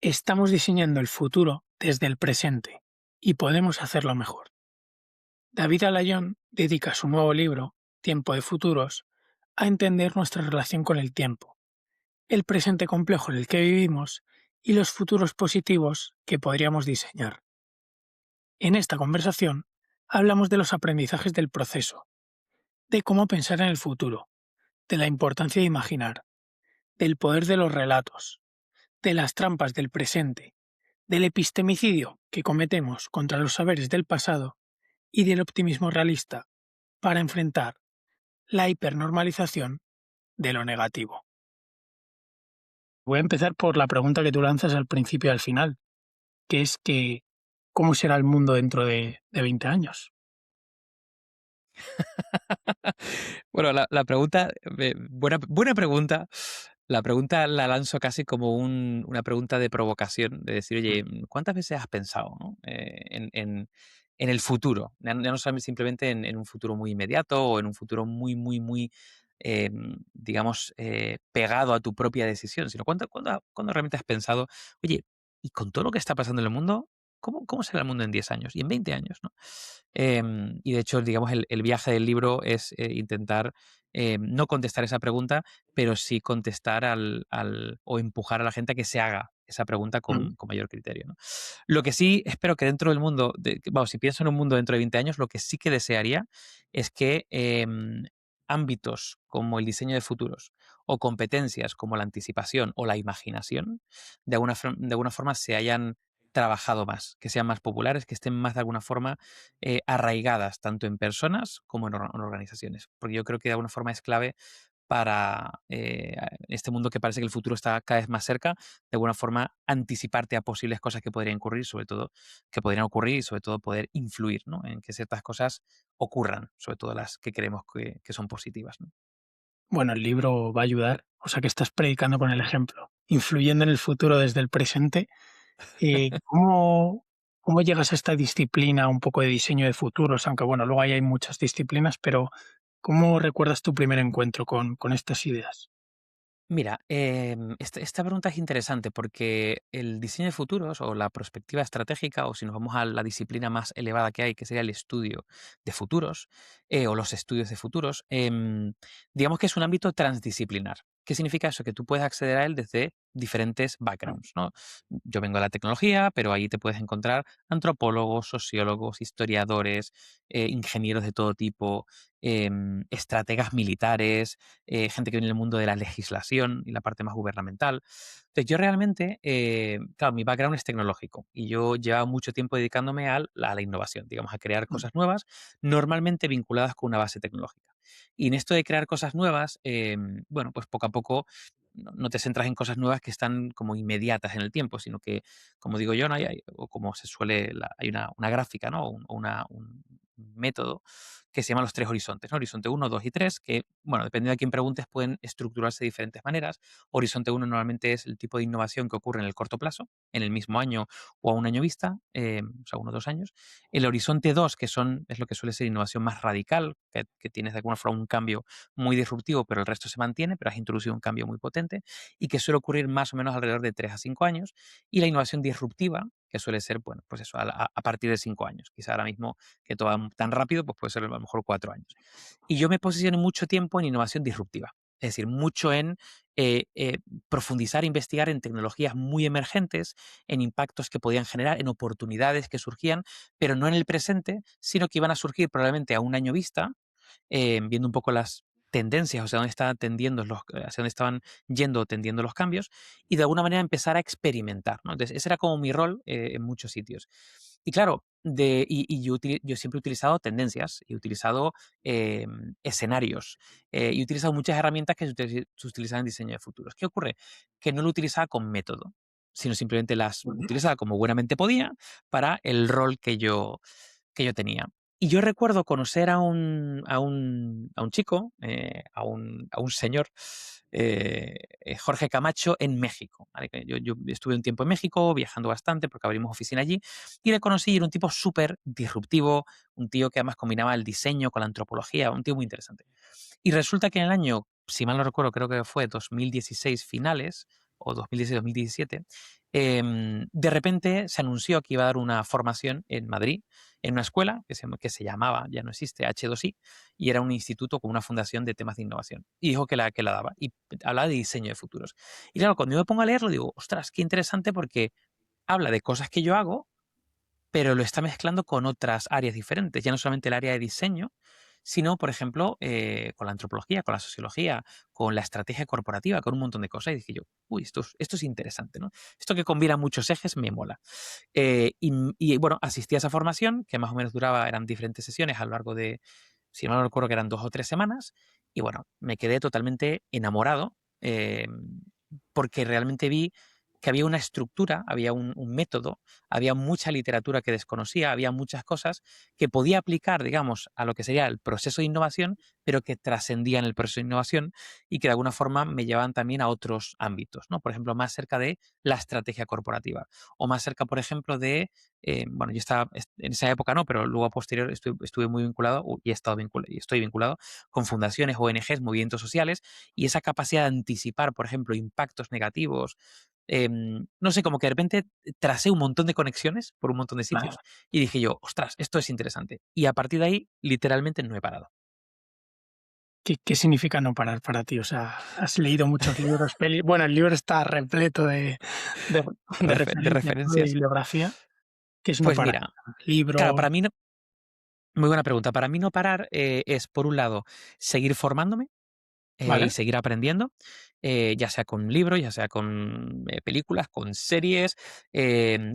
Estamos diseñando el futuro desde el presente y podemos hacerlo mejor. David Alayón dedica su nuevo libro, Tiempo de Futuros, a entender nuestra relación con el tiempo, el presente complejo en el que vivimos y los futuros positivos que podríamos diseñar. En esta conversación hablamos de los aprendizajes del proceso, de cómo pensar en el futuro, de la importancia de imaginar, del poder de los relatos, de las trampas del presente, del epistemicidio que cometemos contra los saberes del pasado y del optimismo realista para enfrentar la hipernormalización de lo negativo. Voy a empezar por la pregunta que tú lanzas al principio y al final, que es que ¿cómo será el mundo dentro de 20 años? Bueno, la pregunta, buena pregunta. La pregunta la lanzo casi como una pregunta de provocación, de decir, Mm, oye, ¿cuántas veces has pensado, ¿no? En el futuro? Ya no solamente simplemente en un futuro muy inmediato o en un futuro muy, muy, muy, digamos, pegado a tu propia decisión, sino cuándo realmente has pensado, oye, y con todo lo que está pasando en el mundo, ¿cómo será el mundo en 10 años y en 20 años, ¿no? Y de hecho, digamos, el viaje del libro es intentar no contestar esa pregunta, pero sí contestar o empujar a la gente a que se haga esa pregunta mm, con mayor criterio, ¿no? Lo que sí espero que dentro del mundo, vamos, si pienso en un mundo dentro de 20 años, lo que sí que desearía es que ámbitos como el diseño de futuros o competencias como la anticipación o la imaginación, de alguna forma se hayan trabajado más, que sean más populares, que estén más de alguna forma arraigadas tanto en personas como en organizaciones. Porque yo creo que de alguna forma es clave para este mundo que parece que el futuro está cada vez más cerca, de alguna forma anticiparte a posibles cosas que podrían ocurrir, sobre todo que podrían ocurrir y sobre todo poder influir, ¿no? En que ciertas cosas ocurran, sobre todo las que creemos que son positivas, ¿no? Bueno, el libro va a ayudar, o sea que estás predicando con el ejemplo, influyendo en el futuro desde el presente. ¿Cómo llegas a esta disciplina un poco de diseño de futuros? Aunque bueno, luego ahí hay muchas disciplinas, pero ¿cómo recuerdas tu primer encuentro con estas ideas? Mira, esta pregunta es interesante porque el diseño de futuros o la perspectiva estratégica, o si nos vamos a la disciplina más elevada que hay, que sería el estudio de futuros o los estudios de futuros, digamos que es un ámbito transdisciplinar. ¿Qué significa eso? Que tú puedes acceder a él desde diferentes backgrounds, ¿no? Yo vengo de la tecnología, pero ahí te puedes encontrar antropólogos, sociólogos, historiadores, ingenieros de todo tipo, estrategas militares, gente que viene del mundo de la legislación y la parte más gubernamental. Entonces, yo realmente, claro, mi background es tecnológico y yo llevaba mucho tiempo dedicándome a la innovación, digamos, a crear Mm, cosas nuevas, normalmente vinculadas con una base tecnológica. Y en esto de crear cosas nuevas, bueno, pues poco a poco no te centras en cosas nuevas que están como inmediatas en el tiempo, sino que, como digo yo, ¿no? O como se suele, hay una gráfica, ¿no? Un método que se llama los tres horizontes, ¿no? Horizonte uno, 2 y 3, que, bueno, dependiendo de quién preguntes, pueden estructurarse de diferentes maneras. Horizonte uno normalmente es el tipo de innovación que ocurre en el corto plazo, en el mismo año o a un año vista, o sea, 1 o 2 años. El horizonte 2, es lo que suele ser innovación más radical, que tienes de alguna forma un cambio muy disruptivo, pero el resto se mantiene, pero has introducido un cambio muy potente y que suele ocurrir más o menos alrededor de 3 a 5 años. Y la innovación disruptiva, que suele ser, bueno, pues eso, a partir de 5 años. Quizá ahora mismo que todo va tan rápido, pues puede ser a lo mejor 4 años. Y yo me posiciono mucho tiempo en innovación disruptiva, es decir, mucho en profundizar, investigar en tecnologías muy emergentes, en impactos que podían generar, en oportunidades que surgían, pero no en el presente, sino que iban a surgir probablemente a un año vista, viendo un poco las tendencias, o sea, hacia dónde estaban yendo o tendiendo los cambios, y de alguna manera empezar a experimentar, ¿no? Entonces, ese era como mi rol en muchos sitios. Y claro, yo siempre he utilizado tendencias, he utilizado escenarios, y he utilizado muchas herramientas que se utilizan en diseño de futuros. ¿Qué ocurre? Que no lo utilizaba con método, sino simplemente las mm, utilizaba como buenamente podía para el rol que yo tenía. Y yo recuerdo conocer a un chico, a un señor, Jorge Camacho, en México, ¿vale? Que yo estuve un tiempo en México, viajando bastante, porque abrimos oficina allí, y le conocí y era un tipo súper disruptivo, un tío que además combinaba el diseño con la antropología, un tío muy interesante. Y resulta que en el año, si mal no recuerdo, creo que fue 2016 finales, o 2016-2017, de repente se anunció que iba a dar una formación en Madrid, en una escuela que se llamaba, ya no existe, H2I, y era un instituto con una fundación de temas de innovación. Y dijo que la daba, y hablaba de diseño de futuros. Y claro, cuando yo me pongo a leerlo, digo, ostras, qué interesante porque habla de cosas que yo hago, pero lo está mezclando con otras áreas diferentes, ya no solamente el área de diseño, sino, por ejemplo, con la antropología, con la sociología, con la estrategia corporativa, con un montón de cosas. Y dije yo, uy, esto es interesante, ¿no? Esto que combina muchos ejes me mola. Bueno, asistí a esa formación, que más o menos duraba, eran diferentes sesiones a lo largo de, si no me recuerdo, que eran 2 o 3 semanas. Y bueno, me quedé totalmente enamorado, porque realmente vi que había una estructura, había un método, había mucha literatura que desconocía, había muchas cosas que podía aplicar, digamos, a lo que sería el proceso de innovación, pero que trascendían el proceso de innovación y que de alguna forma me llevaban también a otros ámbitos, ¿no? Por ejemplo, más cerca de la estrategia corporativa o más cerca, por ejemplo, de, bueno, yo estaba en esa época, no, pero luego a posterior estuve muy vinculado y estoy vinculado con fundaciones, ONGs, movimientos sociales y esa capacidad de anticipar, por ejemplo, impactos negativos, no sé, como que de repente tracé un montón de conexiones por un montón de Claro. sitios y dije yo, ostras, esto es interesante. Y a partir de ahí, literalmente no he parado. ¿Qué significa no parar para ti? O sea, ¿has leído muchos libros, pelis? Bueno, el libro está repleto de de De referencias, ¿no? De referencias. bibliografía. ¿Qué es no Pues parar? mira, claro, Libros, para mí, muy buena pregunta. Para mí no parar es, por un lado, seguir formándome y ¿vale? seguir aprendiendo, ya sea con libros, ya sea con películas, con series,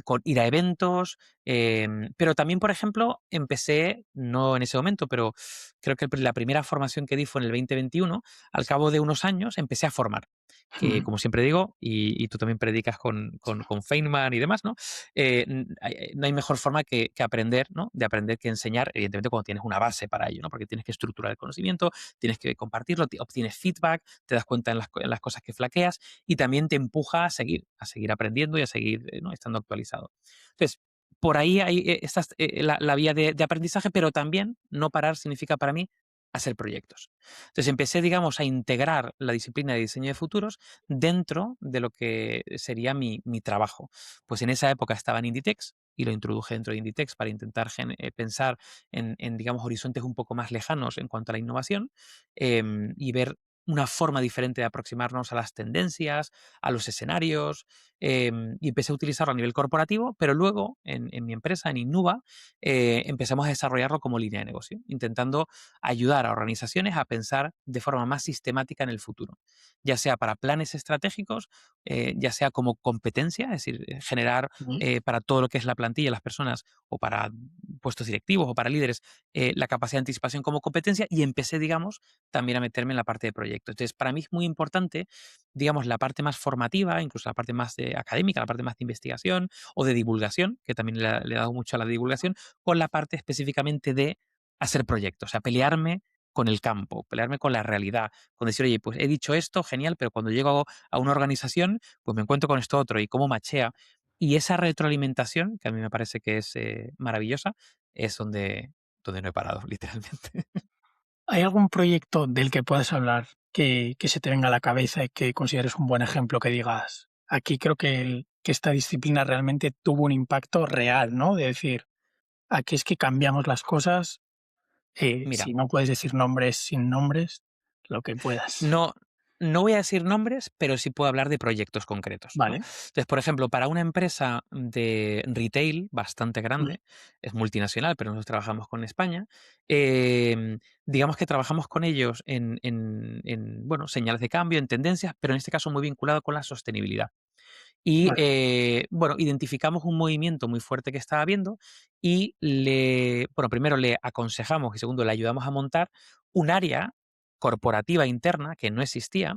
con ir a eventos, pero también, por ejemplo, empecé, no en ese momento, pero creo que la primera formación que di fue en el 2021, al cabo de unos años empecé a formar. Que Ujú. como siempre digo, y tú también predicas con Feynman y demás, ¿no? No hay mejor forma que aprender, ¿no? De aprender que enseñar, evidentemente cuando tienes una base para ello, ¿no? Porque tienes que estructurar el conocimiento, tienes que compartirlo, obtienes feedback, te das cuenta en las cosas que flaqueas y también te empuja a seguir aprendiendo y a seguir, ¿no? Estando actualizado. Entonces, por ahí hay la vía de aprendizaje, pero también no parar significa para mí hacer proyectos. Entonces empecé, digamos, a integrar la disciplina de diseño de futuros dentro de lo que sería mi trabajo. Pues en esa época estaba en Inditex y lo introduje dentro de Inditex para intentar pensar en, digamos, horizontes un poco más lejanos en cuanto a la innovación, y ver una forma diferente de aproximarnos a las tendencias, a los escenarios, y empecé a utilizarlo a nivel corporativo, pero luego en mi empresa, en Innuba, empezamos a desarrollarlo como línea de negocio, intentando ayudar a organizaciones a pensar de forma más sistemática en el futuro, ya sea para planes estratégicos, ya sea como competencia, es decir, generar Sí. para todo lo que es la plantilla, las personas, o para puestos directivos o para líderes, la capacidad de anticipación como competencia y empecé, digamos, también a meterme en la parte de proyectos. Entonces, para mí es muy importante, digamos, la parte más formativa, incluso la parte más académica, la parte más de investigación o de divulgación, que también le he dado mucho a la divulgación, con la parte específicamente de hacer proyectos, o sea, pelearme con el campo, pelearme con la realidad, con decir, oye, pues he dicho esto, genial, pero cuando llego a una organización, pues me encuentro con esto otro y cómo machea. Y esa retroalimentación, que a mí me parece que es maravillosa, es donde no he parado, literalmente. ¿Hay algún proyecto del que puedas hablar que se te venga a la cabeza y que consideres un buen ejemplo que digas, aquí creo que esta disciplina realmente tuvo un impacto real, ¿no? De decir, aquí es que cambiamos las cosas, Mira, si no puedes decir nombres sin nombres, lo que puedas. no, no voy a decir nombres, pero sí puedo hablar de proyectos concretos, ¿no? Vale. Entonces, por ejemplo, para una empresa de retail bastante Ujú. grande, es multinacional, pero nosotros trabajamos con España, digamos que trabajamos con ellos bueno, señales de cambio, en tendencias, pero en este caso muy vinculado con la sostenibilidad. Y Vale. bueno, identificamos un movimiento muy fuerte que estaba habiendo y bueno, primero le aconsejamos y segundo le ayudamos a montar un área corporativa interna que no existía,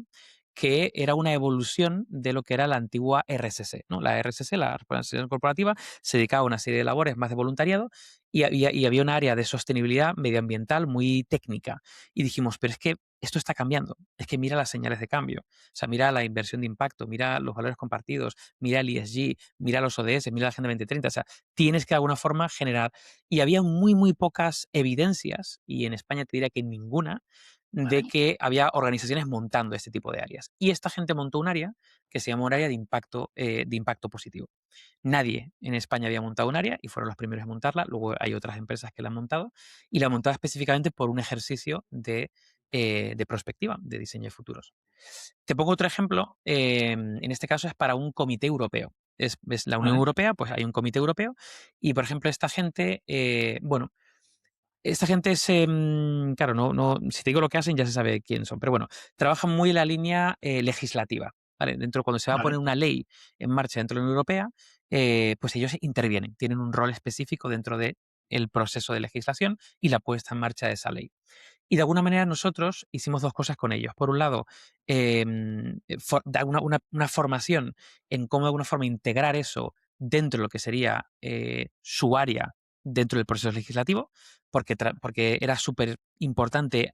que era una evolución de lo que era la antigua RSC, ¿no? La RSC, la Representación Corporativa, se dedicaba a una serie de labores más de voluntariado y había un área de sostenibilidad medioambiental muy técnica. Y dijimos, pero es que esto está cambiando, es que mira las señales de cambio, o sea, mira la inversión de impacto, mira los valores compartidos, mira el ESG, mira los ODS, mira la Agenda 2030. O sea, tienes que de alguna forma generar. Y había muy, muy pocas evidencias, y en España te diría que ninguna, de Vale, que había organizaciones montando este tipo de áreas. Y esta gente montó un área que se llama un área de impacto positivo. Nadie en España había montado un área y fueron los primeros a montarla. Luego hay otras empresas que la han montado y la han montado específicamente por un ejercicio de prospectiva, de diseño de futuros. Te pongo otro ejemplo. En este caso es para un comité europeo. Es la Unión vale, Europea, pues hay un comité europeo y, por ejemplo, esta gente, bueno, esta gente es, claro, si te digo lo que hacen ya se sabe quién son, pero bueno, trabajan muy en la línea legislativa, ¿vale? Cuando se va a vale. poner una ley en marcha dentro de la Unión Europea, pues ellos intervienen, tienen un rol específico dentro de el proceso de legislación y la puesta en marcha de esa ley. Y de alguna manera nosotros hicimos dos cosas con ellos. Por un lado, dar una formación en cómo de alguna forma integrar eso dentro de lo que sería su área dentro del proceso legislativo, porque era súper importante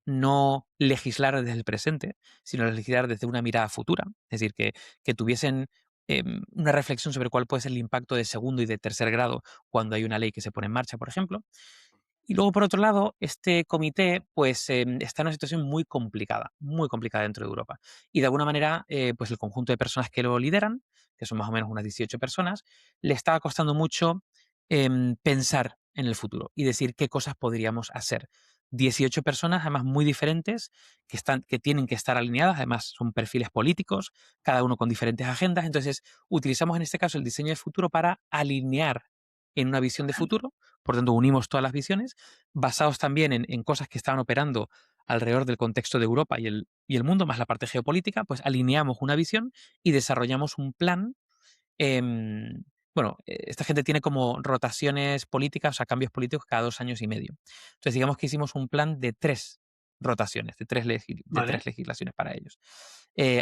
no legislar desde el presente, sino legislar desde una mirada futura. Es decir, que tuviesen una reflexión sobre cuál puede ser el impacto de segundo y de tercer grado cuando hay una ley que se pone en marcha, por ejemplo. Y luego, por otro lado, este comité pues, está en una situación muy complicada dentro de Europa. Y de alguna manera, pues el conjunto de personas que lo lideran, que son más o menos unas 18 personas, le estaba costando mucho pensar en el futuro y decir qué cosas podríamos hacer. 18 personas, además muy diferentes, que tienen que estar alineadas, además son perfiles políticos, cada uno con diferentes agendas. Entonces, utilizamos en este caso el diseño de futuro para alinear en una visión de futuro. Por tanto, unimos todas las visiones, basados también en cosas que estaban operando alrededor del contexto de Europa y el mundo, más la parte geopolítica, pues alineamos una visión y desarrollamos un plan. Bueno, esta gente tiene como rotaciones políticas, o sea, cambios políticos cada 2 años y medio. Entonces, digamos que hicimos un plan de 3 rotaciones, de Vale, tres legislaciones para ellos.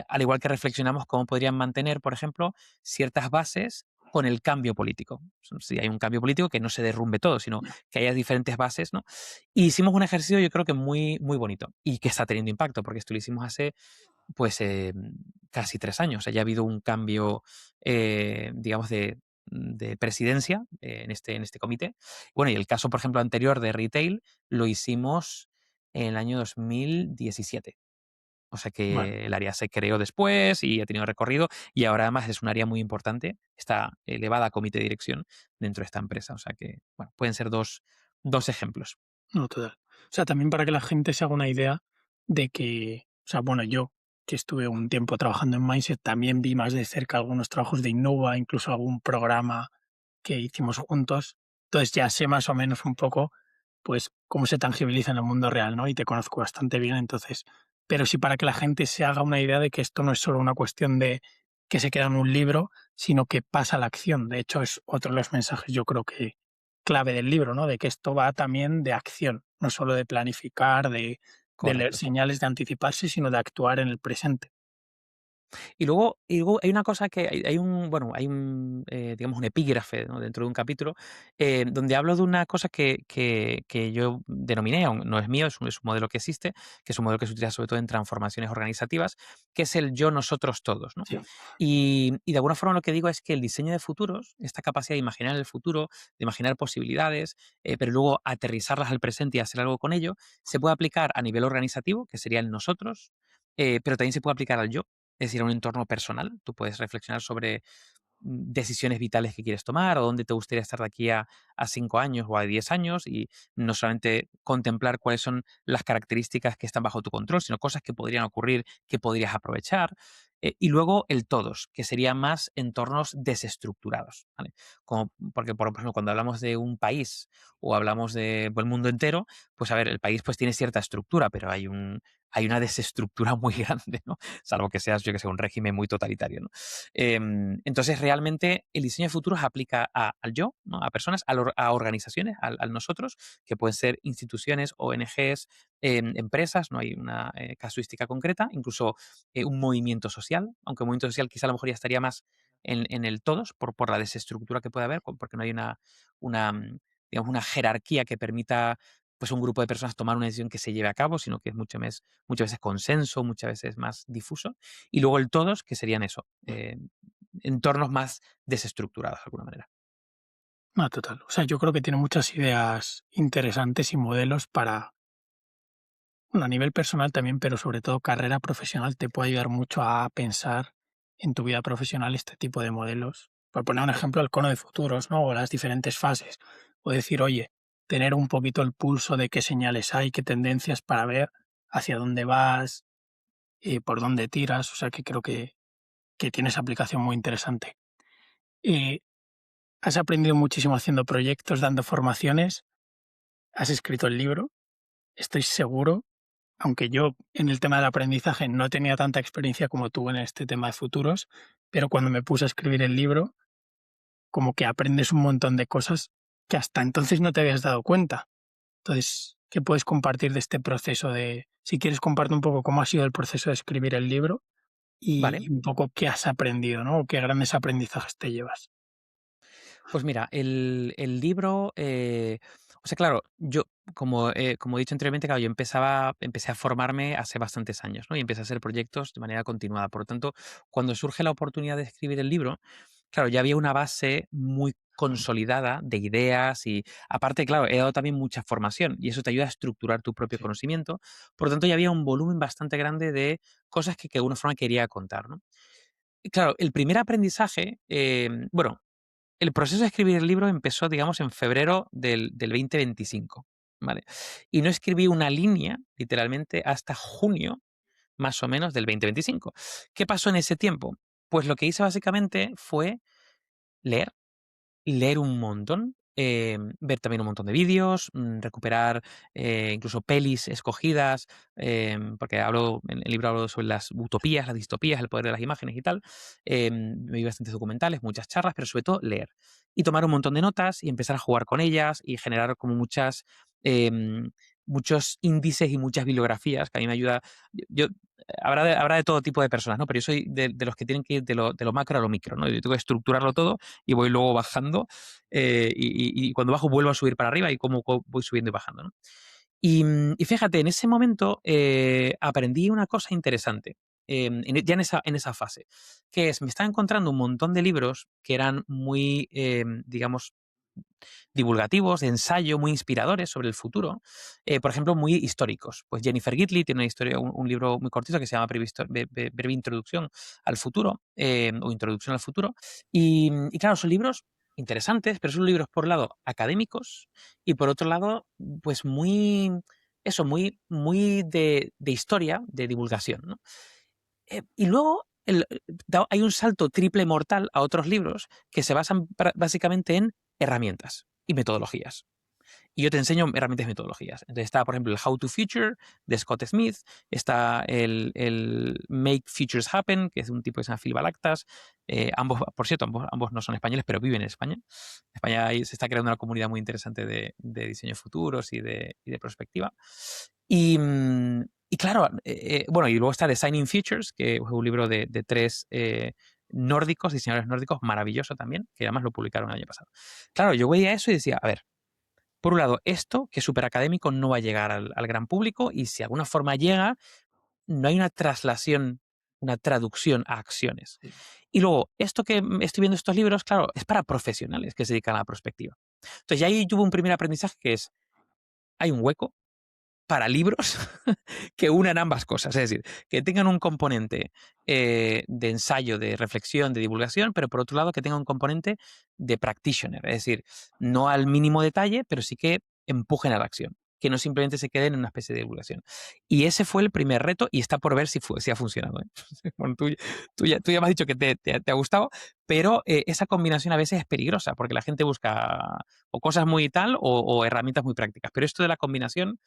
Al igual que reflexionamos cómo podrían mantener, por ejemplo, ciertas bases con el cambio político. Si hay un cambio político, que no se derrumbe todo, sino que haya diferentes bases, ¿no? Y hicimos un ejercicio, yo creo que muy, muy bonito y que está teniendo impacto, porque esto lo hicimos hace pues casi 3 años. O sea, ya ha habido un cambio, digamos, de presidencia en este comité. Bueno, y el caso, por ejemplo, anterior de retail lo hicimos en el año 2017. O sea vale. que el área se creó después y ha tenido recorrido y ahora además es un área muy importante, está elevada a comité de dirección dentro de esta empresa. O sea que, bueno, pueden ser dos ejemplos. No, total. O sea, también para que la gente se haga una idea de que, o sea, bueno, yo que estuve un tiempo trabajando en Mindset, también vi más de cerca algunos trabajos de Innova, incluso algún programa que hicimos juntos. Entonces ya sé más o menos un poco, pues, cómo se tangibiliza en el mundo real, ¿no? Y te conozco bastante bien, entonces, pero sí para que la gente se haga una idea de que esto no es solo una cuestión de que se queda en un libro, sino que pasa a la acción. De hecho, es otro de los mensajes, yo creo que clave del libro, ¿no? De que esto va también de acción, no solo de planificar, de leer Correcto. señales, de anticiparse, sino de actuar en el presente. Y luego hay una cosa que bueno, digamos, un epígrafe, ¿no?, dentro de un capítulo, donde hablo de una cosa que yo denominé, aun no es mío, es un modelo que existe, que es un modelo que se utiliza sobre todo en transformaciones organizativas, que es el yo, nosotros, todos, ¿no? Sí, Y de alguna forma lo que digo es que el diseño de futuros, esta capacidad de imaginar el futuro, de imaginar posibilidades, pero luego aterrizarlas al presente y hacer algo con ello, se puede aplicar a nivel organizativo, que sería el nosotros, pero también se puede aplicar al yo, es decir, a un entorno personal. Tú puedes reflexionar sobre decisiones vitales que quieres tomar o dónde te gustaría estar de aquí a 5 años o a 10 años y no solamente contemplar cuáles son las características que están bajo tu control, sino cosas que podrían ocurrir, que podrías aprovechar. Y luego el todos, que sería más entornos desestructurados, ¿vale? Porque, por ejemplo, cuando hablamos de un país o hablamos del mundo entero, pues a ver, el país pues tiene cierta estructura, pero hay una desestructura muy grande, ¿no? Salvo que seas, yo que sé, un régimen muy totalitario, ¿no? Entonces, realmente el diseño de futuros aplica al yo, ¿no?, a personas, a organizaciones, al nosotros, que pueden ser instituciones, ONGs, empresas, no hay una casuística concreta, incluso un movimiento social, aunque un movimiento social quizá a lo mejor ya estaría más en el todos por la desestructura que puede haber, porque no hay una, digamos, una jerarquía que permita pues un grupo de personas tomar una decisión que se lleve a cabo, sino que es muchas veces consenso, muchas veces más difuso. Y luego el todos, que serían eso, entornos más desestructurados de alguna manera. no, total. O sea, yo creo que tiene muchas ideas interesantes y modelos bueno, a nivel personal también, pero sobre todo carrera profesional, te puede ayudar mucho a pensar en tu vida profesional este tipo de modelos. Por poner un ejemplo, el cono de futuros, ¿no? O las diferentes fases. O decir, oye, tener un poquito el pulso de qué señales hay, qué tendencias para ver hacia dónde vas, por dónde tiras. O sea que creo que tiene esa aplicación muy interesante. Eh, Has aprendido muchísimo haciendo proyectos, dando formaciones, has escrito el libro, estoy seguro, aunque yo en el tema del aprendizaje no tenía tanta experiencia como tú en este tema de futuros, pero cuando me puse a escribir el libro, como que aprendes un montón de cosas que hasta entonces no te habías dado cuenta. Entonces, ¿qué puedes compartir de este proceso de, si quieres comparte un poco cómo ha sido el proceso de escribir el libro Vale. y un poco qué has aprendido, ¿no? O qué grandes aprendizajes te llevas? Pues mira, el libro, o sea, claro, yo, como he dicho anteriormente, claro, yo empecé a formarme hace bastantes años, ¿no? Y empecé a hacer proyectos de manera continuada. Por lo tanto, cuando surge la oportunidad de escribir el libro, claro, ya había una base muy consolidada de ideas y aparte, claro, he dado también mucha formación y eso te ayuda a estructurar tu propio Sí, conocimiento. Por lo tanto, ya había un volumen bastante grande de cosas que de alguna forma quería contar, ¿no? Y claro, el primer aprendizaje, bueno, el proceso de escribir el libro empezó, digamos, en febrero del 2025, ¿vale? Y no escribí una línea, literalmente, hasta junio, más o menos, del 2025. ¿Qué pasó en ese tiempo? Pues lo que hice básicamente fue leer. Leer un montón, ver también un montón de vídeos, recuperar, incluso pelis escogidas, porque en el libro hablo sobre las utopías, las distopías, el poder de las imágenes y tal. Me vi bastantes documentales, muchas charlas, pero sobre todo leer. Y tomar un montón de notas y empezar a jugar con ellas y generar como em, muchos índices y muchas bibliografías que a mí me ayuda. Habrá de todo tipo de personas, ¿no? Pero yo soy de los que tienen que ir de lo macro a lo micro, ¿no? Yo tengo que estructurarlo todo y voy luego bajando, y cuando bajo vuelvo a subir para arriba y como voy subiendo y bajando, ¿no? Y fíjate, en ese momento aprendí una cosa interesante, ya en esa fase, que es, me estaba encontrando un montón de libros que eran muy, digamos, divulgativos, de ensayo, muy inspiradores sobre el futuro, por ejemplo, muy históricos. Pues Jennifer Gidley tiene una historia, un libro muy cortito que se llama Breve Introducción al Futuro, o Introducción al Futuro. Y claro, son libros interesantes, pero son libros por un lado académicos y por otro lado, pues muy de historia, de divulgación, ¿no? Y luego hay un salto triple mortal a otros libros que se basan básicamente en herramientas y metodologías. Y yo te enseño herramientas y metodologías. Entonces está, por ejemplo, el How to Future de Scott Smith, está el Make Futures Happen, que es de un tipo que se llama Phil Balactas. Ambos, por cierto, ambos no son españoles, pero viven en España. En España se está creando una comunidad muy interesante de diseño de futuros y de perspectiva. Y claro, bueno, y luego está Designing Futures, que es un libro de tres nórdicos, diseñadores nórdicos, maravilloso también, que además lo publicaron el año pasado. Claro, yo veía eso y decía, a ver, por un lado, esto, que es súper académico, no va a llegar al gran público y si de alguna forma llega, no hay una traslación, una traducción a acciones. sí. Y luego, esto que estoy viendo estos libros, claro, es para profesionales que se dedican a la perspectiva. Entonces, ya ahí tuve un primer aprendizaje que es, hay un hueco para libros que unan ambas cosas, es decir, que tengan un componente de ensayo, de reflexión, de divulgación, pero por otro lado que tenga un componente de practitioner, es decir, no al mínimo detalle, pero sí que empujen a la acción, que no simplemente se queden en una especie de divulgación. Y ese fue el primer reto y está por ver si ha funcionado, ¿eh? Bueno, tú ya me has dicho que te ha gustado, pero esa combinación a veces es peligrosa porque la gente busca o cosas muy tal o herramientas muy prácticas, pero esto de la combinación,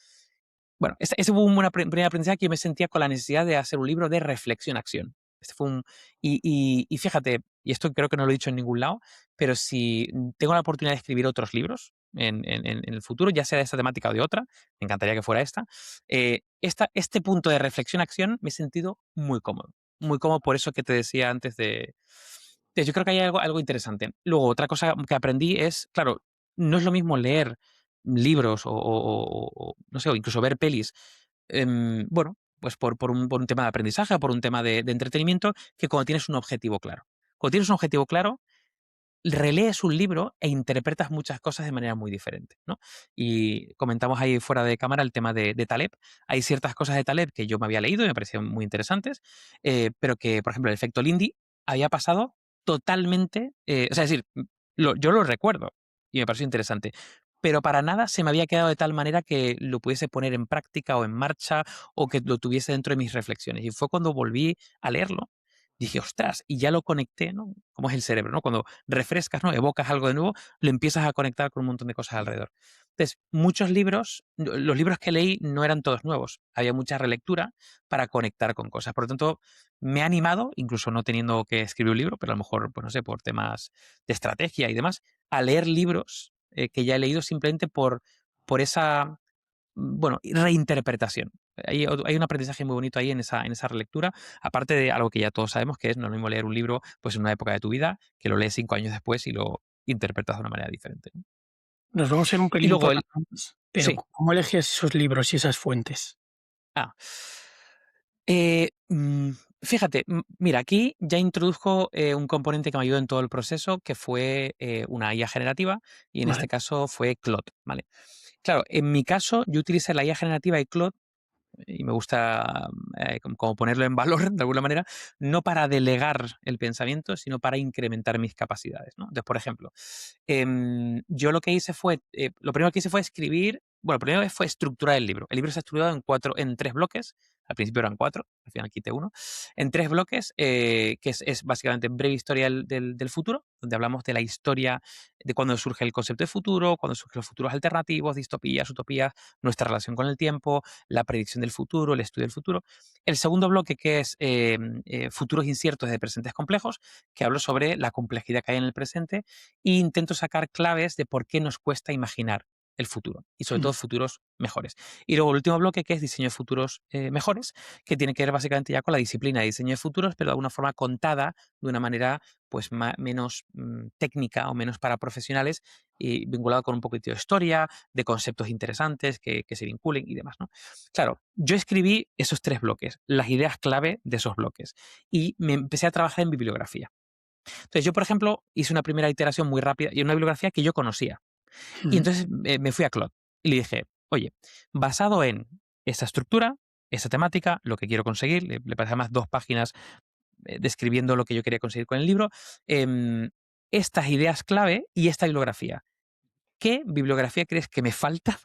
bueno, ese fue un primer aprendizaje que yo me sentía con la necesidad de hacer un libro de reflexión-acción. Este fue un y fíjate, y esto creo que no lo he dicho en ningún lado, pero si tengo la oportunidad de escribir otros libros en el futuro, ya sea de esta temática o de otra, me encantaría que fuera esta, este punto de reflexión-acción me he sentido muy cómodo por eso que te decía antes yo creo que hay algo interesante. Luego, otra cosa que aprendí es, claro, no es lo mismo leer libros o no sé, o incluso ver pelis, bueno, pues por un tema de aprendizaje o por un tema de entretenimiento, que cuando tienes un objetivo claro. Cuando tienes un objetivo claro, relees un libro e interpretas muchas cosas de manera muy diferente, ¿no? Y comentamos ahí fuera de cámara el tema de Taleb. Hay ciertas cosas de Taleb que yo me había leído y me parecían muy interesantes, pero que, por ejemplo, el efecto Lindy había pasado totalmente, o sea, es decir, yo lo recuerdo y me pareció interesante, pero para nada se me había quedado de tal manera que lo pudiese poner en práctica o en marcha o que lo tuviese dentro de mis reflexiones. Y fue cuando volví a leerlo, dije, ostras, y ya lo conecté, ¿no? Como es el cerebro, ¿no? Cuando refrescas, ¿no? Evocas algo de nuevo, lo empiezas a conectar con un montón de cosas alrededor. Entonces, muchos libros, los libros que leí no eran todos nuevos, había mucha relectura para conectar con cosas. Por lo tanto, me ha animado, incluso no teniendo que escribir un libro, pero a lo mejor, pues no sé, por temas de estrategia y demás, a leer libros que ya he leído simplemente por esa, bueno, reinterpretación. Hay un aprendizaje muy bonito ahí en esa relectura, aparte de algo que ya todos sabemos, que es no es lo mismo leer un libro pues en una época de tu vida, que lo lees 5 años después y lo interpretas de una manera diferente, ¿no? Nos vamos a ir un Y pelín luego por las ramas, pero sí, ¿cómo eliges esos libros y esas fuentes? ah, eh, mm, fíjate, mira, aquí ya introduzco un componente que me ayudó en todo el proceso, que fue una IA generativa, y en Vale. este caso fue Claude, ¿vale? Claro, en mi caso, yo utilicé la IA generativa y Claude y me gusta como ponerlo en valor de alguna manera, no para delegar el pensamiento, sino para incrementar mis capacidades, ¿no? Entonces, por ejemplo, yo lo que hice fue, lo primero que hice fue escribir, bueno, lo primero fue estructurar el libro. El libro está estructurado en 3 bloques. Al principio eran 4, al final quité uno. En 3 bloques, que es básicamente breve historia del futuro, donde hablamos de la historia de cuando surge el concepto de futuro, cuando surgen los futuros alternativos, distopías, utopías, nuestra relación con el tiempo, la predicción del futuro, el estudio del futuro. El segundo bloque, que es futuros inciertos de presentes complejos, que hablo sobre la complejidad que hay en el presente e intento sacar claves de por qué nos cuesta imaginar el futuro y sobre todo futuros mejores. Y luego el último bloque que es diseño de futuros mejores, que tiene que ver básicamente ya con la disciplina de diseño de futuros, pero de alguna forma contada de una manera pues menos técnica o menos para profesionales y vinculado con un poquito de historia, de conceptos interesantes que se vinculen y demás, ¿no? Claro, yo escribí esos 3 bloques, las ideas clave de esos bloques y me empecé a trabajar en bibliografía. Entonces, yo, por ejemplo, hice una primera iteración muy rápida y una bibliografía que yo conocía. Y entonces me fui a Claude y le dije, oye, basado en esa estructura, esa temática, lo que quiero conseguir, le pasé además 2 páginas describiendo lo que yo quería conseguir con el libro, em, estas ideas clave y esta bibliografía. ¿Qué bibliografía crees que me falta,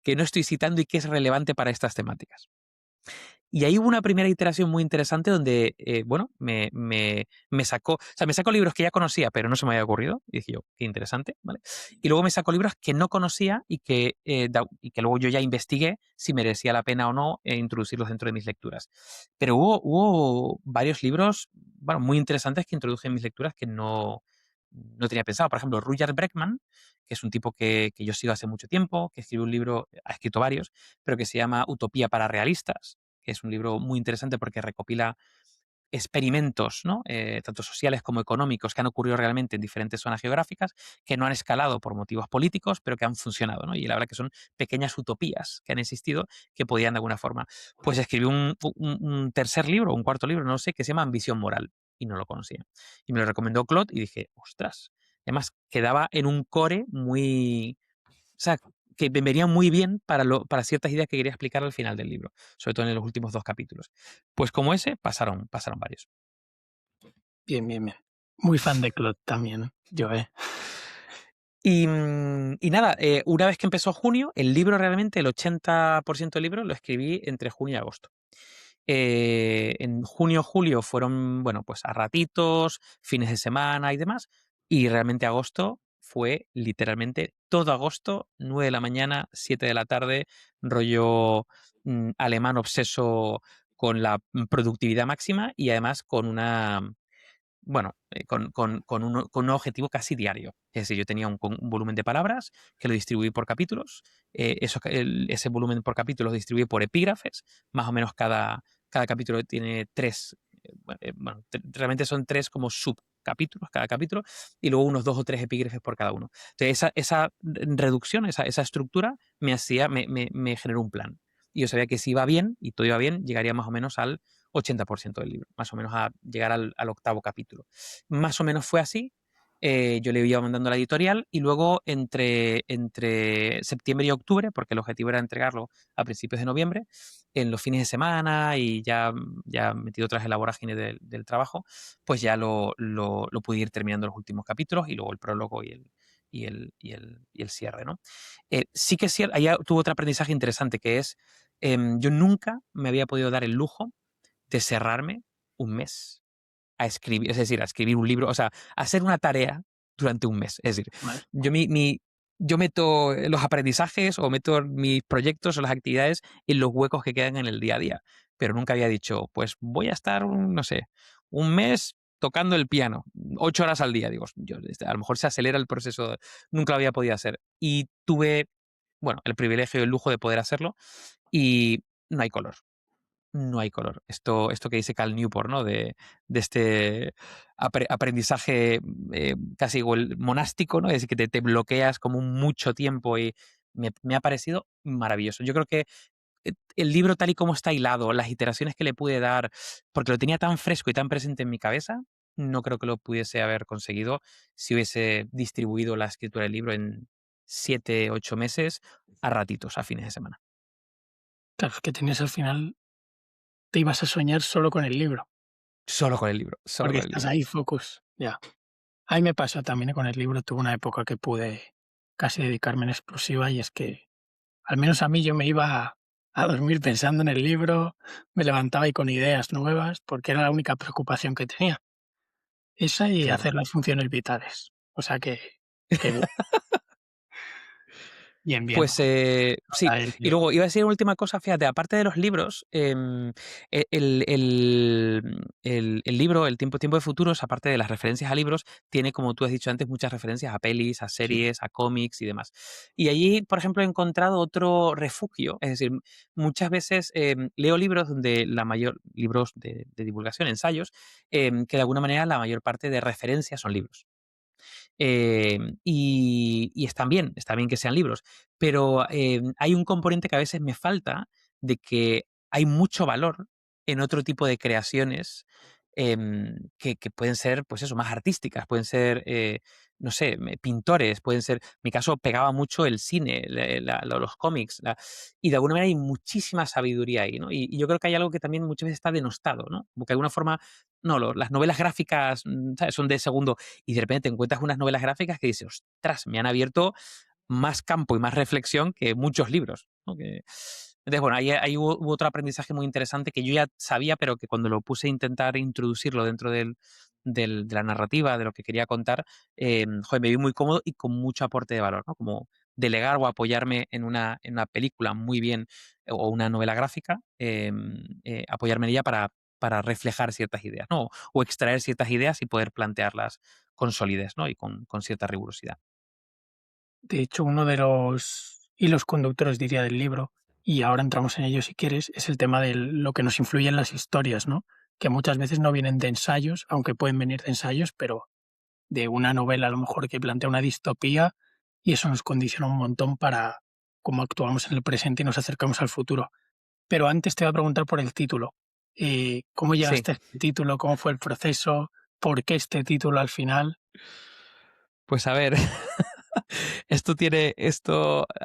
que no estoy citando y que es relevante para estas temáticas? Y ahí hubo una primera iteración muy interesante donde, bueno, me sacó, o sea, me sacó libros que ya conocía, pero no se me había ocurrido. Y dije yo, qué interesante, ¿vale? Y luego me sacó libros que no conocía y que luego yo ya investigué si merecía la pena o no introducirlos dentro de mis lecturas. Pero hubo varios libros, bueno, muy interesantes que introduje en mis lecturas que no tenía pensado. Por ejemplo, Rudyard Bregman, que es un tipo que yo sigo hace mucho tiempo, que escribió un libro, ha escrito varios, pero que se llama Utopía para realistas, que es un libro muy interesante porque recopila experimentos, ¿no? Tanto sociales como económicos que han ocurrido realmente en diferentes zonas geográficas, que no han escalado por motivos políticos, pero que han funcionado, ¿no? Y la verdad que son pequeñas utopías que han existido que podían de alguna forma. Pues escribió un tercer libro, un cuarto libro, no sé, que se llama Ambición Moral, y no lo conocía. Y me lo recomendó Claude y dije, ostras. Además, quedaba en un core muy, o sea, que me venía muy bien para ciertas ideas que quería explicar al final del libro, sobre todo en los últimos 2 capítulos. Pues como ese, pasaron varios. Bien, bien, bien. Muy fan de Claude también, yo, Y nada, una vez que empezó junio, el libro realmente, el 80% del libro lo escribí entre junio y agosto. En junio, julio fueron, bueno, pues a ratitos, fines de semana y demás. Y realmente agosto fue literalmente todo agosto, 9 de la mañana, 7 de la tarde, rollo alemán obseso con la productividad máxima y además con una, bueno, con un objetivo casi diario. Es decir, yo tenía un volumen de palabras que lo distribuí por capítulos. Ese volumen por capítulos lo distribuí por epígrafes. Más o menos cada capítulo tiene 3. Bueno, realmente son 3 como subcapítulos cada capítulo y luego unos 2 o 3 epígrafes por cada uno. Entonces, esa reducción, esa estructura me generó un plan. Y yo sabía que si iba bien y todo iba bien, llegaría más o menos al 80% del libro, más o menos a llegar al 8.º capítulo. Más o menos fue así yo le iba mandando a la editorial y luego entre septiembre y octubre, porque el objetivo era entregarlo a principios de noviembre, en los fines de semana y ya metido tras la vorágine del trabajo, pues ya lo pude ir terminando los últimos capítulos y luego el prólogo y el cierre, ¿no? Sí que es cierto, ahí tuvo otro aprendizaje interesante que es, yo nunca me había podido dar el lujo de cerrarme un mes a escribir, es decir, a escribir un libro, o sea, a hacer una tarea durante un mes. Es decir, ¿vale? yo, yo meto los aprendizajes o meto mis proyectos o las actividades en los huecos que quedan en el día a día, pero nunca había dicho, pues voy a estar, no sé, un mes tocando el piano, 8 horas al día. Digo, a lo mejor se acelera el proceso, nunca lo había podido hacer. Y tuve, bueno, el privilegio y el lujo de poder hacerlo y no hay color. No hay color. Esto que dice Cal Newport, ¿no? De este aprendizaje casi igual monástico, ¿no? Es decir, que te bloqueas como mucho tiempo y me ha parecido maravilloso. Yo creo que el libro tal y como está hilado, las iteraciones que le pude dar, porque lo tenía tan fresco y tan presente en mi cabeza, no creo que lo pudiese haber conseguido si hubiese distribuido la escritura del libro en 7, 8 meses a ratitos, a fines de semana. Claro, es que tenías al final, te ibas a soñar solo con el libro, Solo con el libro, solo porque con el estás libro. ahí focus, ya. A mí me pasa también con el libro, tuve una época que pude casi dedicarme en exclusiva y es que, al menos a mí, yo me iba a dormir pensando en el libro, me levantaba y con ideas nuevas, porque era la única preocupación que tenía. Esa y Claro. hacer las funciones vitales. O sea que bien, bien, bien. Pues sí, Ahora y luego iba a decir una última cosa, fíjate, aparte de los libros, el libro, el tiempo de futuros, aparte de las referencias a libros, tiene, como tú has dicho antes, muchas referencias a pelis, a sí, series, a cómics y demás. Y allí, por ejemplo, he encontrado otro refugio, es decir, muchas veces leo libros donde libros de divulgación, ensayos, que de alguna manera la mayor parte de referencias son libros. Y está bien que sean libros, pero hay un componente que a veces me falta de que hay mucho valor en otro tipo de creaciones que pueden ser, pues eso, más artísticas, pueden ser, no sé, pintores, pueden ser, en mi caso pegaba mucho el cine, los cómics, y de alguna manera hay muchísima sabiduría ahí, ¿no? Y yo creo que hay algo que también muchas veces está denostado, ¿no? Porque de alguna forma, no, las novelas gráficas, ¿sabes? Son de segundo y de repente te encuentras unas novelas gráficas que dices, ostras, me han abierto más campo y más reflexión que muchos libros, ¿no? Entonces, bueno, ahí hubo otro aprendizaje muy interesante que yo ya sabía, pero que cuando lo puse a intentar introducirlo dentro de la narrativa, de lo que quería contar, joder, me vi muy cómodo y con mucho aporte de valor, ¿no? Como delegar o apoyarme en una película muy bien o una novela gráfica, apoyarme en ella para reflejar ciertas ideas, ¿no? O extraer ciertas ideas y poder plantearlas con solidez, ¿no? Y con cierta rigurosidad. de hecho, uno de los hilos conductores, diría, del libro, y ahora entramos en ello si quieres, es el tema de lo que nos influye en las historias, ¿no? Que muchas veces no vienen de ensayos, aunque pueden venir de ensayos, pero de una novela a lo mejor que plantea una distopía y eso nos condiciona un montón para cómo actuamos en el presente y nos acercamos al futuro. Pero antes te voy a preguntar por el título. ¿Cómo Sí. llegaste a este título? ¿Cómo fue el proceso? ¿Por qué este título al final? Pues a ver, a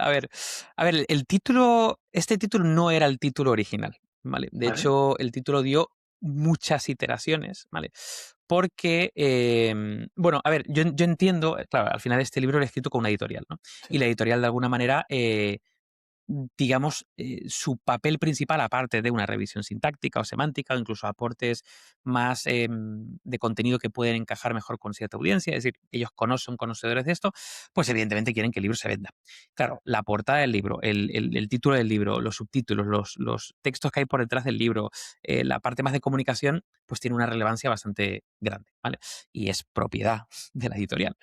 ver, este título no era el título original, ¿vale? De ¿Vale? hecho, el título dio muchas iteraciones, ¿vale? Porque, bueno, a ver, yo entiendo, claro, al final este libro lo he escrito con una editorial, ¿no? Sí. Y la editorial de alguna manera digamos, su papel principal, aparte de una revisión sintáctica o semántica, o incluso aportes más de contenido que pueden encajar mejor con cierta audiencia, es decir, ellos son conocedores de esto, pues evidentemente quieren que el libro se venda. Claro, la portada del libro, el título del libro, los subtítulos, los textos que hay por detrás del libro, la parte más de comunicación, pues tiene una relevancia bastante grande, ¿vale? Y es propiedad de la editorial.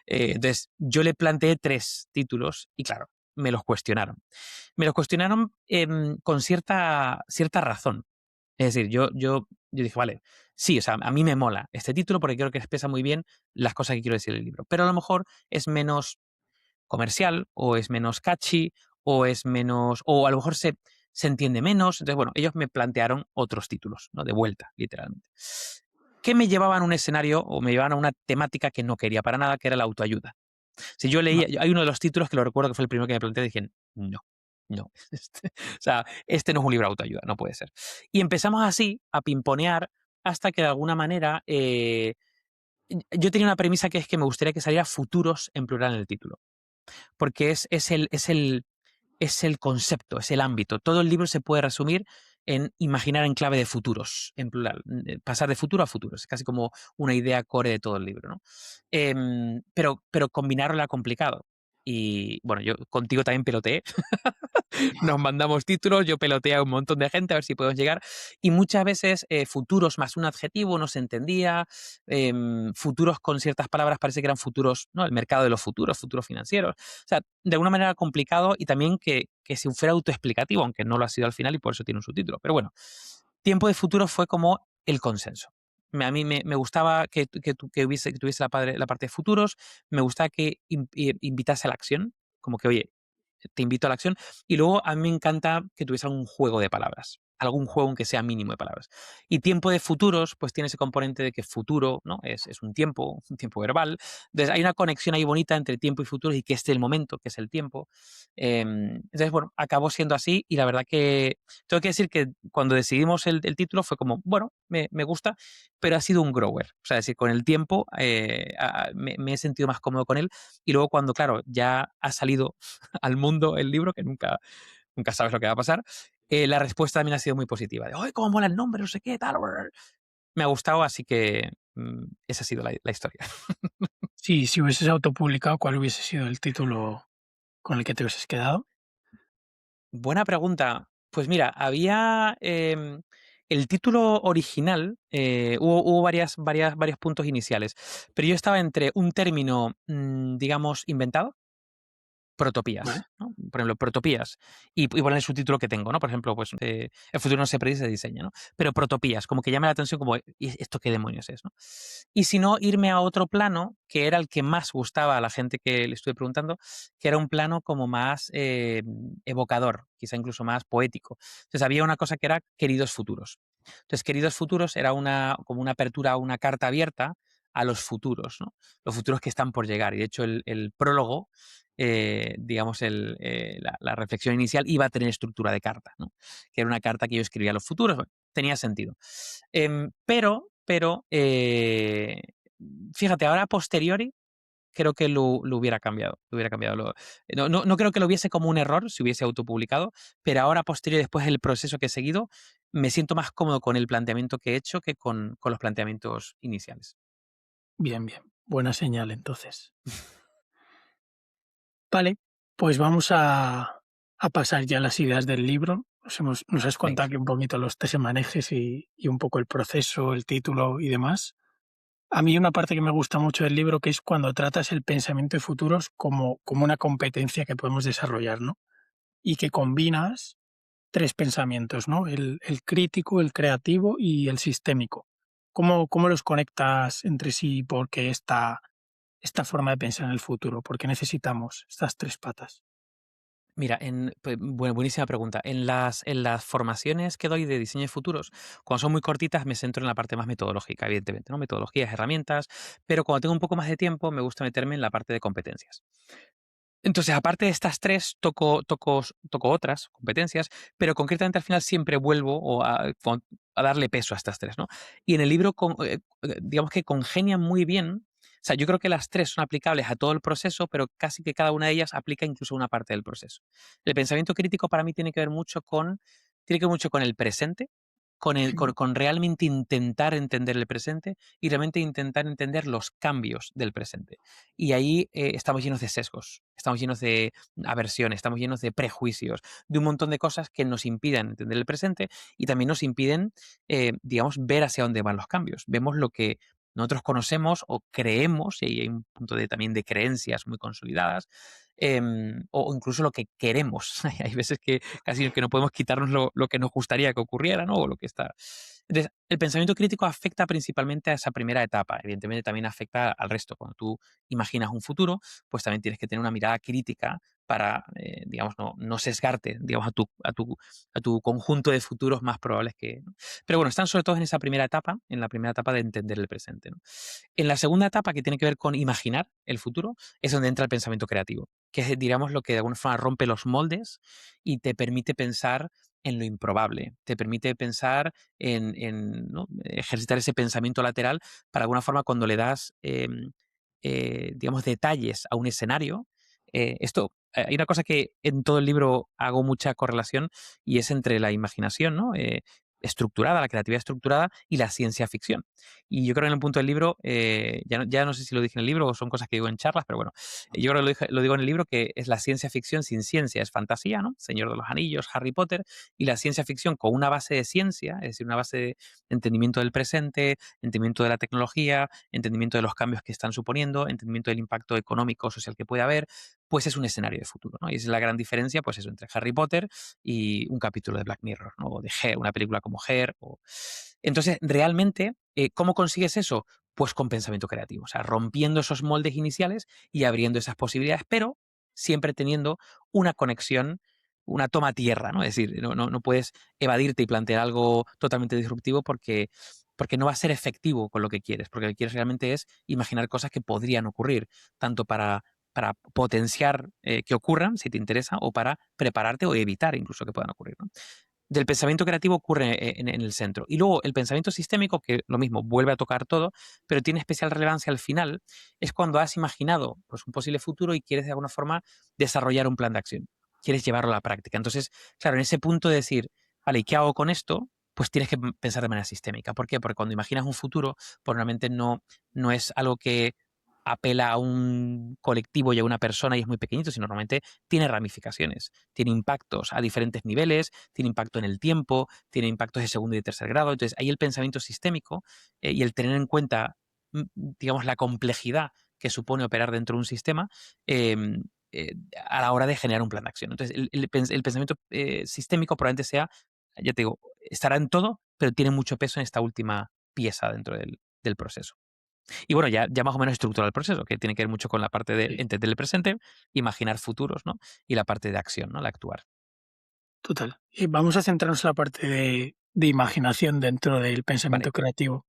Entonces, yo le planteé 3 títulos y claro, me los cuestionaron. Me los cuestionaron con cierta razón. Es decir, yo dije, vale, sí, o sea, a mí me mola este título porque creo que expresa muy bien las cosas que quiero decir en el libro, pero a lo mejor es menos comercial o es menos catchy o es menos, o a lo mejor se entiende menos. Entonces, bueno, ellos me plantearon otros títulos, ¿no? De vuelta, literalmente. que me llevaban a un escenario o me llevaban a una temática que no quería para nada, que era la autoayuda. Si yo Va- leía, hay uno de los títulos que lo recuerdo que fue el primero que me planteé, dije, no, no, o sea, este no es un libro de autoayuda, no puede ser. Y empezamos así a pimponear hasta que de alguna manera yo tenía una premisa que es que me gustaría que saliera futuros en plural en el título, porque es el concepto, es el ámbito. Todo el libro se puede resumir en imaginar en clave de futuros, en plural. Pasar de futuro a futuro. Es casi como una idea core de todo el libro, ¿no? Pero combinarlo era complicado. Y bueno, yo contigo también peloteé. Nos mandamos títulos, yo peloteé a un montón de gente a ver si podemos llegar. Y muchas veces futuros más un adjetivo no se entendía. Futuros con ciertas palabras parece que eran futuros, ¿no? El mercado de los futuros, futuros financieros. O sea, de alguna manera complicado y también que si fuera autoexplicativo, aunque no lo ha sido al final y por eso tiene un subtítulo. Pero bueno, Tiempo de Futuro fue como el consenso. A mí me gustaba que tuviese la parte de futuros, me gustaba que invitase a la acción, como que, oye, te invito a la acción. Y luego a mí me encanta que tuviese algún juego de palabras, algún juego aunque sea mínimo de palabras. Y Tiempo de Futuros, pues tiene ese componente de que futuro, ¿no? Es un tiempo verbal. Entonces hay una conexión ahí bonita entre tiempo y futuro y que este es el momento, que es el tiempo. Entonces, bueno, acabó siendo así y la verdad que tengo que decir que cuando decidimos el título fue como, bueno, me gusta, pero ha sido un grower. O sea, es decir, con el tiempo me he sentido más cómodo con él y luego cuando, claro, ya ha salido al mundo el libro, que nunca sabes lo que va a pasar, la respuesta también ha sido muy positiva. De, ¡ay, cómo mola el nombre! No sé qué, tal. Me ha gustado, así que esa ha sido la historia. Sí, si hubieses autopublicado, ¿cuál hubiese sido el título con el que te hubieses quedado? Buena pregunta. Pues mira, había el título original, hubo varios puntos iniciales, pero yo estaba entre un término, digamos, inventado, ¿Vale? protopías, ¿no? Por ejemplo, protopías. Y poner el subtítulo que tengo, ¿no? Por ejemplo, pues el futuro no se predice, se diseña, ¿no? Pero protopías, como que llame la atención, como, ¿y esto qué demonios es, no? Y si no, irme a otro plano, que era el que más gustaba a la gente que le estuve preguntando, que era un plano como más evocador, quizá incluso más poético. Entonces había una cosa que era Queridos Futuros. Entonces, Queridos Futuros era como una apertura, una carta abierta a los futuros, ¿no? Los futuros que están por llegar. Y de hecho, el prólogo digamos, la reflexión inicial iba a tener estructura de carta, ¿no? Que era una carta que yo escribía a los futuros, bueno, tenía sentido. Pero, fíjate, ahora a posteriori creo que lo hubiera cambiado. Lo hubiera cambiado. No creo que lo hubiese como un error si hubiese autopublicado, pero ahora a posteriori, después del proceso que he seguido, me siento más cómodo con el planteamiento que he hecho que con los planteamientos iniciales. Bien, bien. Buena señal, entonces. Vale, pues vamos a pasar ya a las ideas del libro. Nos has contado Venga. aquí un poquito los tejemanejes y un poco el proceso, el título y demás. A mí una parte que me gusta mucho del libro que es cuando tratas el pensamiento de futuros como una competencia que podemos desarrollar, ¿no? Y que combinas tres pensamientos, ¿no? El crítico, el creativo y el sistémico. ¿Cómo los conectas entre sí? ¿Por qué esta forma de pensar en el futuro? ¿Por qué necesitamos estas tres patas? Mira, pues, buenísima pregunta. En las formaciones que doy de diseño de futuros, cuando son muy cortitas, me centro en la parte más metodológica, evidentemente, ¿no? Metodologías, herramientas, pero cuando tengo un poco más de tiempo, me gusta meterme en la parte de competencias. Entonces, aparte de estas tres, toco otras competencias, pero concretamente al final siempre vuelvo a darle peso a estas tres, ¿no? Y en el libro, digamos que congenian muy bien. O sea, yo creo que las tres son aplicables a todo el proceso, pero casi que cada una de ellas aplica incluso una parte del proceso. El pensamiento crítico para mí tiene que ver mucho con el presente, con realmente intentar entender el presente y realmente intentar entender los cambios del presente. Y ahí estamos llenos de sesgos, estamos llenos de aversiones, estamos llenos de prejuicios, de un montón de cosas que nos impiden entender el presente y también nos impiden, digamos, ver hacia dónde van los cambios. Vemos lo que nosotros conocemos o creemos, y ahí hay un punto también de creencias muy consolidadas, o incluso lo que queremos. Hay veces que casi que no podemos quitarnos lo que nos gustaría que ocurriera, ¿no? O lo que está. Entonces, el pensamiento crítico afecta principalmente a esa primera etapa. Evidentemente, también afecta al resto. Cuando tú imaginas un futuro, pues también tienes que tener una mirada crítica para, digamos, no sesgarte, digamos, a tu conjunto de futuros más probables que, ¿no? Pero bueno, están sobre todo en esa primera etapa, en la primera etapa de entender el presente, ¿no? En la segunda etapa, que tiene que ver con imaginar el futuro, es donde entra el pensamiento creativo, que es, digamos, lo que de alguna forma rompe los moldes y te permite pensar en lo improbable, te permite pensar ¿no? Ejercitar ese pensamiento lateral para de alguna forma cuando le das, digamos, detalles a un escenario. Hay una cosa que en todo el libro hago mucha correlación y es entre la imaginación, ¿no? Estructurada, la creatividad estructurada y la ciencia ficción. Y yo creo que en el punto del libro, ya no sé si lo dije en el libro o son cosas que digo en charlas, pero bueno, yo creo que lo digo en el libro que es la ciencia ficción sin ciencia, es fantasía, ¿no? Señor de los Anillos, Harry Potter, y la ciencia ficción con una base de ciencia, es decir, una base de entendimiento del presente, entendimiento de la tecnología, entendimiento de los cambios que están suponiendo, entendimiento del impacto económico o social que puede haber, pues es un escenario de futuro, ¿no? Y esa es la gran diferencia, pues eso, entre Harry Potter y un capítulo de Black Mirror, ¿no? O de Her, una película como Her. Entonces, realmente, ¿cómo consigues eso? Pues con pensamiento creativo, o sea, rompiendo esos moldes iniciales y abriendo esas posibilidades, pero siempre teniendo una conexión, una toma a tierra, ¿no? Es decir, no puedes evadirte y plantear algo totalmente disruptivo porque no va a ser efectivo con lo que quieres, porque lo que quieres realmente es imaginar cosas que podrían ocurrir, tanto para potenciar que ocurran, si te interesa, o para prepararte o evitar incluso que puedan ocurrir, ¿no? Del pensamiento creativo ocurre en el centro. Y luego el pensamiento sistémico, que lo mismo, vuelve a tocar todo, pero tiene especial relevancia al final, es cuando has imaginado pues, un posible futuro y quieres de alguna forma desarrollar un plan de acción. Quieres llevarlo a la práctica. Entonces, claro, en ese punto de decir, vale, ¿y qué hago con esto? Pues tienes que pensar de manera sistémica. ¿Por qué? Porque cuando imaginas un futuro, pues realmente no es algo que apela a un colectivo y a una persona y es muy pequeñito, sino normalmente tiene ramificaciones, tiene impactos a diferentes niveles, tiene impacto en el tiempo, tiene impactos de segundo y de tercer grado. Entonces, ahí el pensamiento sistémico y el tener en cuenta, digamos, la complejidad que supone operar dentro de un sistema em, eh, a la hora de generar un plan de acción. Entonces, el pensamiento sistémico probablemente sea, ya te digo, estará en todo, pero tiene mucho peso en esta última pieza dentro del proceso. Y bueno, ya más o menos estructura el proceso, que tiene que ver mucho con la parte de Sí, entender el presente, imaginar futuros, ¿no? Y la parte de acción, ¿no? La actuar. total. Y vamos a centrarnos en la parte de imaginación dentro del Vale. pensamiento creativo,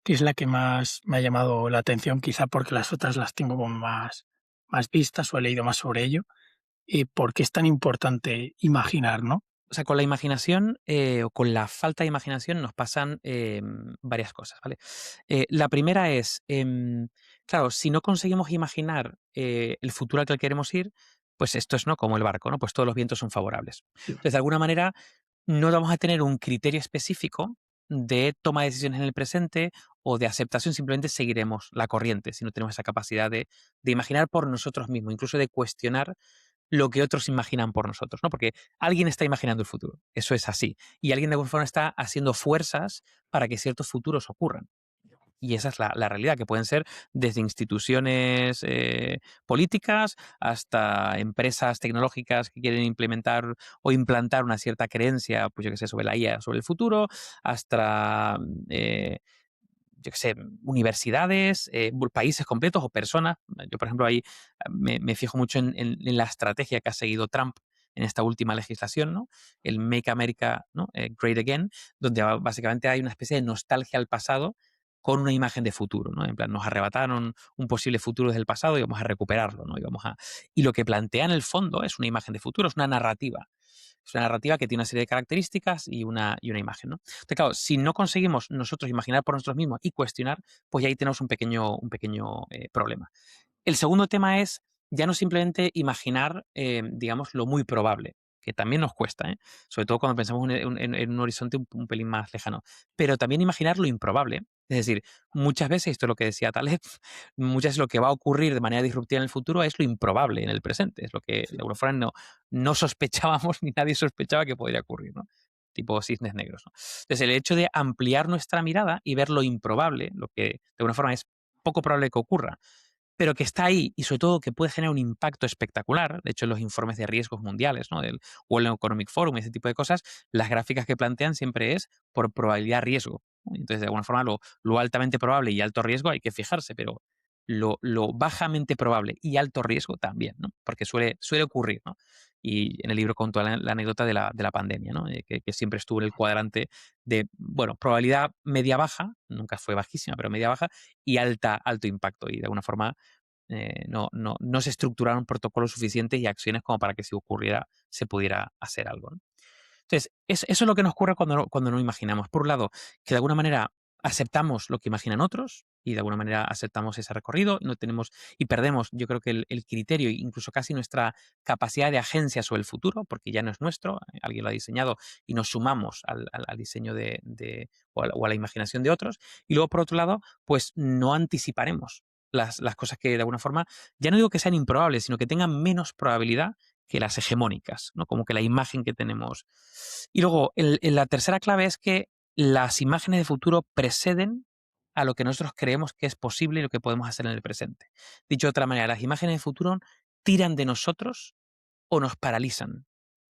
que es la que más me ha llamado la atención, quizá porque las otras las tengo como más vistas o he leído más sobre ello. ¿Y por qué es tan importante imaginar, no? O sea, con la imaginación o con la falta de imaginación nos pasan varias cosas, ¿vale? La primera es, claro, si no conseguimos imaginar el futuro al que queremos ir, pues esto es, ¿no? Como el barco, ¿no? Pues todos los vientos son favorables. Sí. Entonces, de alguna manera, no vamos a tener un criterio específico de toma de decisiones en el presente o de aceptación, simplemente seguiremos la corriente si no tenemos esa capacidad de imaginar por nosotros mismos, incluso de cuestionar lo que otros imaginan por nosotros, ¿no? Porque alguien está imaginando el futuro, eso es así, y alguien de alguna forma está haciendo fuerzas para que ciertos futuros ocurran. Y esa es la realidad, que pueden ser desde instituciones políticas hasta empresas tecnológicas que quieren implementar o implantar una cierta creencia, pues yo que sé, sobre la IA, sobre el futuro, hasta eh, yo qué sé, universidades, países completos o personas. Yo, por ejemplo, ahí me fijo mucho en la estrategia que ha seguido Trump en esta última legislación, ¿no? El Make America, ¿no? Great Again, donde básicamente hay una especie de nostalgia al pasado con una imagen de futuro, ¿no? En plan, nos arrebataron un posible futuro desde el pasado y vamos a recuperarlo, ¿no? Y lo que plantea en el fondo es una imagen de futuro, es una narrativa. Es una narrativa que tiene una serie de características y una imagen, ¿no? Entonces, claro, si no conseguimos nosotros imaginar por nosotros mismos y cuestionar, pues ya ahí tenemos un pequeño problema. El segundo tema es ya no simplemente imaginar, digamos, lo muy probable, que también nos cuesta, ¿eh? Sobre todo cuando pensamos en un horizonte un pelín más lejano, pero también imaginar lo improbable. Es decir, muchas veces, esto es lo que decía Taleb, muchas veces lo que va a ocurrir de manera disruptiva en el futuro es lo improbable en el presente, es lo que de alguna forma no sospechábamos ni nadie sospechaba que podría ocurrir, ¿no? Tipo cisnes negros, ¿no? Entonces, el hecho de ampliar nuestra mirada y ver lo improbable, lo que de alguna forma es poco probable que ocurra, pero que está ahí y sobre todo que puede generar un impacto espectacular. De hecho, en los informes de riesgos mundiales, ¿no? Del World Economic Forum y ese tipo de cosas, las gráficas que plantean siempre es por probabilidad riesgo, ¿no? Entonces, de alguna forma, lo altamente probable y alto riesgo hay que fijarse, pero lo bajamente probable y alto riesgo también, ¿no? Porque suele ocurrir, ¿no? Y en el libro contó la anécdota de la pandemia, ¿no? Que siempre estuvo en el cuadrante de, bueno, probabilidad media-baja, nunca fue bajísima, pero media-baja, y alto impacto. Y de alguna forma no se estructuraron protocolos suficientes y acciones como para que si ocurriera se pudiera hacer algo, ¿no? Entonces, eso es lo que nos ocurre cuando no imaginamos. Por un lado, que de alguna manera aceptamos lo que imaginan otros y de alguna manera aceptamos ese recorrido, no tenemos y perdemos, yo creo que el criterio e incluso casi nuestra capacidad de agencia sobre el futuro, porque ya no es nuestro, alguien lo ha diseñado y nos sumamos al diseño o a la imaginación de otros. Y luego, por otro lado, pues no anticiparemos las cosas que de alguna forma, ya no digo que sean improbables, sino que tengan menos probabilidad que las hegemónicas, ¿no? Como que la imagen que tenemos. Y luego, la tercera clave es que las imágenes de futuro preceden a lo que nosotros creemos que es posible y lo que podemos hacer en el presente. Dicho de otra manera, las imágenes de futuro tiran de nosotros o nos paralizan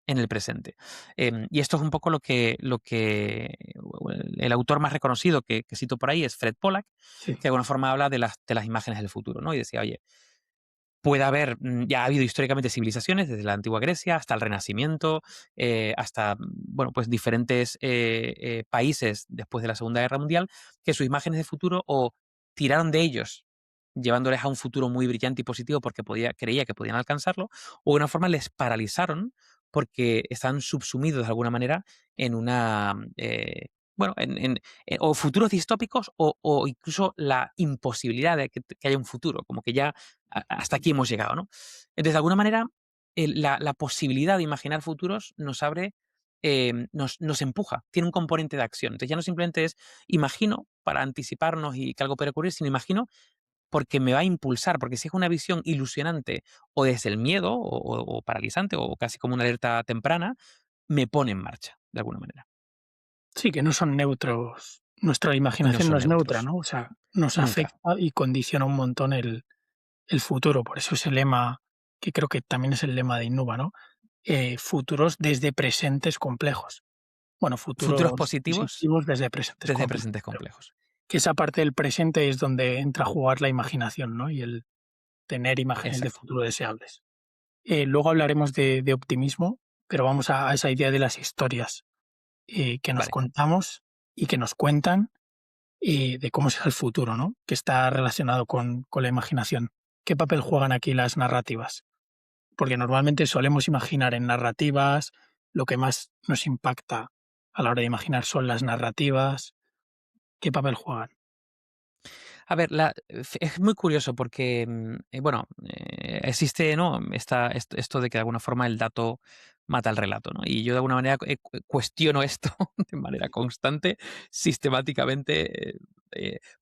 en el presente. Y esto es un poco lo que el autor más reconocido que cito por ahí es Fred Pollack, Sí. que de alguna forma habla de las imágenes del futuro, ¿no? Y decía, oye, puede haber, ya ha habido históricamente civilizaciones, desde la antigua Grecia hasta el Renacimiento, hasta, bueno, pues diferentes países después de la Segunda Guerra Mundial, que sus imágenes de futuro o tiraron de ellos, llevándoles a un futuro muy brillante y positivo porque creía que podían alcanzarlo, o de una forma les paralizaron porque están subsumidos de alguna manera en una, bueno, o futuros distópicos o incluso la imposibilidad de que haya un futuro, como que ya hasta aquí hemos llegado, ¿no? Entonces, de alguna manera, la posibilidad de imaginar futuros nos abre, nos empuja, tiene un componente de acción. Entonces, ya no simplemente es imagino para anticiparnos y que algo puede ocurrir, sino imagino porque me va a impulsar, porque si es una visión ilusionante o desde el miedo o paralizante o casi como una alerta temprana, me pone en marcha, de alguna manera. Sí, que no son neutros. Nuestra Y no imaginación no son es neutra, neutros, ¿no? O sea, nos nunca. afecta y condiciona un montón el futuro. Por eso ese lema, que creo que también es el lema de Innuba, ¿no? Futuros desde presentes complejos. Bueno, Futuros futuros positivos positivos desde presentes desde complejos. presentes complejos. Que esa parte del presente es donde entra a jugar la imaginación, ¿no? Y el tener imágenes de Exacto. futuro deseables. Luego hablaremos de optimismo, pero vamos a esa idea de las historias que nos Vale. contamos y que nos cuentan de cómo será el futuro, ¿no? Que está relacionado con la imaginación. ¿Qué papel juegan aquí las narrativas? Porque normalmente solemos imaginar en narrativas, lo que más nos impacta a la hora de imaginar son las narrativas. ¿Qué papel juegan? A ver, es muy curioso porque, bueno, existe, ¿no? Esto de que de alguna forma el dato mata el relato, ¿no? Y yo de alguna manera cuestiono esto de manera constante, sistemáticamente,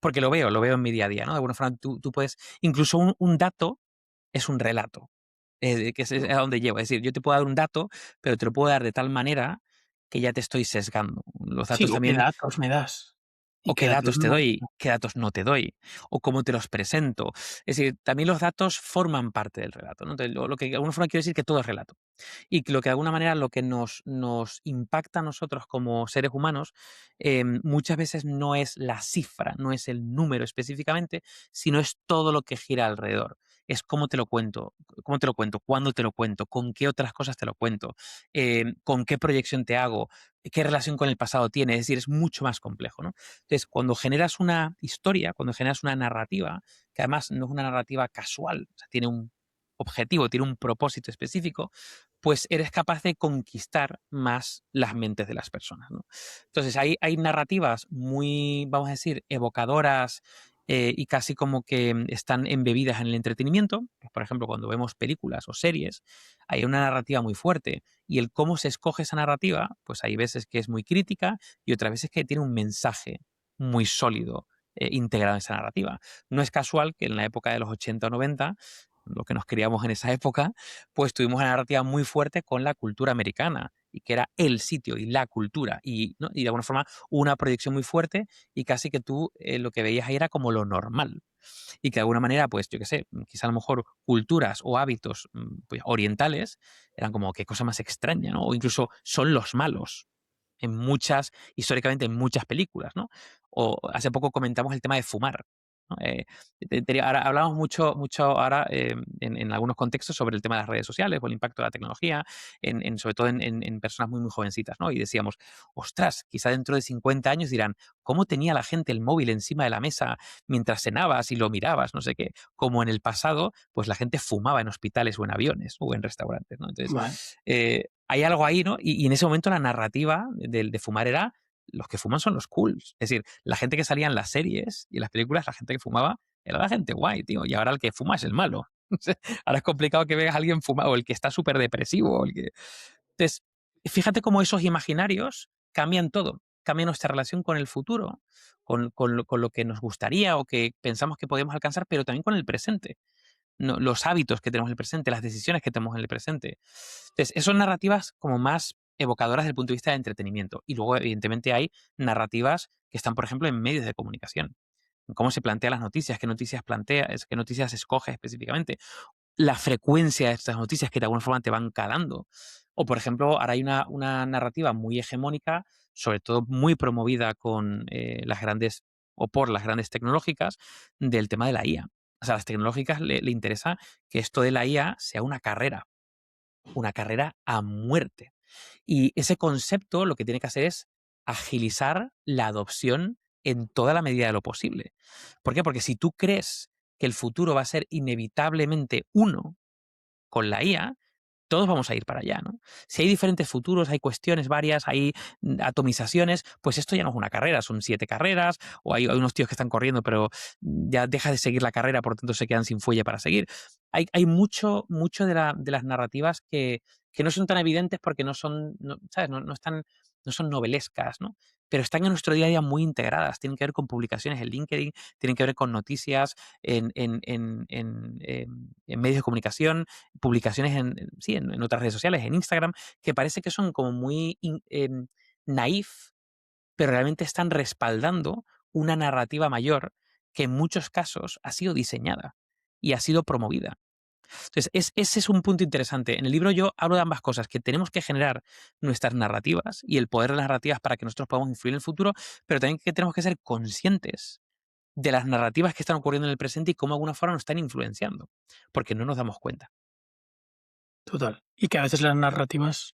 porque lo veo en mi día a día, ¿no? De alguna forma tú puedes, incluso un dato es un relato, que es a donde llevo. Es decir, yo te puedo dar un dato, pero te lo puedo dar de tal manera que ya te estoy sesgando. Los Sí, datos o qué también datos me das y o qué qué datos datos te no. doy, qué datos no te doy, o cómo te los presento. Es decir, también los datos forman parte del relato, ¿no? Entonces, lo que de alguna forma quiero decir que todo es relato. Y que lo que de alguna manera lo que nos impacta a nosotros como seres humanos, muchas veces no es la cifra, no es el número específicamente, sino es todo lo que gira alrededor. Es cómo te lo cuento, cuándo te lo cuento, con qué otras cosas te lo cuento, con qué proyección te hago, qué relación con el pasado tiene. Es decir, es mucho más complejo, ¿no? Entonces, cuando generas una historia, cuando generas una narrativa, que además no es una narrativa casual, o sea, tiene un objetivo, tiene un propósito específico, pues eres capaz de conquistar más las mentes de las personas, ¿no? Entonces, hay narrativas muy, vamos a decir, evocadoras y casi como que están embebidas en el entretenimiento. Pues, por ejemplo, cuando vemos películas o series, hay una narrativa muy fuerte y el cómo se escoge esa narrativa, pues hay veces que es muy crítica y otras veces que tiene un mensaje muy sólido integrado en esa narrativa. No es casual que en la época de los 80 o 90, lo que nos criamos en esa época, pues tuvimos una narrativa muy fuerte con la cultura americana y que era el sitio y la cultura y, ¿no? Y de alguna forma una proyección muy fuerte y casi que tú lo que veías ahí era como lo normal y que de alguna manera, pues yo qué sé, quizá a lo mejor culturas o hábitos pues, orientales eran como qué cosa más extraña, ¿no? O incluso son los malos históricamente en muchas películas, ¿no? O hace poco comentamos el tema de fumar. ¿no? Ahora hablamos mucho ahora en algunos contextos sobre el tema de las redes sociales o el impacto de la tecnología, sobre todo en personas muy jovencitas, ¿no? Y decíamos, ostras, quizá dentro de 50 años dirán, ¿cómo tenía la gente el móvil encima de la mesa mientras cenabas y lo mirabas? No sé qué. Como en el pasado, pues la gente fumaba en hospitales o en aviones o en restaurantes, ¿no? Entonces, Vale. hay algo ahí, ¿no? Y en ese momento la narrativa de fumar era los que fuman son los cools. Es decir, la gente que salía en las series y en las películas, la gente que fumaba era la gente guay, tío. Y ahora el que fuma es el malo. Ahora es complicado que veas a alguien fumar o el que está súper depresivo. Entonces, fíjate cómo esos imaginarios cambian todo. Cambia nuestra relación con el futuro, con lo que nos gustaría o que pensamos que podemos alcanzar, pero también con el presente. Los hábitos que tenemos en el presente, las decisiones que tenemos en el presente. Entonces, esas son narrativas como más evocadoras desde el punto de vista de entretenimiento. Y luego, evidentemente, hay narrativas que están, por ejemplo, en medios de comunicación. En cómo se plantea las noticias, qué noticias plantea, qué noticias escoge específicamente, la frecuencia de estas noticias que de alguna forma te van calando. O, por ejemplo, ahora hay una narrativa muy hegemónica, sobre todo muy promovida con las grandes o por las grandes tecnológicas, del tema de la IA. O sea, a las tecnológicas le interesa que esto de la IA sea una carrera a muerte. Y ese concepto lo que tiene que hacer es agilizar la adopción en toda la medida de lo posible. ¿Por qué? Porque si tú crees que el futuro va a ser inevitablemente uno con la IA, todos vamos a ir para allá, ¿no? Si hay diferentes futuros, hay cuestiones varias, hay atomizaciones, pues esto ya no es una carrera, son 7 carreras, o hay unos tíos que están corriendo, pero ya deja de seguir la carrera, por lo tanto se quedan sin fuelle para seguir. Hay mucho de las narrativas que no son tan evidentes porque no son, ¿sabes? No son novelescas, ¿no? Pero están en nuestro día a día muy integradas. Tienen que ver con publicaciones en LinkedIn, tienen que ver con noticias en medios de comunicación, publicaciones sí, en otras redes sociales, en Instagram, que parece que son como muy naif, pero realmente están respaldando una narrativa mayor que en muchos casos ha sido diseñada y ha sido promovida. Entonces, ese es un punto interesante. En el libro yo hablo de ambas cosas, que tenemos que generar nuestras narrativas y el poder de las narrativas para que nosotros podamos influir en el futuro, pero también que tenemos que ser conscientes de las narrativas que están ocurriendo en el presente y cómo de alguna forma nos están influenciando, porque no nos damos cuenta. Total. Y que a veces las narrativas,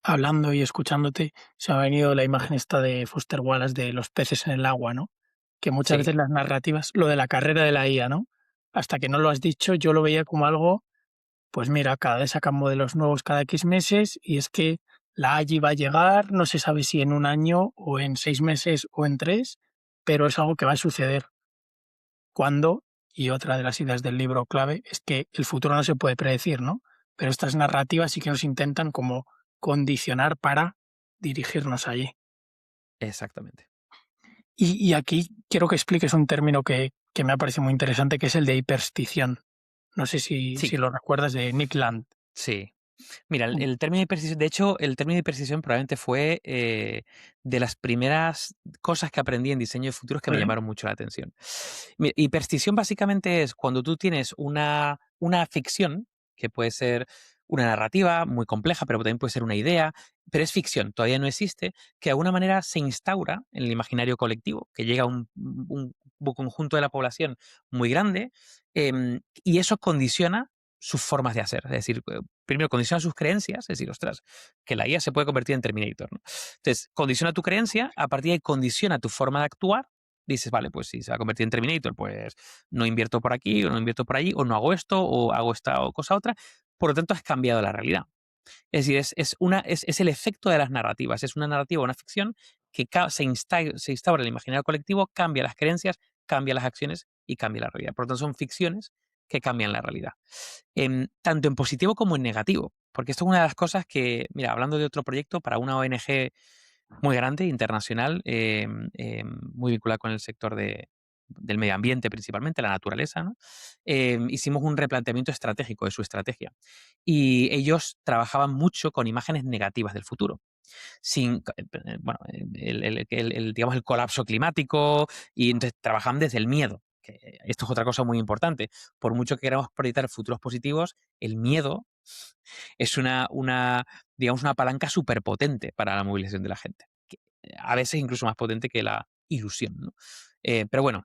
hablando y escuchándote, se me ha venido la imagen esta de Foster Wallace de los peces en el agua, ¿no? Que muchas Sí, veces las narrativas, lo de la carrera de la IA, ¿no? Hasta que no lo has dicho, yo lo veía como algo, pues mira, cada vez sacan modelos nuevos cada X meses y es que la AI va a llegar, no se sabe si en un año o en 6 meses o en tres, pero es algo que va a suceder. Cuando, y otra de las ideas del libro clave, es que el futuro no se puede predecir, ¿no? Pero estas narrativas sí que nos intentan como condicionar para dirigirnos allí. exactamente. Y aquí quiero que expliques un término que me ha parecido muy interesante, que es el de hiperstición. No sé si Sí, lo recuerdas de Nick Land. sí. Mira, Mm, el término de hiperstición, de hecho, el término de hiperstición probablemente fue de las primeras cosas que aprendí en diseño de futuros que me sí, llamaron mucho la atención. Hiperstición básicamente es cuando tú tienes una ficción, que puede ser una narrativa muy compleja, pero también puede ser una idea, pero es ficción, todavía no existe, que de alguna manera se instaura en el imaginario colectivo, que llega a un conjunto de la población muy grande, y eso condiciona sus formas de hacer. Es decir, primero condiciona sus creencias, es decir, ostras, que la IA se puede convertir en Terminator, ¿no? Entonces, condiciona tu creencia, a partir de ahí condiciona tu forma de actuar. Dices, vale, pues si se va a convertir en Terminator, pues no invierto por aquí, o no invierto por allí, o no hago esto, o hago esta o cosa otra. Por lo tanto, has cambiado la realidad. Es decir, es el efecto de las narrativas. Es una narrativa, una ficción que se instaura en el imaginario colectivo, cambia las creencias, cambia las acciones y cambia la realidad. Por lo tanto, son ficciones que cambian la realidad. Tanto en positivo como en negativo. Porque esto es una de las cosas que, mira, hablando de otro proyecto para una ONG muy grande, internacional, muy vinculada con el sector del medio ambiente principalmente, la naturaleza, ¿no? Hicimos un replanteamiento estratégico de su estrategia. Y ellos trabajaban mucho con imágenes negativas del futuro. Bueno, digamos, el colapso climático, y entonces trabajaban desde el miedo. Que esto es otra cosa muy importante. Por mucho que queramos proyectar futuros positivos, el miedo es digamos, una palanca superpotente para la movilización de la gente. A veces incluso más potente que la ilusión, ¿no? Pero bueno,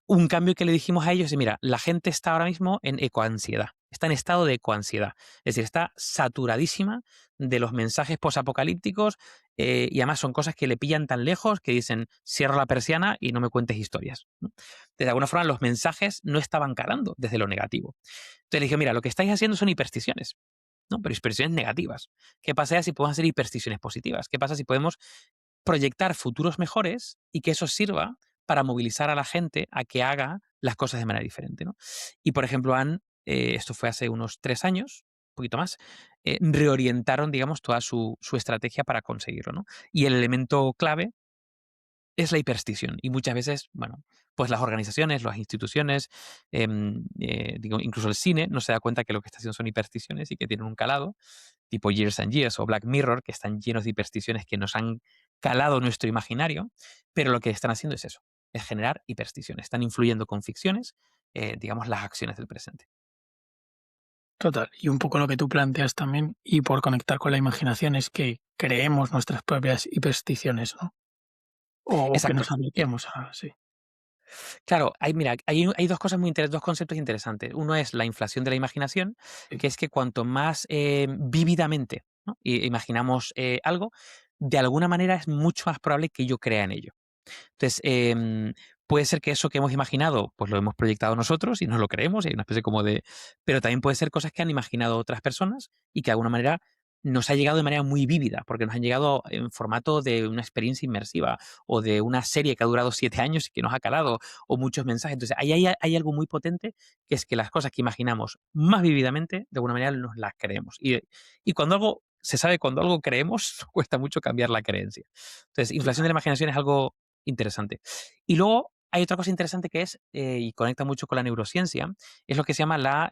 un cambio que le dijimos a ellos es, mira, la gente está ahora mismo en ecoansiedad, está en estado de ecoansiedad, es decir, está saturadísima de los mensajes posapocalípticos y además son cosas que le pillan tan lejos que dicen, cierra la persiana y no me cuentes historias, ¿no? De alguna forma los mensajes no estaban calando desde lo negativo. Entonces le dije, mira, lo que estáis haciendo son hipersticiones, ¿no? Pero hipersticiones negativas. ¿Qué pasa si podemos hacer hipersticiones positivas? ¿Qué pasa si podemos proyectar futuros mejores y que eso sirva para movilizar a la gente a que haga las cosas de manera diferente, ¿no? Y, por ejemplo, esto fue hace unos 3 años, un poquito más, reorientaron, digamos, toda su estrategia para conseguirlo, ¿no? Y el elemento clave es la hiperstición. Y muchas veces, bueno, pues las organizaciones, las instituciones, digo, incluso el cine no se da cuenta que lo que está haciendo son hipersticiones y que tienen un calado, tipo Years and Years o Black Mirror, que están llenos de hipersticiones que nos han calado nuestro imaginario, pero lo que están haciendo es eso, es generar hipersticiones. Están influyendo con ficciones, digamos, las acciones del presente. Total. Y un poco lo que tú planteas también, y por conectar con la imaginación, es que creemos nuestras propias hipersticiones, ¿no? O que Exacto. nos habituemos a, sí. Claro, mira, hay dos cosas dos conceptos interesantes. Uno es la inflación de la imaginación, Sí, que es que cuanto más vívidamente, ¿no? Imaginamos algo, de alguna manera es mucho más probable que yo crea en ello. Entonces, puede ser que eso que hemos imaginado, pues lo hemos proyectado nosotros y nos lo creemos, y hay una especie como de. Pero también puede ser cosas que han imaginado otras personas y que de alguna manera nos ha llegado de manera muy vívida, porque nos han llegado en formato de una experiencia inmersiva o de una serie que ha durado 7 años y que nos ha calado, o muchos mensajes. Entonces, ahí hay algo muy potente, que es que las cosas que imaginamos más vívidamente, de alguna manera nos las creemos. Y cuando algo, se sabe, cuando algo creemos, cuesta mucho cambiar la creencia. Entonces, inflación de total. la imaginación es algo interesante. Y luego hay otra cosa interesante que es, y conecta mucho con la neurociencia, es lo que se llama la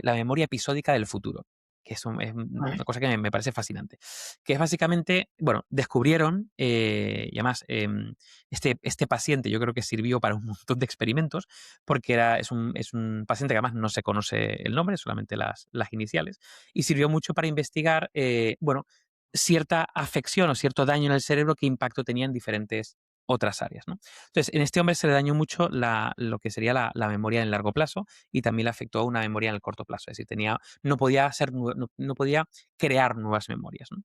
memoria episódica del futuro, que es Vale. una cosa que me parece fascinante. Que es básicamente, bueno, descubrieron, y además este paciente yo creo que sirvió para un montón de experimentos, porque es un paciente que además no se conoce el nombre, solamente las iniciales, y sirvió mucho para investigar, bueno, cierta afección o cierto daño en el cerebro, qué impacto tenía en diferentes otras áreas, ¿no? Entonces, en este hombre se le dañó mucho lo que sería la memoria en el largo plazo y también le afectó a una memoria en el corto plazo. Es decir, no podía no podía crear nuevas memorias, ¿no?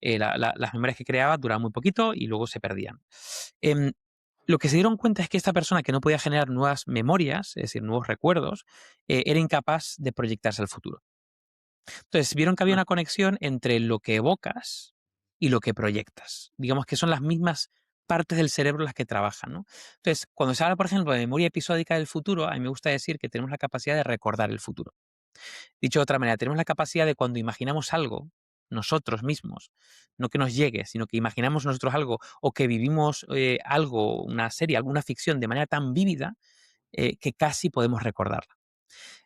Las memorias que creaba duraban muy poquito y luego se perdían. Em, lo que se dieron cuenta es que esta persona que no podía generar nuevas memorias, es decir, nuevos recuerdos, era incapaz de proyectarse al futuro. Entonces, vieron que había Vale. una conexión entre lo que evocas y lo que proyectas. Digamos que son las mismas partes del cerebro las que trabajan, ¿no? Entonces, cuando se habla, por ejemplo, de memoria episódica del futuro, a mí me gusta decir que tenemos la capacidad de recordar el futuro. Dicho de otra manera, tenemos la capacidad de cuando imaginamos algo, nosotros mismos, no que nos llegue, sino que imaginamos nosotros algo o que vivimos algo, una serie, alguna ficción de manera tan vívida que casi podemos recordarla.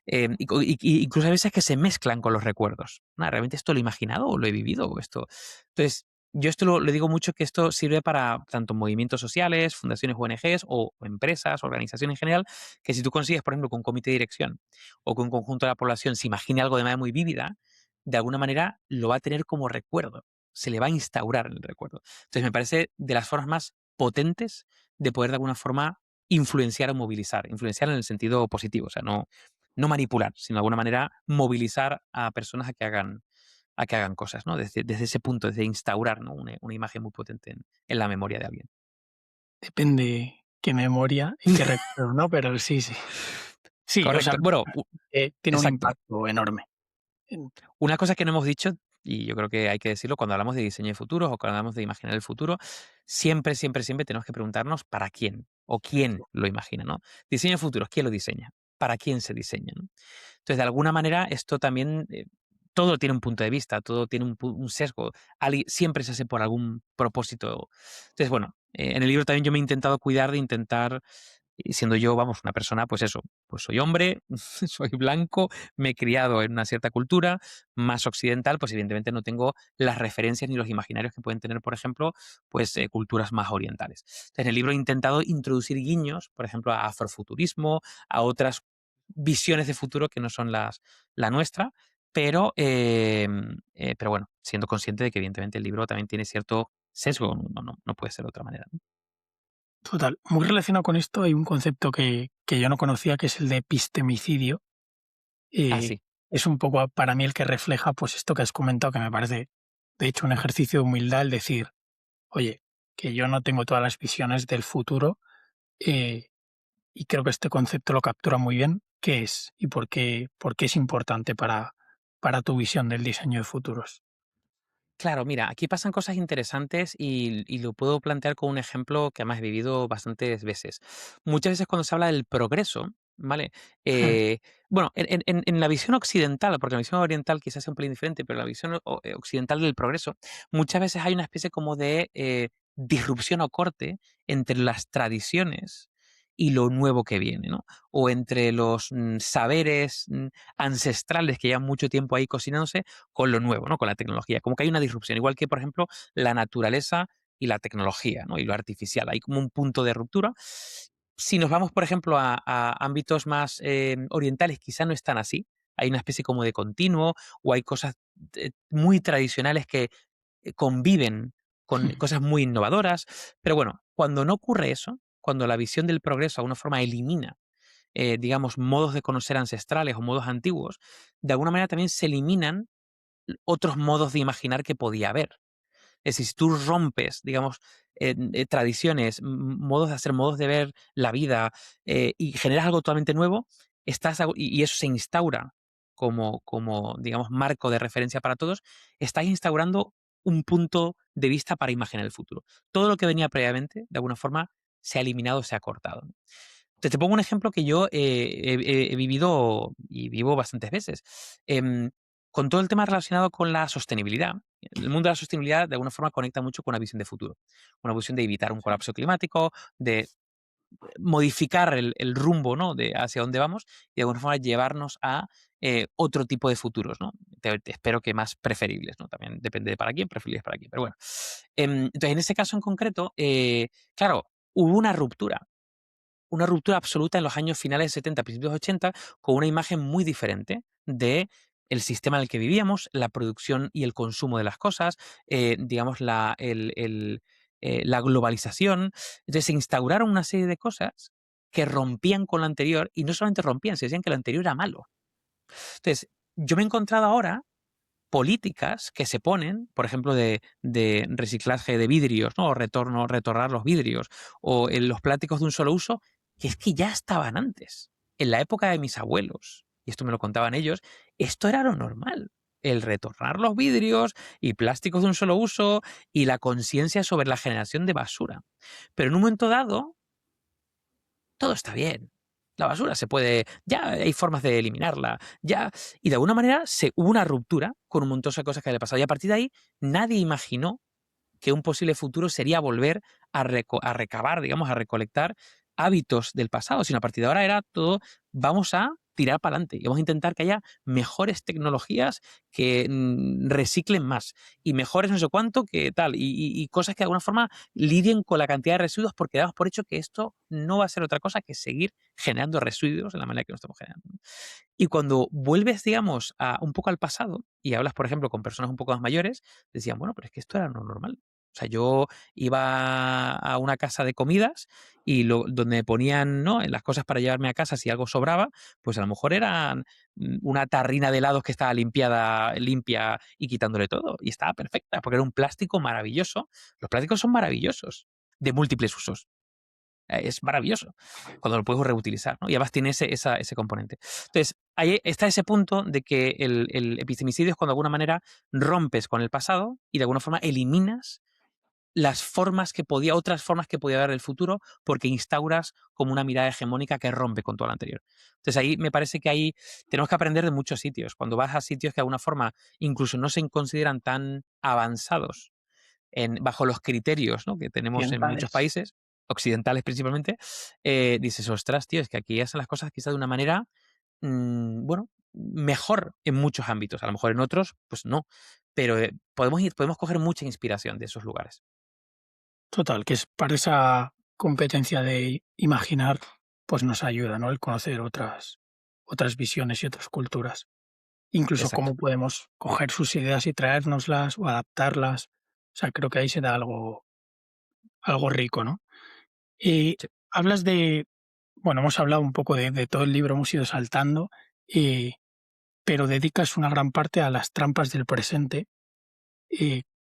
Incluso hay veces que se mezclan con los recuerdos. ¿Realmente esto lo he imaginado o lo he vivido? O esto? Entonces, yo esto le digo mucho que esto sirve para tanto movimientos sociales, fundaciones ONGs o empresas, organizaciones en general, que si tú consigues, por ejemplo, que un comité de dirección o que un conjunto de la población se imagine algo de manera muy vívida, de alguna manera lo va a tener como recuerdo, se le va a instaurar en el recuerdo. Entonces, me parece de las formas más potentes de poder de alguna forma influenciar o movilizar, influenciar en el sentido positivo, o sea, no manipular, sino de alguna manera movilizar a personas a que hagan cosas, ¿no? Desde ese punto, desde instaurar, ¿no? Una imagen muy potente en la memoria de alguien. Depende qué memoria y qué recuerdo, ¿no? Pero sí, sí. Sí, o sea, Correcto. Bueno, tiene un exacto. impacto enorme. En Una cosa que no hemos dicho, y yo creo que hay que decirlo cuando hablamos de diseño de futuros o cuando hablamos de imaginar el futuro, siempre, siempre, siempre tenemos que preguntarnos para quién o quién lo imagina, ¿no? Diseño de futuros, ¿quién lo diseña? ¿Para quién se diseña? ¿No? Entonces, de alguna manera, esto también, todo tiene un punto de vista, todo tiene un sesgo, siempre se hace por algún propósito. Entonces, bueno, en el libro también yo me he intentado cuidar de intentar, y siendo yo, vamos, una persona, pues eso, pues soy hombre, soy blanco, me he criado en una cierta cultura más occidental, pues evidentemente no tengo las referencias ni los imaginarios que pueden tener, por ejemplo, pues culturas más orientales. Entonces, en el libro he intentado introducir guiños, por ejemplo, a afrofuturismo, a otras visiones de futuro que no son la nuestra, pero bueno, siendo consciente de que evidentemente el libro también tiene cierto sesgo, no puede ser de otra manera, ¿no? Total. Muy relacionado con esto hay un concepto que yo no conocía, que es el de epistemicidio. Eh, Así. es un poco para mí el que refleja pues esto que has comentado, que me parece, de hecho, un ejercicio de humildad el decir, oye, que yo no tengo todas las visiones del futuro, eh, y creo que este concepto lo captura muy bien. ¿Qué es y por qué es importante para tu visión del diseño de futuros? Claro, mira, aquí pasan cosas interesantes y lo puedo plantear con un ejemplo que además he vivido bastantes veces. Muchas veces cuando se habla del progreso, ¿vale? Mm, Eh, bueno, en la visión occidental, porque la visión oriental quizás sea un pelín diferente, pero la visión occidental del progreso, muchas veces hay una especie como de disrupción o corte entre las tradiciones y lo nuevo que viene, ¿no? O entre los saberes ancestrales que llevan mucho tiempo ahí cocinándose con lo nuevo, ¿no? Con la tecnología. Como que hay una disrupción, igual que, por ejemplo, la naturaleza y la tecnología, ¿no? Y lo artificial. Hay como un punto de ruptura. Si nos vamos, por ejemplo, a ámbitos más orientales, quizá no están así. Hay una especie como de continuo o hay cosas muy tradicionales que conviven con mm, cosas muy innovadoras. Pero bueno, cuando no ocurre eso, cuando la visión del progreso de alguna forma elimina digamos, modos de conocer ancestrales o modos antiguos, de alguna manera también se eliminan otros modos de imaginar que podía haber. Es decir, si tú rompes, digamos, tradiciones, modos de hacer, modos de ver la vida y generas algo totalmente nuevo, y eso se instaura como, digamos, marco de referencia para todos, estás instaurando un punto de vista para imaginar el futuro. Todo lo que venía previamente, de alguna forma, se ha eliminado, se ha cortado. Te pongo un ejemplo que yo he vivido y vivo bastantes veces. Em, con todo el tema relacionado con la sostenibilidad, el mundo de la sostenibilidad de alguna forma conecta mucho con una visión de futuro, una visión de evitar un sí. colapso climático, de modificar el rumbo, ¿no? De hacia dónde vamos y de alguna forma llevarnos a otro tipo de futuros, ¿no? Espero que más preferibles, ¿no? También depende de para quién, preferibles para quién, pero bueno. Entonces, en ese caso en concreto, claro, hubo una ruptura absoluta en los años finales 70, principios 80, con una imagen muy diferente de el sistema en el que vivíamos, la producción y el consumo de las cosas, digamos, la globalización. Entonces se instauraron una serie de cosas que rompían con lo anterior y no solamente rompían, se decían que lo anterior era malo. Entonces, yo me he encontrado ahora políticas que se ponen, por ejemplo, de reciclaje de vidrios, ¿no? O retornar los vidrios, o en los plásticos de un solo uso, que es que ya estaban antes. En la época de mis abuelos, y esto me lo contaban ellos, esto era lo normal. El retornar los vidrios y plásticos de un solo uso y la conciencia sobre la generación de basura. Pero en un momento dado, todo está bien. La basura se puede, ya hay formas de eliminarla, ya, y de alguna manera hubo una ruptura con un montón de cosas que había pasado. Y a partir de ahí, nadie imaginó que un posible futuro sería volver a recabar, digamos, a recolectar hábitos del pasado, sino a partir de ahora era todo, vamos a tirar para adelante y vamos a intentar que haya mejores tecnologías que reciclen más y mejores no sé cuánto que tal y cosas que de alguna forma lidien con la cantidad de residuos porque damos por hecho que esto no va a ser otra cosa que seguir generando residuos de la manera que lo estamos generando. Y cuando vuelves, digamos, un poco al pasado y hablas, por ejemplo, con personas un poco más mayores, decían, bueno, pero es que esto era lo normal. O sea, yo iba a una casa de comidas y donde me ponían, ¿no? En las cosas para llevarme a casa si algo sobraba, pues a lo mejor eran una tarrina de helados que estaba limpia y quitándole todo. Y estaba perfecta, porque era un plástico maravilloso. Los plásticos son maravillosos, de múltiples usos. Es maravilloso cuando lo puedes reutilizar, ¿no? Y además tiene ese componente. Entonces, ahí está ese punto de que el epistemicidio es cuando de alguna manera rompes con el pasado y de alguna forma eliminas otras formas que podía haber el futuro, porque instauras como una mirada hegemónica que rompe con todo lo anterior. Entonces ahí me parece que ahí tenemos que aprender de muchos sitios. Cuando vas a sitios que de alguna forma incluso no se consideran tan avanzados bajo los criterios, ¿no? Que tenemos en muchos Orientales. países, occidentales principalmente, dices, ostras, tío, es que aquí hacen las cosas quizás de una manera, bueno, mejor en muchos ámbitos. A lo mejor en otros, pues no. Pero podemos coger mucha inspiración de esos lugares. Total, que es para esa competencia de imaginar, pues nos ayuda, ¿no? El conocer otras visiones y otras culturas. Incluso Exacto. cómo podemos coger sus ideas y traérnoslas o adaptarlas. O sea, creo que ahí se da algo rico, ¿no? Eh, Sí. hablas de, bueno, hemos hablado un poco de todo el libro, hemos ido saltando, eh, pero dedicas una gran parte a las trampas del presente.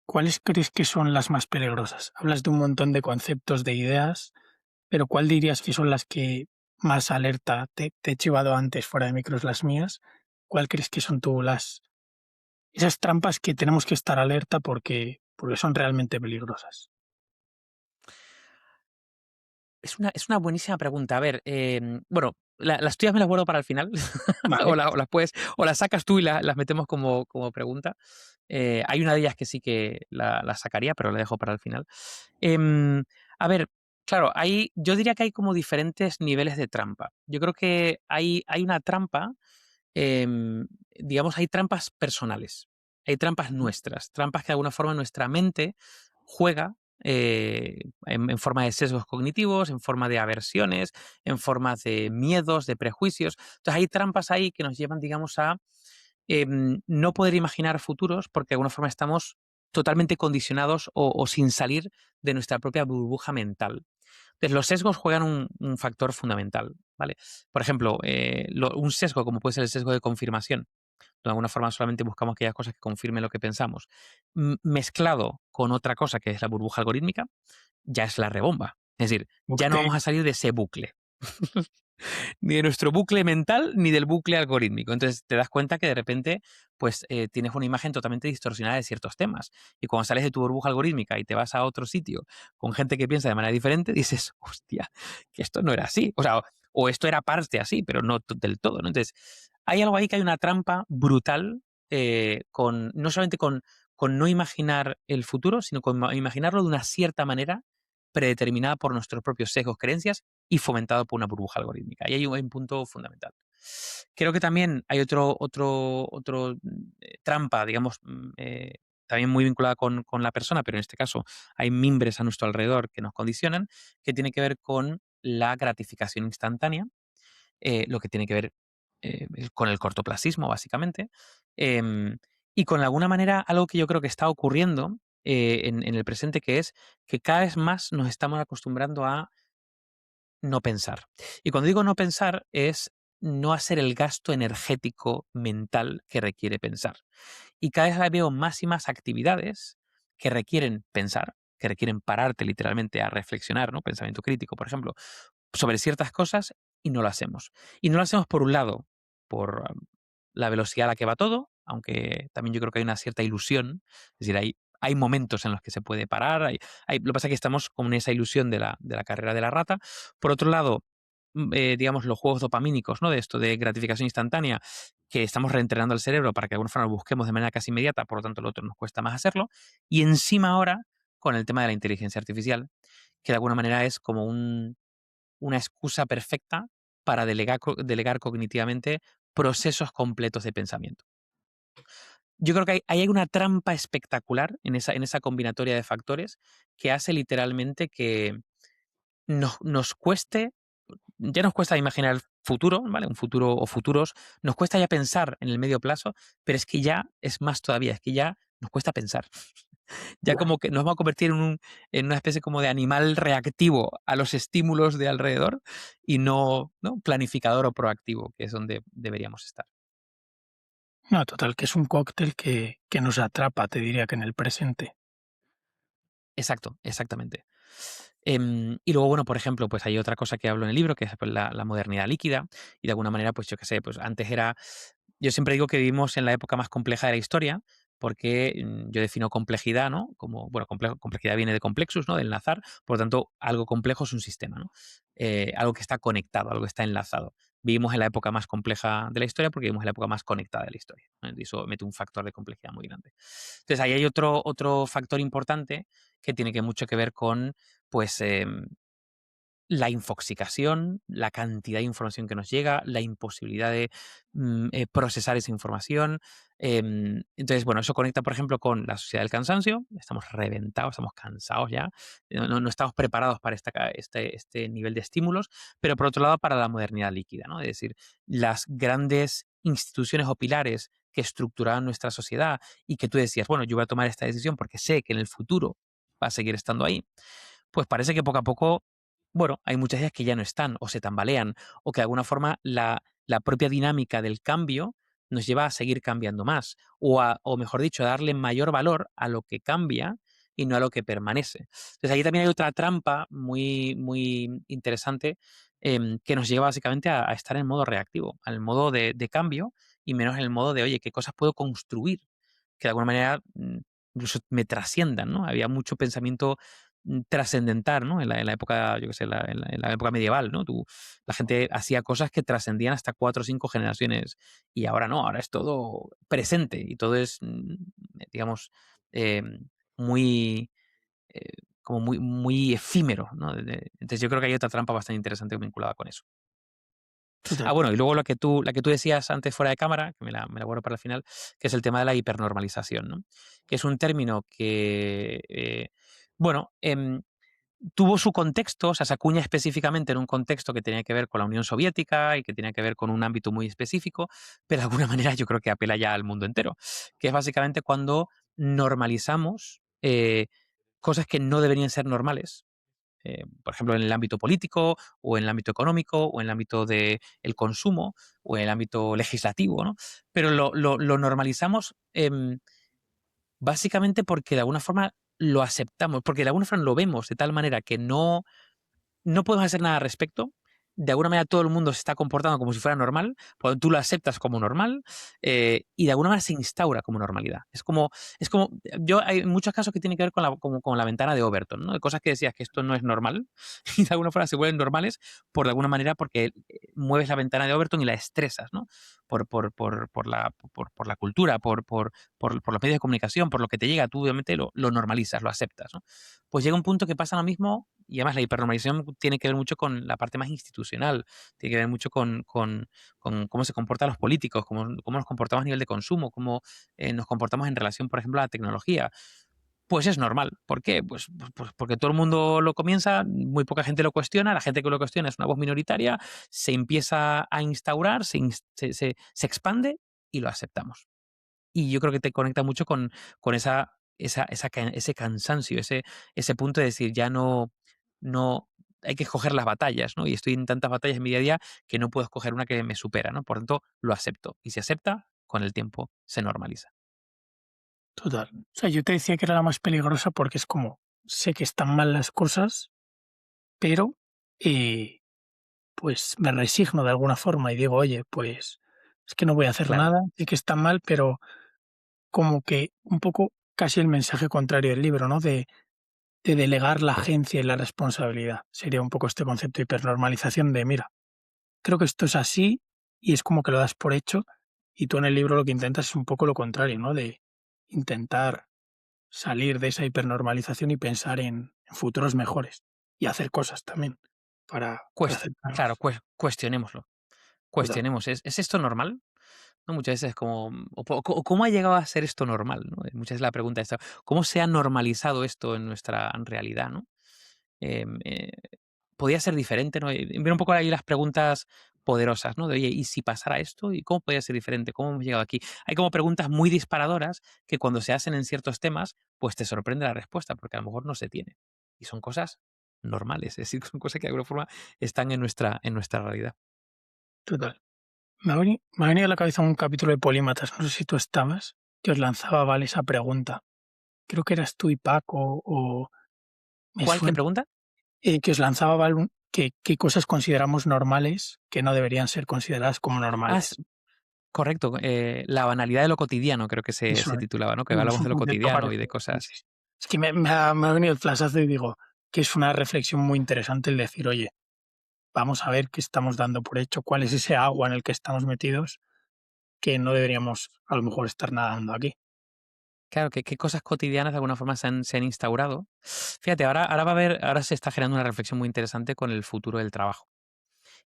¿Cuáles crees que son las más peligrosas? Hablas de un montón de conceptos, de ideas, pero ¿cuál dirías que son las que más alerta? Te he chivado antes fuera de micros las mías. ¿Cuál crees que son tú las esas trampas que tenemos que estar alerta porque son realmente peligrosas? Es una buenísima pregunta. A ver, bueno, las tuyas me las guardo para el final, Vale, o las puedes, o las sacas tú y las metemos como pregunta. Hay una de ellas que sí que la sacaría, pero la dejo para el final. Em, a ver, claro, yo diría que hay como diferentes niveles de trampa. Yo creo que hay una trampa, digamos, hay trampas personales, hay trampas nuestras, trampas que de alguna forma nuestra mente juega, en forma de sesgos cognitivos, en forma de aversiones, en forma de miedos, de prejuicios. Entonces hay trampas ahí que nos llevan, digamos, a no poder imaginar futuros porque de alguna forma estamos totalmente condicionados o sin salir de nuestra propia burbuja mental. Entonces, los sesgos juegan un factor fundamental, ¿vale? Por ejemplo, un sesgo como puede ser el sesgo de confirmación. De alguna forma solamente buscamos aquellas cosas que confirmen lo que pensamos. Mezclado con otra cosa que es la burbuja algorítmica, ya es la rebomba. Es decir, ya no okey. vamos a salir de ese bucle. Ni de nuestro bucle mental, ni del bucle algorítmico. Entonces te das cuenta que de repente pues tienes una imagen totalmente distorsionada de ciertos temas. Y cuando sales de tu burbuja algorítmica y te vas a otro sitio con gente que piensa de manera diferente, dices, hostia, que esto no era así. O sea, o esto era parte así, pero no del todo, ¿no? Entonces, hay algo ahí que hay una trampa brutal, no solamente con no imaginar el futuro, sino con imaginarlo de una cierta manera predeterminada por nuestros propios sesgos, creencias y fomentado por una burbuja algorítmica. Y hay un punto fundamental. Creo que también hay otro trampa, digamos, también muy vinculada con la persona, pero en este caso hay mimbres a nuestro alrededor que nos condicionan, que tiene que ver con la gratificación instantánea, lo que tiene que ver con el cortoplacismo, básicamente, em, y con alguna manera algo que yo creo que está ocurriendo en el presente, que es que cada vez más nos estamos acostumbrando a no pensar. Y cuando digo no pensar es no hacer el gasto energético mental que requiere pensar. Y cada vez veo más y más actividades que requieren pensar, que requieren pararte literalmente a reflexionar, ¿no? Pensamiento crítico, por ejemplo, sobre ciertas cosas y no lo hacemos. Y no lo hacemos por un lado, por la velocidad a la que va todo, aunque también yo creo que hay una cierta ilusión, es decir, hay momentos en los que se puede parar, lo que pasa es que estamos con esa ilusión de la carrera de la rata. Por otro lado, digamos, los juegos dopamínicos, ¿no? De esto de gratificación instantánea, que estamos reentrenando el cerebro para que de alguna forma lo busquemos de manera casi inmediata, por lo tanto, lo otro nos cuesta más hacerlo. Y encima ahora, con el tema de la inteligencia artificial, que de alguna manera es como una excusa perfecta para delegar cognitivamente procesos completos de pensamiento. Yo creo que hay una trampa espectacular en esa combinatoria de factores que hace literalmente que nos cueste, ya nos cuesta imaginar el futuro, ¿vale? Un futuro o futuros, nos cuesta ya pensar en el medio plazo, pero es que ya es más todavía, es que ya nos cuesta pensar. Ya como que nos vamos a convertir en una especie como de animal reactivo a los estímulos de alrededor y no planificador o proactivo, que es donde deberíamos estar. No, total, que es un cóctel que nos atrapa, te diría que en el presente. Exacto, exactamente. Y luego, bueno, por ejemplo, pues hay otra cosa que hablo en el libro, que es pues, la modernidad líquida, y de alguna manera, pues yo qué sé, pues antes era. Yo siempre digo que vivimos en la época más compleja de la historia, porque yo defino complejidad, ¿no? Como, bueno, complejidad viene de complexus, ¿no? De enlazar, por lo tanto, algo complejo es un sistema, ¿no? Algo que está conectado, algo que está enlazado. Vivimos en la época más compleja de la historia porque vivimos en la época más conectada de la historia, ¿no? Y eso mete un factor de complejidad muy grande. Entonces, ahí hay otro factor importante que tiene mucho que ver con, pues, la infoxicación, la cantidad de información que nos llega, la imposibilidad de procesar esa información. Entonces, bueno, eso conecta, por ejemplo, con la sociedad del cansancio. Estamos reventados, estamos cansados ya. No estamos preparados para este nivel de estímulos, pero por otro lado, para la modernidad líquida, ¿no? Es decir, las grandes instituciones o pilares que estructuraban nuestra sociedad y que tú decías, bueno, yo voy a tomar esta decisión porque sé que en el futuro va a seguir estando ahí, pues parece que poco a poco bueno, hay muchas ideas que ya no están o se tambalean o que de alguna forma la propia dinámica del cambio nos lleva a seguir cambiando más o mejor dicho, a darle mayor valor a lo que cambia y no a lo que permanece. Entonces ahí también hay otra trampa muy, muy interesante que nos lleva básicamente a estar en modo reactivo, al modo de cambio y menos en el modo de, oye, ¿qué cosas puedo construir? Que de alguna manera incluso me trasciendan, ¿no? Había mucho pensamiento trascendental, ¿no? En la época, yo qué sé, en la época medieval, ¿no? La gente hacía cosas que trascendían hasta 4 o 5 generaciones y ahora no, ahora es todo presente y todo es, digamos, muy, eh, como muy efímero, ¿no? Entonces yo creo que hay otra trampa bastante interesante vinculada con eso. Total. Ah, bueno, y luego la que tú decías antes fuera de cámara, que me la guardo para el final, que es el tema de la hipernormalización, ¿no? Que es un término que, bueno, tuvo su contexto, o sea, se acuña específicamente en un contexto que tenía que ver con la Unión Soviética y que tenía que ver con un ámbito muy específico, pero de alguna manera yo creo que apela ya al mundo entero, que es básicamente cuando normalizamos cosas que no deberían ser normales, por ejemplo, en el ámbito político, o en el ámbito económico, o en el ámbito del consumo, o en el ámbito legislativo, ¿no? Pero lo normalizamos básicamente porque de alguna forma lo aceptamos, porque de alguna forma lo vemos de tal manera que no podemos hacer nada al respecto. De alguna manera todo el mundo se está comportando como si fuera normal, cuando tú lo aceptas como normal y de alguna manera se instaura como normalidad. Yo hay muchos casos que tienen que ver con como con la ventana de Overton, ¿no? De cosas que decías que esto no es normal y de alguna forma se vuelven normales por de alguna manera porque mueves la ventana de Overton y la estresas, ¿no? Por la cultura, por los medios de comunicación, por lo que te llega, tú obviamente lo normalizas, lo aceptas, ¿no? Pues llega un punto que pasa lo mismo y además la hipernormalización tiene que ver mucho con la parte más institucional, tiene que ver mucho con cómo se comportan los políticos, cómo nos comportamos a nivel de consumo, cómo nos comportamos en relación, por ejemplo, a la tecnología. Pues es normal. ¿Por qué? Pues porque todo el mundo lo comienza, muy poca gente lo cuestiona, la gente que lo cuestiona es una voz minoritaria, se empieza a instaurar, se expande y lo aceptamos. Y yo creo que te conecta mucho con ese cansancio, ese punto de decir, ya no hay que escoger las batallas, ¿no? Y estoy en tantas batallas en mi día a día que no puedo escoger una que me supera, ¿no? Por tanto, lo acepto. Y si acepta, con el tiempo se normaliza. Total. O sea, yo te decía que era la más peligrosa porque es como, sé que están mal las cosas, pero eh, pues me resigno de alguna forma y digo, oye, pues es que no voy a hacer Claro, nada, sé que están mal, pero como que un poco casi el mensaje contrario del libro, ¿no? De delegar la agencia y la responsabilidad. Sería un poco este concepto de hipernormalización de, mira, creo que esto es así y es como que lo das por hecho y tú en el libro lo que intentas es un poco lo contrario, ¿no? De intentar salir de esa hipernormalización y pensar en futuros mejores y hacer cosas también para claro, aceptarlos. cuestionémoslo. Total, Cuestionemos, ¿es esto normal? ¿No? Muchas veces como, o ¿cómo ha llegado a ser esto normal? ¿No? Muchas veces la pregunta es, ¿cómo se ha normalizado esto en nuestra realidad? ¿No? Em, eh, ¿Podría ser diferente? ¿No? Ver un poco ahí las preguntas poderosas, ¿no? De, oye, ¿y si pasara esto? ¿Y cómo podría ser diferente? ¿Cómo hemos llegado aquí? Hay como preguntas muy disparadoras que cuando se hacen en ciertos temas, pues te sorprende la respuesta, porque a lo mejor no se tiene. Y son cosas normales, es decir, son cosas que de alguna forma están en nuestra realidad. total. Me ha venido a la cabeza un capítulo de Polímatas, no sé si tú estabas, que os lanzaba, vale, esa pregunta. Creo que eras tú y Paco, o me ¿Cuál? ¿Qué suena, pregunta? que os lanzaba, Val, que qué cosas consideramos normales que no deberían ser consideradas como Ah, normales. correcto, la banalidad de lo cotidiano creo que Eso se es. titulaba, ¿no? Que Bueno, es hablamos un de lo concepto cotidiano y de parecido. Sí, cosas. sí. Es que me ha venido el flashazo y digo que es una reflexión muy interesante el decir, oye, vamos a ver qué estamos dando por hecho, cuál es ese agua en el que estamos metidos, que no deberíamos a lo mejor estar nadando aquí. Claro, qué cosas cotidianas de alguna forma se han instaurado. Fíjate, ahora se está generando una reflexión muy interesante con el futuro del trabajo.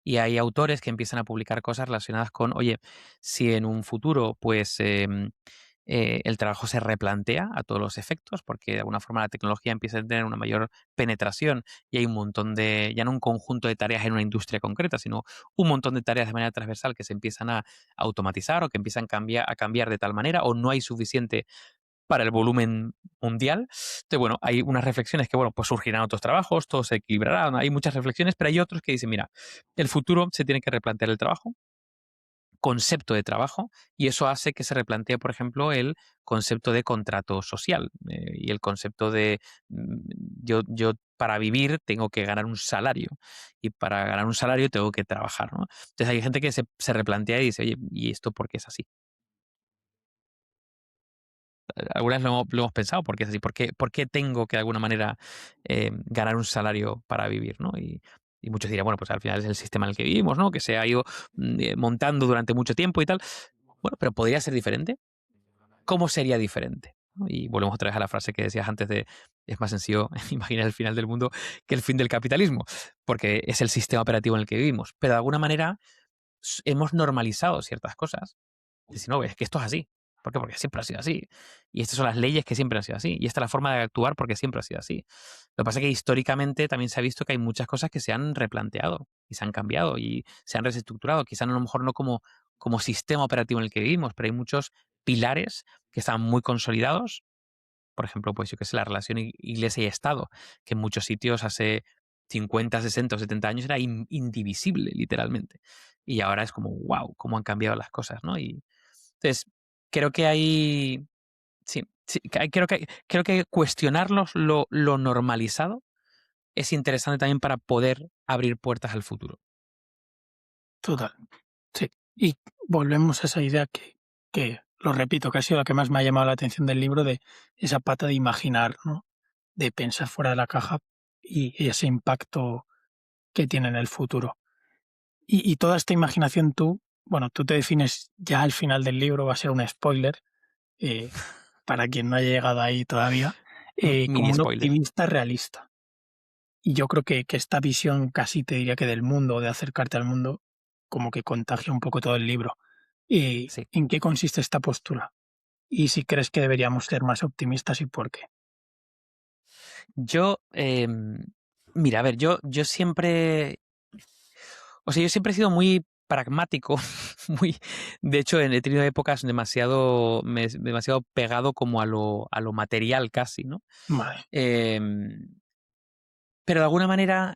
Y hay autores que empiezan a publicar cosas relacionadas con, oye, si en un futuro, pues, el trabajo se replantea a todos los efectos, porque de alguna forma la tecnología empieza a tener una mayor penetración y hay un montón ya no un conjunto de tareas en una industria concreta, sino un montón de tareas de manera transversal que se empiezan a automatizar o que empiezan a cambiar de tal manera o no hay suficiente para el volumen mundial. Entonces, bueno, hay unas reflexiones que, bueno, pues surgirán otros trabajos, todo se equilibrará, ¿no? Hay muchas reflexiones, pero hay otros que dicen, mira, el futuro se tiene que replantear el trabajo, concepto de trabajo, y eso hace que se replantee, por ejemplo, el concepto de contrato social, y el concepto de mm, yo para vivir tengo que ganar un salario y para ganar un salario tengo que trabajar, ¿no? Entonces hay gente que se replantea y dice, oye, ¿y esto por qué es así? Algunas lo hemos pensado, ¿por qué es así? ¿Por qué tengo que de alguna manera ganar un salario para vivir, ¿no? Y muchos dirán, bueno, pues al final es el sistema en el que vivimos, ¿no? Que se ha ido montando durante mucho tiempo y tal. Bueno, pero ¿podría ser diferente? ¿Cómo sería diferente? ¿No? Y volvemos otra vez a la frase que decías antes de es más sencillo imaginar el final del mundo que el fin del capitalismo, porque es el sistema operativo en el que vivimos. Pero de alguna manera hemos normalizado ciertas cosas. Decir, no, es que esto es así. ¿Por qué? Porque siempre ha sido así. Y estas son las leyes que siempre han sido así. Y esta es la forma de actuar porque siempre ha sido así. Lo que pasa es que históricamente también se ha visto que hay muchas cosas que se han replanteado y se han cambiado y se han reestructurado. Quizá a lo mejor no como sistema operativo en el que vivimos, pero hay muchos pilares que están muy consolidados. Por ejemplo, pues yo qué sé, la relación iglesia y Estado, que en muchos sitios hace 50, 60 o 70 años era indivisible, literalmente. Y ahora es como, wow, cómo han cambiado las cosas, ¿no? Y entonces, creo que hay, sí, sí, creo que cuestionarlos lo normalizado es interesante también para poder abrir puertas al futuro. Total, sí. Y volvemos a esa idea que, lo repito, que ha sido la que más me ha llamado la atención del libro, de esa pata de imaginar, ¿no? De pensar fuera de la caja y ese impacto que tiene en el futuro. Y toda esta imaginación bueno, tú te defines ya al final del libro, va a ser un spoiler, eh, para quien no haya llegado ahí todavía, Mini como un spoiler. optimista realista. Y yo creo que esta visión casi te diría que del mundo, de acercarte al mundo, como que contagia un poco todo el libro. Sí. ¿En qué consiste esta postura? Y si crees que deberíamos ser más optimistas y por qué. Yo, mira, a ver, yo siempre, o sea, yo siempre he sido muy pragmático, muy, de hecho, he tenido épocas demasiado pegado como a lo material casi, ¿no? Vale, Em, pero de alguna manera,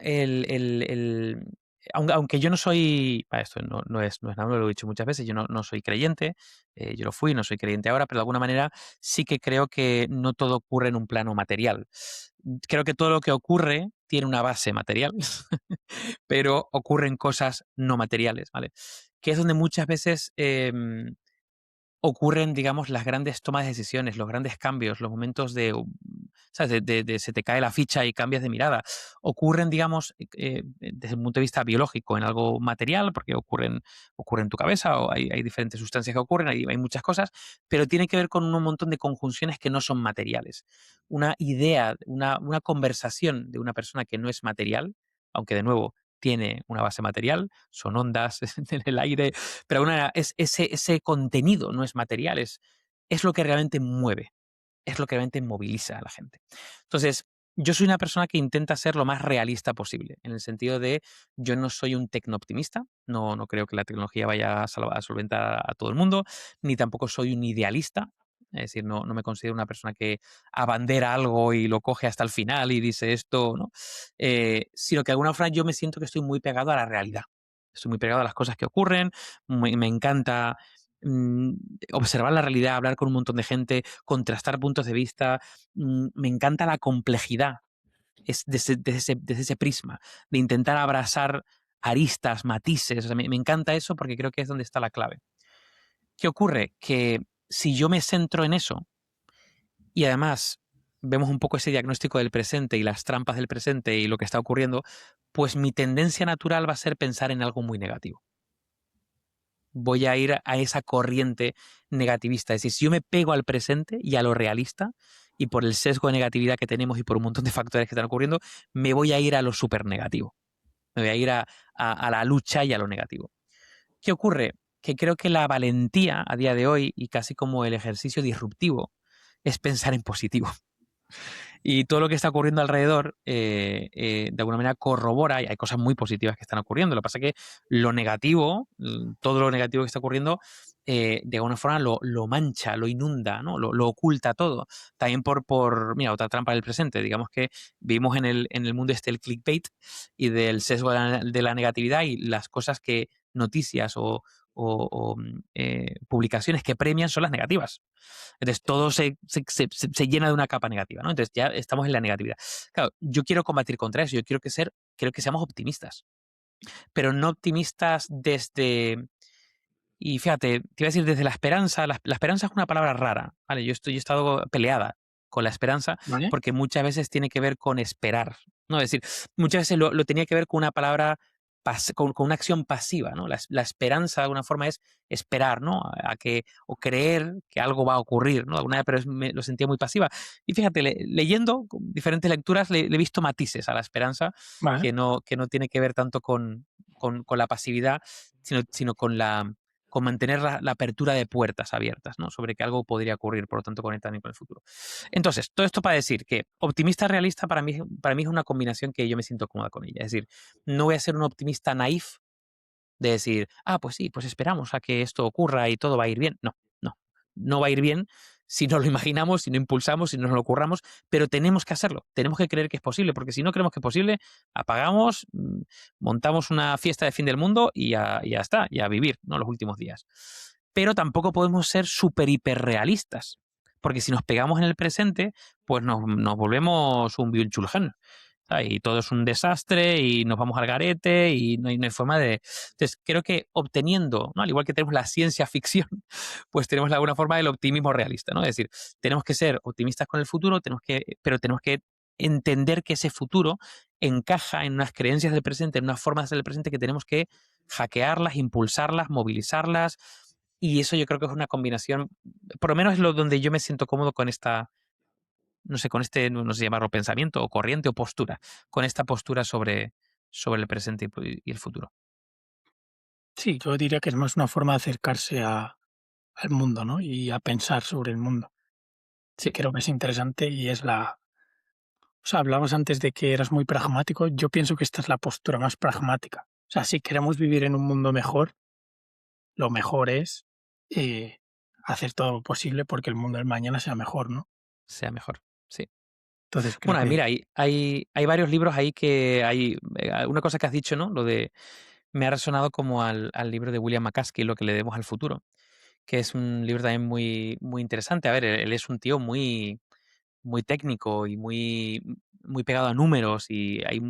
aunque yo no soy, para esto no es nada, lo he dicho muchas veces, yo no soy creyente, yo lo fui, no soy creyente ahora, pero de alguna manera sí que creo que no todo ocurre en un plano material. Creo que todo lo que ocurre tiene una base material, pero ocurren cosas no materiales, ¿vale? Que es donde muchas veces ocurren, digamos, las grandes tomas de decisiones, los grandes cambios, los momentos ¿sabes? De se te cae la ficha y cambias de mirada. Ocurren, digamos, desde un punto de vista biológico en algo material, porque ocurre en tu cabeza o hay diferentes sustancias que ocurren, hay muchas cosas, pero tiene que ver con un montón de conjunciones que no son materiales. Una idea, una conversación de una persona que no es material, aunque de nuevo tiene una base material, son ondas en el aire, pero de alguna manera ese contenido no es material, es lo que realmente mueve, es lo que realmente moviliza a la gente. Entonces, yo soy una persona que intenta ser lo más realista posible, en el sentido de yo no soy un tecnooptimista, no creo que la tecnología vaya a solventar a todo el mundo, ni tampoco soy un idealista. Es decir, no me considero una persona que abandera algo y lo coge hasta el final y dice esto, ¿no? Sino que de alguna forma yo me siento que estoy muy pegado a la realidad. Estoy muy pegado a las cosas que ocurren, me encanta mm, observar la realidad, hablar con un montón de gente, contrastar puntos de vista. Me encanta la complejidad desde ese prisma, de intentar abrazar aristas, matices. O sea, me encanta eso porque creo que es donde está la clave. ¿Qué ocurre? Que si yo me centro en eso y además vemos un poco ese diagnóstico del presente y las trampas del presente y lo que está ocurriendo, pues mi tendencia natural va a ser pensar en algo muy negativo. Voy a ir a esa corriente negativista. Es decir, si yo me pego al presente y a lo realista, y por el sesgo de negatividad que tenemos y por un montón de factores que están ocurriendo, me voy a ir a lo súper negativo. Me voy a ir a la lucha y a lo negativo. ¿Qué ocurre? Que creo que la valentía a día de hoy, y casi como el ejercicio disruptivo, es pensar en positivo. Y todo lo que está ocurriendo alrededor, de alguna manera corrobora, y hay cosas muy positivas que están ocurriendo. Lo que pasa es que lo negativo, todo lo negativo que está ocurriendo, de alguna forma lo mancha, lo inunda, ¿no? Lo oculta todo. También mira, otra trampa del presente. Digamos que vivimos en el mundo del clickbait y del sesgo de la negatividad, y las cosas que noticias o publicaciones que premian son las negativas. Entonces todo se llena de una capa negativa, ¿no? Entonces ya estamos en la negatividad. Claro, yo quiero combatir contra eso. Yo quiero que seamos optimistas, pero no optimistas desde... Y fíjate, te iba a decir desde la esperanza. La esperanza es una palabra rara, ¿vale? Yo he estado peleada con la esperanza ¿vale? porque muchas veces tiene que ver con esperar, ¿no? Es decir, muchas veces lo tenía que ver con una palabra, con una acción pasiva, ¿no? La esperanza de alguna forma es esperar, ¿no? O creer que algo va a ocurrir, ¿no? Alguna vez, pero lo sentía muy pasiva. Y fíjate, leyendo con diferentes lecturas le he visto matices a la esperanza Vale. que no tiene que ver tanto con la pasividad, sino con mantener la apertura de puertas abiertas, ¿no? Sobre que algo podría ocurrir, por lo tanto conecta también con el futuro. Entonces, todo esto para decir que optimista realista para mí es una combinación que yo me siento cómoda con ella. Es decir, no voy a ser un optimista naif de decir, pues sí, pues esperamos a que esto ocurra y todo va a ir bien. No, no, no va a ir bien si no lo imaginamos, si no impulsamos, si no nos lo ocurramos, pero tenemos que hacerlo, tenemos que creer que es posible, porque si no creemos que es posible, apagamos, montamos una fiesta de fin del mundo y ya está, y a vivir, ¿no? Los últimos días. Pero tampoco podemos ser súper hiperrealistas, porque si nos pegamos en el presente, pues nos volvemos un Byung-Chul Han. Y todo es un desastre y nos vamos al garete y no hay forma de... Entonces, creo que obteniendo, ¿no? Al igual que tenemos la ciencia ficción, pues tenemos de alguna forma el optimismo realista, ¿no? Es decir, tenemos que ser optimistas con el futuro, pero tenemos que entender que ese futuro encaja en unas creencias del presente, en unas formas del presente que tenemos que hackearlas, impulsarlas, movilizarlas. Y eso yo creo que es una combinación, por lo menos es lo donde yo me siento cómodo con esta, no sé, con este, no sé llamarlo pensamiento o corriente o postura, con esta postura sobre el presente y el futuro. Sí, yo diría que es más una forma de acercarse al mundo, ¿no? Y a pensar sobre el mundo. Y Sí, creo que es interesante y es la... O sea, hablabas antes de que eras muy pragmático. Yo pienso que esta es la postura más pragmática. O sea, si queremos vivir en un mundo mejor, lo mejor es eh, hacer todo lo posible porque el mundo del mañana sea mejor, ¿no? sea mejor. Sí. Entonces creo Bueno, que mira, hay varios libros ahí una cosa que has dicho, ¿no? Me ha resonado como al libro de William McCaskey, Lo que le demos al futuro, que es un libro también muy, muy interesante. A ver, él es un tío muy, muy técnico y muy pegado a números, y hay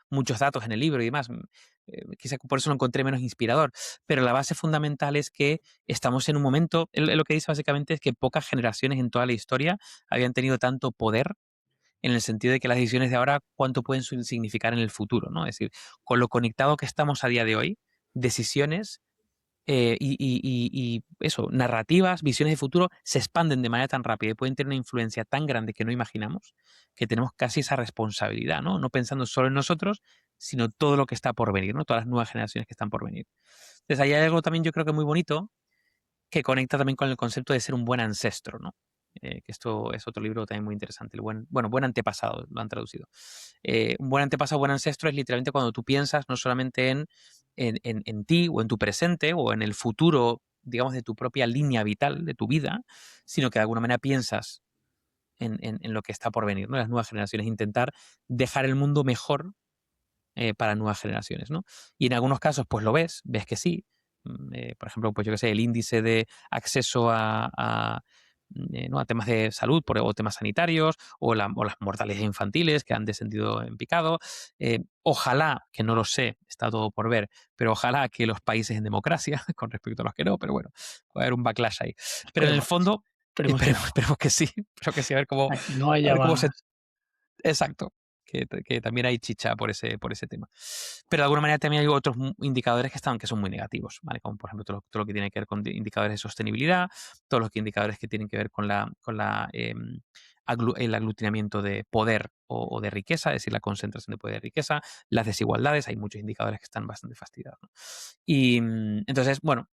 muchos datos en el libro y demás. Quizá por eso lo encontré menos inspirador, pero la base fundamental es que estamos en un momento, él lo que dice básicamente es que pocas generaciones en toda la historia habían tenido tanto poder, en el sentido de que las decisiones de ahora cuánto pueden significar en el futuro, ¿no? Es decir, con lo conectado que estamos a día de hoy, decisiones y eso, narrativas, visiones de futuro se expanden de manera tan rápida y pueden tener una influencia tan grande que no imaginamos, que tenemos casi esa responsabilidad, ¿no? No pensando solo en nosotros, sino todo lo que está por venir, ¿no? Todas las nuevas generaciones que están por venir. Entonces, ahí hay algo también yo creo que muy bonito, que conecta también con el concepto de ser un buen ancestro, ¿no? Que esto es otro libro también muy interesante. Buen antepasado, lo han traducido. Un buen antepasado, buen ancestro es literalmente cuando tú piensas no solamente en ti o en tu presente o en el futuro, digamos, de tu propia línea vital, de tu vida, sino que de alguna manera piensas en lo que está por venir, ¿no? Las nuevas generaciones, intentar dejar el mundo mejor para nuevas generaciones, ¿no? Y en algunos casos, pues ves que sí. Por ejemplo, pues yo qué sé, el índice de acceso ¿no? a temas de salud o temas sanitarios o las mortalidades infantiles que han descendido en picado. Ojalá, que no lo sé, está todo por ver, pero ojalá que los países en democracia, con respecto a los que no, pero bueno, va a haber un backlash ahí. Pero en el esperemos que sí. fondo, Esperemos que esperemos, no. esperemos que sí, espero que sí, A que no a haya ver cómo más. se... Exacto, que también hay chicha por ese tema. Pero de alguna manera también hay otros indicadores que son muy negativos, ¿vale? Como por ejemplo todo lo que tiene que ver con indicadores de sostenibilidad, todos los indicadores que tienen que ver con el aglutinamiento de poder o de riqueza, es decir, la concentración de poder y riqueza, las desigualdades, hay muchos indicadores que están bastante fastidiados, ¿no? Y entonces, bueno,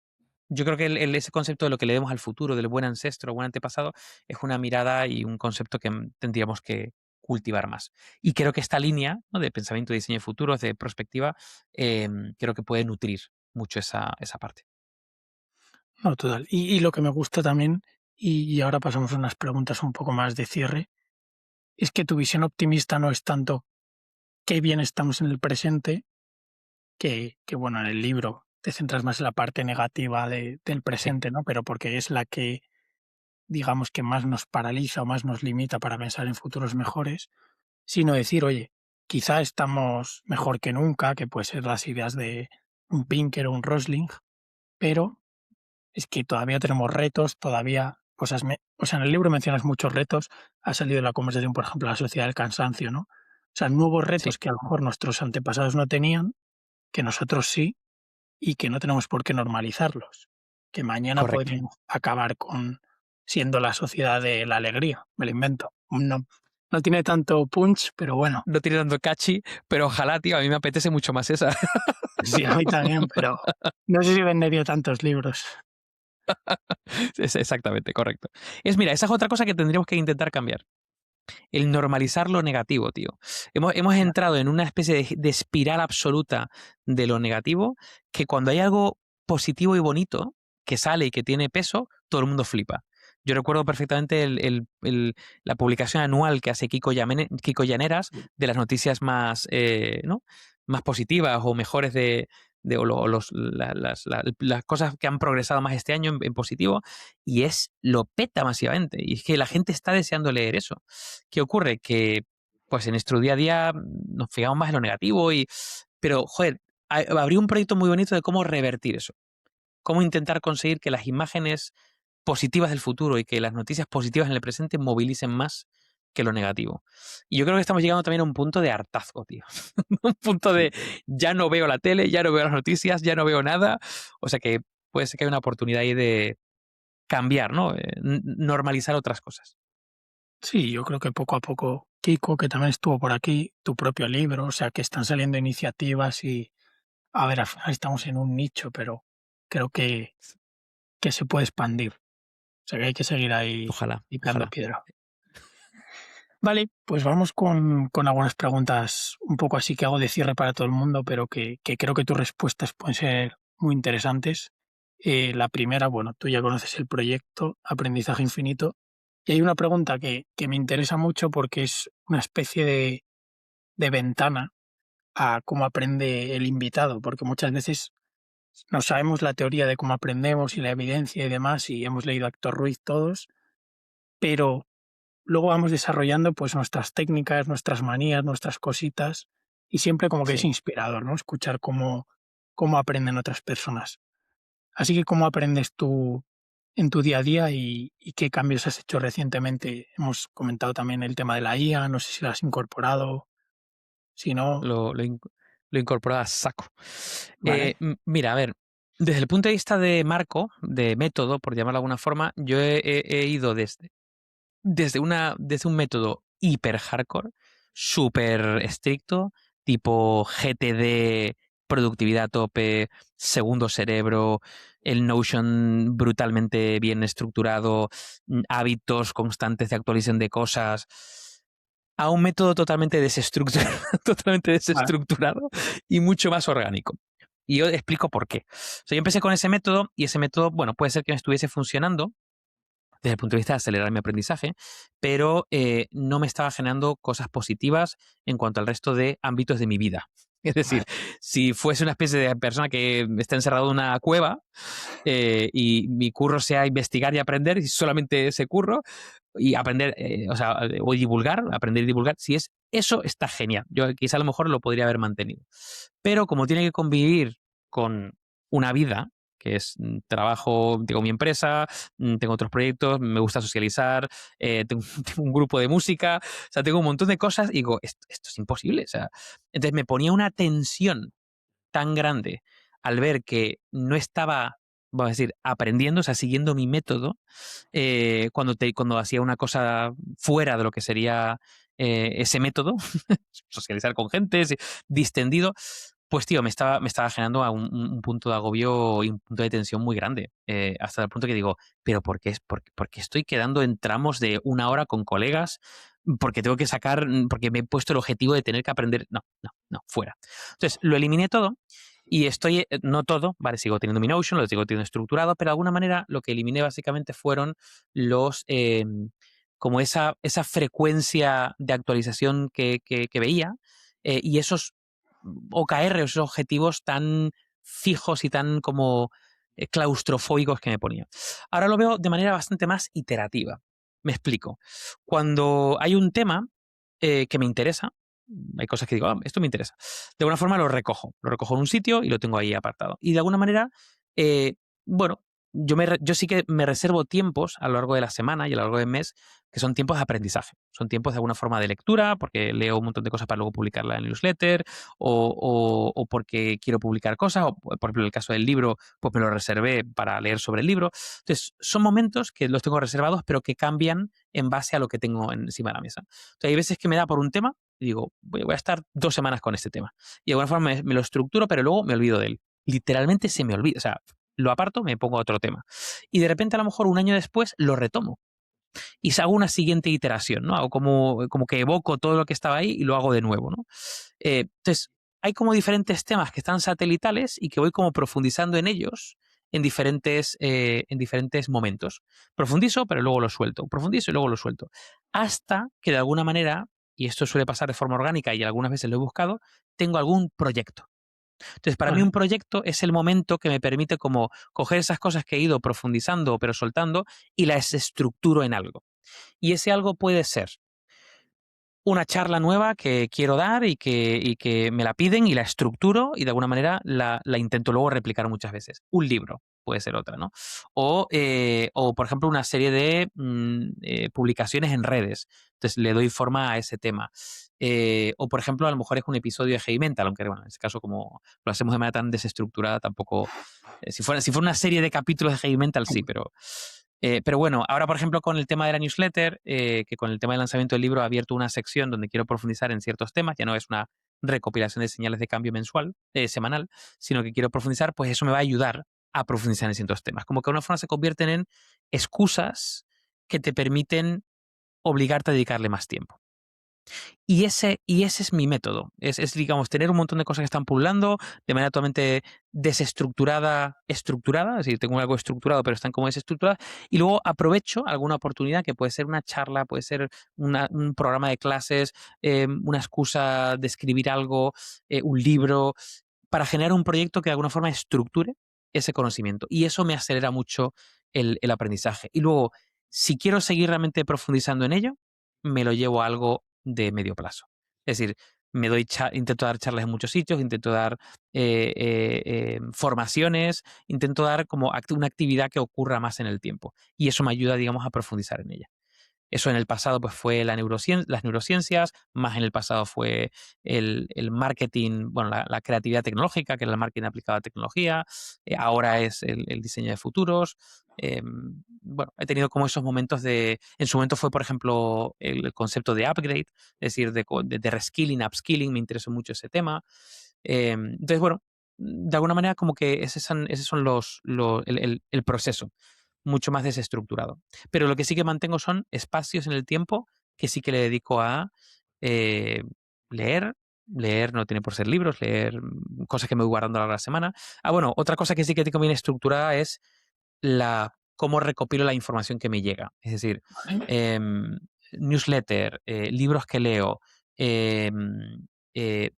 yo creo que ese concepto de lo que le demos al futuro, del buen ancestro, buen antepasado, es una mirada y un concepto que tendríamos que cultivar más. Y creo que esta línea, ¿no? De pensamiento, de diseño de futuros, de perspectiva, creo que puede nutrir mucho esa parte. No, total. Y lo que me gusta también, y ahora pasamos a unas preguntas un poco más de cierre, es que tu visión optimista no es tanto qué bien estamos en el presente, que bueno, en el libro te centras más en la parte negativa del Sí, presente, ¿no? Pero porque es la que, digamos, que más nos paraliza o más nos limita para pensar en futuros mejores, sino decir, oye, quizá estamos mejor que nunca, que puede ser las ideas de un Pinker o un Rosling, pero es que todavía tenemos retos, todavía cosas. O sea, en el libro mencionas muchos retos, ha salido la conversación, por ejemplo, la sociedad del cansancio, ¿no? O sea, nuevos sí, retos que a lo mejor nuestros antepasados no tenían, que nosotros sí, y que no tenemos por qué normalizarlos. Que mañana correcto. podríamos acabar con siendo la sociedad de la alegría, me lo invento. No, no tiene tanto punch, pero bueno, No tiene tanto catchy, pero ojalá, tío, a mí me apetece mucho más esa. sí, a mí también, pero no sé si vendería tantos libros. Es exactamente, correcto. Mira, esa es otra cosa que tendríamos que intentar cambiar. El normalizar lo negativo, tío. Hemos entrado en una especie de espiral absoluta de lo negativo, que cuando hay algo positivo y bonito que sale y que tiene peso, todo el mundo flipa. Yo recuerdo perfectamente la publicación anual que hace Kiko Llaneras de las noticias más, ¿no? más positivas o mejores o las cosas que han progresado más este año en positivo, y lo peta masivamente. Y es que la gente está deseando leer eso. ¿Qué ocurre? Que pues en nuestro día a día nos fijamos más en lo negativo, pero joder, habría un proyecto muy bonito de cómo revertir eso, cómo intentar conseguir que las imágenes positivas del futuro y que las noticias positivas en el presente movilicen más que lo negativo. Y yo creo que estamos llegando también a un punto de hartazgo, tío. Un punto de Sí. ya no veo la tele, ya no veo las noticias, ya no veo nada. O sea que puede ser que haya una oportunidad ahí de cambiar, ¿no? Normalizar otras cosas. Sí, yo creo que poco a poco, Kiko, que también estuvo por aquí, tu propio libro, o sea, que están saliendo iniciativas y, a ver, al final estamos en un nicho, pero creo que se puede expandir. O sea, que hay que seguir ahí Ojalá, picando ojalá. piedra. Vale, pues vamos con algunas preguntas un poco así que hago de cierre para todo el mundo, pero que creo que tus respuestas pueden ser muy interesantes. La primera, bueno, tú ya conoces el proyecto Aprendizaje Infinito, y hay una pregunta que me interesa mucho porque es una especie de ventana a cómo aprende el invitado, porque muchas veces no sabemos la teoría de cómo aprendemos y la evidencia y demás, y hemos leído a Héctor Ruiz todos, pero luego vamos desarrollando pues nuestras técnicas, nuestras manías, nuestras cositas, y siempre como que es Sí. inspirador, ¿no? Escuchar cómo aprenden otras personas. Así que, ¿cómo aprendes tú en tu día a día y qué cambios has hecho recientemente? Hemos comentado también el tema de la IA, no sé si la has incorporado, si no, Lo incorporaba a saco. vale, Mira, a ver, desde el punto de vista de marco, de método, por llamarlo de alguna forma, yo he ido desde un método hiper hardcore, súper estricto, tipo GTD, productividad a tope, segundo cerebro, el Notion brutalmente bien estructurado, hábitos constantes de actualización de cosas, a un método totalmente desestructurado, totalmente vale, desestructurado y mucho más orgánico. Y yo explico por qué. O sea, yo empecé con ese método y ese método, bueno, puede ser que me estuviese funcionando desde el punto de vista de acelerar mi aprendizaje, pero no me estaba generando cosas positivas en cuanto al resto de ámbitos de mi vida. Es decir, vale, si fuese una especie de persona que está encerrado en una cueva y mi curro sea investigar y aprender, y solamente ese curro, y aprender, o sea, o divulgar, aprender y divulgar, si es eso, está genial. Yo quizá a lo mejor lo podría haber mantenido. Pero como tiene que convivir con una vida, que es trabajo, tengo mi empresa, tengo otros proyectos, me gusta socializar, tengo un grupo de música, o sea, tengo un montón de cosas y digo, esto es imposible. O sea, entonces me ponía una tensión tan grande al ver que no estaba, vamos a decir, aprendiendo, o sea, siguiendo mi método, cuando hacía una cosa fuera de lo que sería ese método, socializar con gente, distendido, pues tío, me estaba generando a un punto de agobio y un punto de tensión muy grande. Hasta el punto que digo, ¿pero por qué estoy quedando en tramos de una hora con colegas? Porque tengo que sacar, porque me he puesto el objetivo de tener que aprender. No, no, no, fuera. Entonces, lo eliminé todo Y estoy, no todo, ¿vale? Sigo teniendo mi Notion, lo sigo teniendo estructurado, pero de alguna manera lo que eliminé básicamente fueron los, como esa frecuencia de actualización que veía, y esos OKR, esos objetivos tan fijos y tan como claustrofóbicos que me ponía. Ahora lo veo de manera bastante más iterativa. Me explico. Cuando hay un tema que me interesa, hay cosas que digo, "Ah, esto me interesa". De alguna forma lo recojo en un sitio y lo tengo ahí apartado. Y de alguna manera, eh, bueno, yo sí que me reservo tiempos a lo largo de la semana y a lo largo del mes que son tiempos de aprendizaje. Son tiempos de alguna forma de lectura, porque leo un montón de cosas para luego publicarla en el newsletter, o porque quiero publicar cosas, o por ejemplo en el caso del libro, pues me lo reservé para leer sobre el libro. Entonces, son momentos que los tengo reservados, pero que cambian en base a lo que tengo encima de la mesa. Entonces, hay veces que me da por un tema y digo, voy a estar 2 semanas con este tema. Y de alguna forma me lo estructuro, pero luego me olvido de él. Literalmente se me olvida. O sea, lo aparto, me pongo a otro tema. Y de repente, a lo mejor un año después, lo retomo y hago una siguiente iteración, ¿no? Hago como que evoco todo lo que estaba ahí y lo hago de nuevo, ¿no? Entonces, hay como diferentes temas que están satelitales y que voy como profundizando en ellos en diferentes momentos. Profundizo, pero luego lo suelto. Profundizo y luego lo suelto. Hasta que de alguna manera, y esto suele pasar de forma orgánica y algunas veces lo he buscado, tengo algún proyecto. Entonces, para mí Vale, un proyecto es el momento que me permite como coger esas cosas que he ido profundizando pero soltando y las estructuro en algo. Y ese algo puede ser una charla nueva que quiero dar y que me la piden y la estructuro y de alguna manera la intento luego replicar muchas veces. Un libro puede ser otra, ¿no? O por ejemplo, una serie de publicaciones en redes. Entonces le doy forma a ese tema. O por ejemplo, a lo mejor es un episodio de Heavy Mental, aunque bueno, en este caso como lo hacemos de manera tan desestructurada, tampoco... si fuera una serie de capítulos de Heavy Mental, sí, pero bueno, ahora por ejemplo con el tema de la newsletter, que con el tema del lanzamiento del libro he abierto una sección donde quiero profundizar en ciertos temas, ya no es una recopilación de señales de cambio semanal, sino que quiero profundizar, pues eso me va a ayudar a profundizar en ciertos temas. Como que de una forma se convierten en excusas que te permiten obligarte a dedicarle más tiempo. Y ese es mi método. Digamos, tener un montón de cosas que están pululando de manera totalmente desestructurada, estructurada, es decir, tengo algo estructurado, pero están como desestructuradas, y luego aprovecho alguna oportunidad que puede ser una charla, puede ser un programa de clases, una excusa de escribir algo, un libro, para generar un proyecto que de alguna forma estructure ese conocimiento. Y eso me acelera mucho el aprendizaje. Y luego, si quiero seguir realmente profundizando en ello, me lo llevo a algo de medio plazo. Es decir, intento dar charlas en muchos sitios, intento dar formaciones, intento dar como una actividad que ocurra más en el tiempo. Y eso me ayuda, digamos, a profundizar en ella. Eso en el pasado pues fue las neurociencias, más en el pasado fue el marketing, bueno, la creatividad tecnológica, que era el marketing aplicado a tecnología, ahora es el diseño de futuros. Bueno, he tenido como esos momentos en su momento fue, por ejemplo, el concepto de upgrade, es decir, de reskilling, upskilling, me interesó mucho ese tema. Entonces, bueno, de alguna manera como que esos son el proceso mucho más desestructurado. Pero lo que sí que mantengo son espacios en el tiempo que sí que le dedico a eh, leer. Leer no tiene por ser libros, leer cosas que me voy guardando a lo largo de la semana. Ah, bueno, otra cosa que sí que tengo bien estructurada es cómo recopilo la información que me llega. Es decir, vale. em, newsletter, libros que leo, em, eh,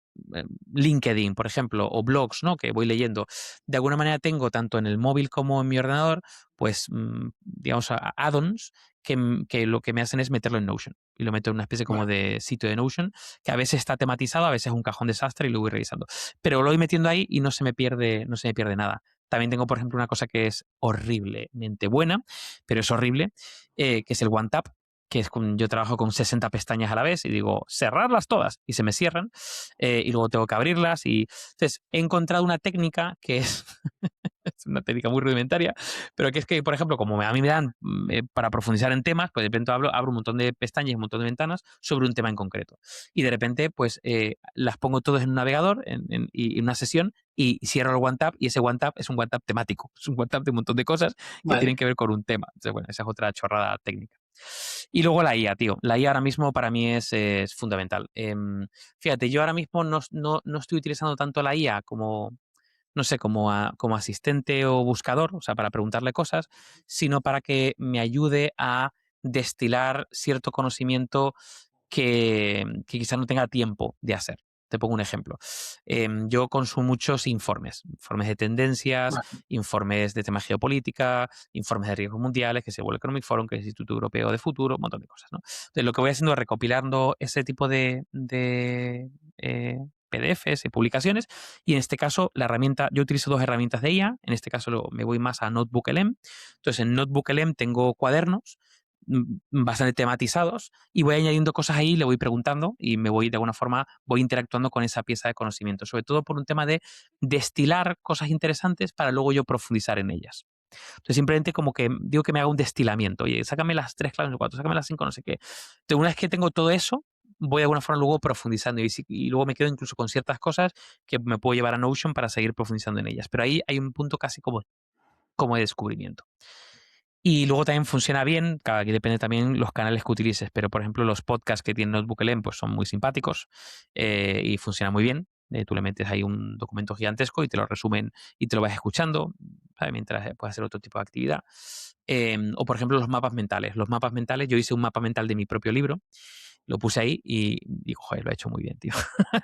LinkedIn, por ejemplo, o blogs, ¿no? Que voy leyendo. De alguna manera tengo tanto en el móvil como en mi ordenador, pues, digamos, add-ons que lo que me hacen es meterlo en Notion. Y lo meto en una especie como Bueno, de sitio de Notion, que a veces está tematizado, a veces es un cajón desastre y lo voy revisando. Pero lo voy metiendo ahí y no se me pierde nada. También tengo, por ejemplo, una cosa que es horriblemente buena, pero es horrible, que es el OneTap, que es yo trabajo con 60 pestañas a la vez y digo, cerrarlas todas, y se me cierran, y luego tengo que abrirlas. Entonces, he encontrado una técnica que es, es una técnica muy rudimentaria, pero que es que, por ejemplo, como a mí me dan para profundizar en temas, pues de repente abro un montón de pestañas y un montón de ventanas sobre un tema en concreto. Y de repente, pues las pongo todas en un navegador y en una sesión y cierro el OneTab y ese OneTab es un OneTab temático, es un OneTab de un montón de cosas que tienen vale. que ver con un tema. Entonces, bueno, esa es otra chorrada técnica. Y luego la IA, tío. La IA ahora mismo para mí es fundamental. Fíjate, yo ahora mismo no estoy utilizando tanto la IA no sé, como asistente o buscador, o sea, para preguntarle cosas, sino para que me ayude a destilar cierto conocimiento que quizás no tenga tiempo de hacer. Te pongo un ejemplo. Yo consumo muchos informes de tendencias, Vale. informes de tema geopolítica, informes de riesgos mundiales, que es el World Economic Forum, que es el Instituto Europeo de Futuro, un montón de cosas, ¿no? Entonces, lo que voy haciendo es recopilando ese tipo de PDFs y publicaciones, y en este caso la herramienta, yo utilizo dos herramientas de IA, en este caso me voy más a NotebookLM. Entonces, en NotebookLM tengo cuadernos bastante tematizados y voy añadiendo cosas ahí, le voy preguntando y me voy de alguna forma, voy interactuando con esa pieza de conocimiento, sobre todo por un tema de destilar cosas interesantes para luego yo profundizar en ellas. Entonces simplemente como que digo que me haga un destilamiento, oye, sácame las 3 claves, no 4, sácame las 5, no sé qué. Entonces una vez que tengo todo eso, voy de alguna forma luego profundizando y luego me quedo incluso con ciertas cosas que me puedo llevar a Notion para seguir profundizando en ellas. Pero ahí hay un punto casi como de descubrimiento. Y luego también funciona bien, claro, aquí depende también los canales que utilices, pero por ejemplo los podcasts que tiene NotebookLM pues son muy simpáticos y funciona muy bien. Tú le metes ahí un documento gigantesco y te lo resumen y te lo vas escuchando, ¿sabes? Mientras puedes hacer otro tipo de actividad. O por ejemplo los mapas mentales. Los mapas mentales, yo hice un mapa mental de mi propio libro, lo puse ahí y digo, joder, lo he hecho muy bien, tío.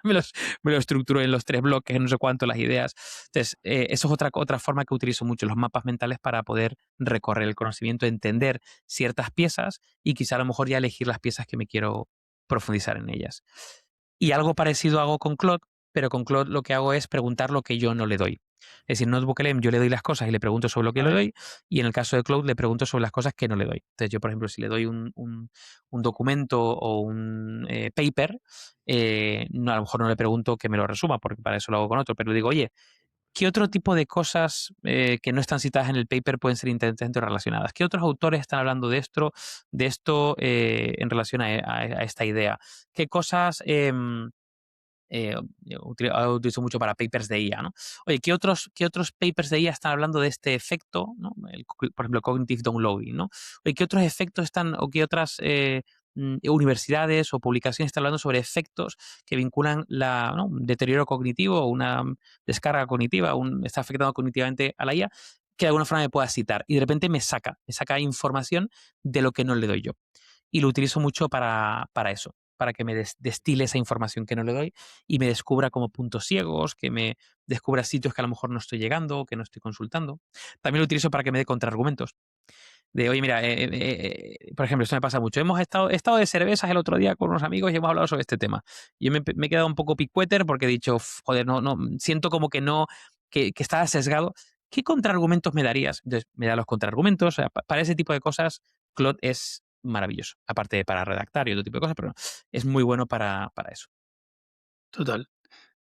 me, los, me lo estructuro en los 3 bloques, no sé cuánto, las ideas. Entonces, eso es otra forma que utilizo mucho, los mapas mentales para poder recorrer el conocimiento, entender ciertas piezas y quizá a lo mejor ya elegir las piezas que me quiero profundizar en ellas. Y algo parecido hago con Claude, pero con Claude lo que hago es preguntar lo que yo no le doy. Es decir, NotebookLM yo le doy las cosas y le pregunto sobre lo que le ¿Vale? doy, y en el caso de Claude le pregunto sobre las cosas que no le doy. Entonces yo, por ejemplo, si le doy un documento o un paper, no, a lo mejor no le pregunto que me lo resuma, porque para eso lo hago con otro, pero le digo, oye, ¿qué otro tipo de cosas que no están citadas en el paper pueden ser interesantes relacionadas? ¿Qué otros autores están hablando de esto en relación a esta idea? ¿Qué cosas ahora utilizo mucho para papers de IA, ¿no? Oye, ¿qué otros papers de IA están hablando de este efecto, ¿no? Por ejemplo, cognitive downloading, ¿no? Oye, ¿qué otros efectos están o qué otras universidades o publicaciones están hablando sobre efectos que vinculan ¿no? un deterioro cognitivo o una descarga cognitiva, está afectando cognitivamente a la IA, que de alguna forma me pueda citar? Y de repente me saca información de lo que no le doy yo. Y lo utilizo mucho para eso, para que me destile esa información que no le doy y me descubra como puntos ciegos, que me descubra sitios que a lo mejor no estoy llegando, que no estoy consultando. También lo utilizo para que me dé contraargumentos. De, oye, mira, por ejemplo, esto me pasa mucho. He estado de cervezas el otro día con unos amigos y hemos hablado sobre este tema. Y yo me he quedado un poco picueter porque he dicho, joder, no, no, siento como que no, que estaba sesgado. ¿Qué contraargumentos me darías? Entonces, me da los contraargumentos. O sea, para ese tipo de cosas, Claude es maravilloso. Aparte de para redactar y otro tipo de cosas, pero es muy bueno para eso. Total.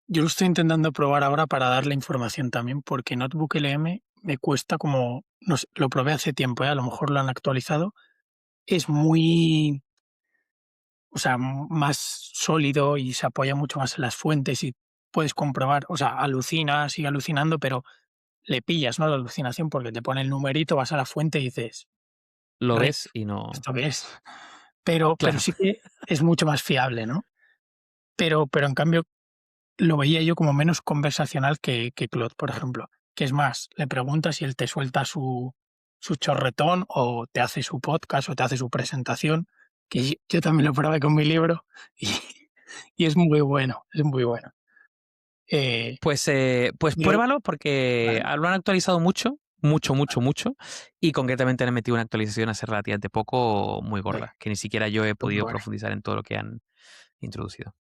Yo lo estoy intentando probar ahora para darle información también, porque Notebook LM me cuesta como, no sé, lo probé hace tiempo, a lo mejor lo han actualizado, es muy, o sea, más sólido y se apoya mucho más en las fuentes y puedes comprobar, o sea, alucina, sigue alucinando, pero le pillas, ¿no? La alucinación porque te pone el numerito, vas a la fuente y dices, Lo rey, ves y no. ¿esto qué es? Pero Claro, sí que es mucho más fiable, ¿no? Pero en cambio lo veía yo como menos conversacional que Claude, por ejemplo, que es más, le preguntas y él te suelta su chorretón o te hace su podcast o te hace su presentación, que yo también lo probé con mi libro y y es muy bueno, es muy bueno. Eh, pues pero pruébalo porque vale, lo han actualizado mucho, mucho, mucho, mucho. Y concretamente han metido una actualización hace relativamente poco muy vale, gorda, que ni siquiera yo he lo podido probaré, profundizar en todo lo que han introducido.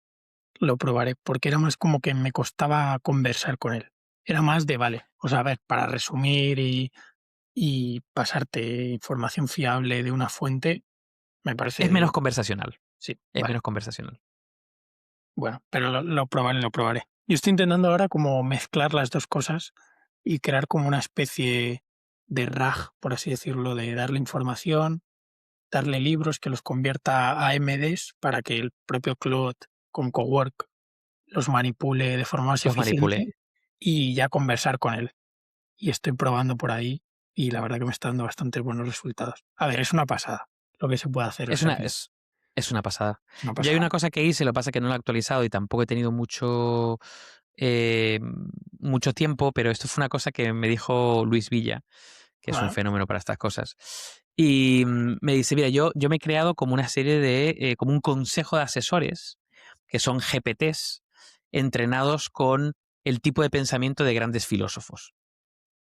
lo probaré, porque era más como que me costaba conversar con él. Era más de, vale, o sea, a ver, para resumir y pasarte información fiable de una fuente, me Es menos parece conversacional, sí, es vale. menos conversacional. Bueno, pero lo probaré, lo probaré. Yo estoy intentando ahora como mezclar las 2 cosas y crear como una especie de RAG, por así decirlo, de darle información, darle libros que los convierta a MDs para que el propio Claude con Cowork los manipule de forma más Los manipulé. eficiente y ya conversar con él. Y estoy probando por ahí y la verdad que me está dando bastante buenos resultados. A ver, es una pasada lo que se puede hacer, o Es sea una, que es, es una pasada. es una Yo hay pasada. una cosa que hice, lo que pasa es que no lo he actualizado y tampoco he tenido mucho. eh, mucho tiempo, pero esto fue una cosa que me dijo Luis Villa, que es un Vale, fenómeno para estas cosas. Y me dice, mira, yo me he creado como una serie de, como un consejo de asesores, que son GPTs, entrenados con el tipo de pensamiento de grandes filósofos.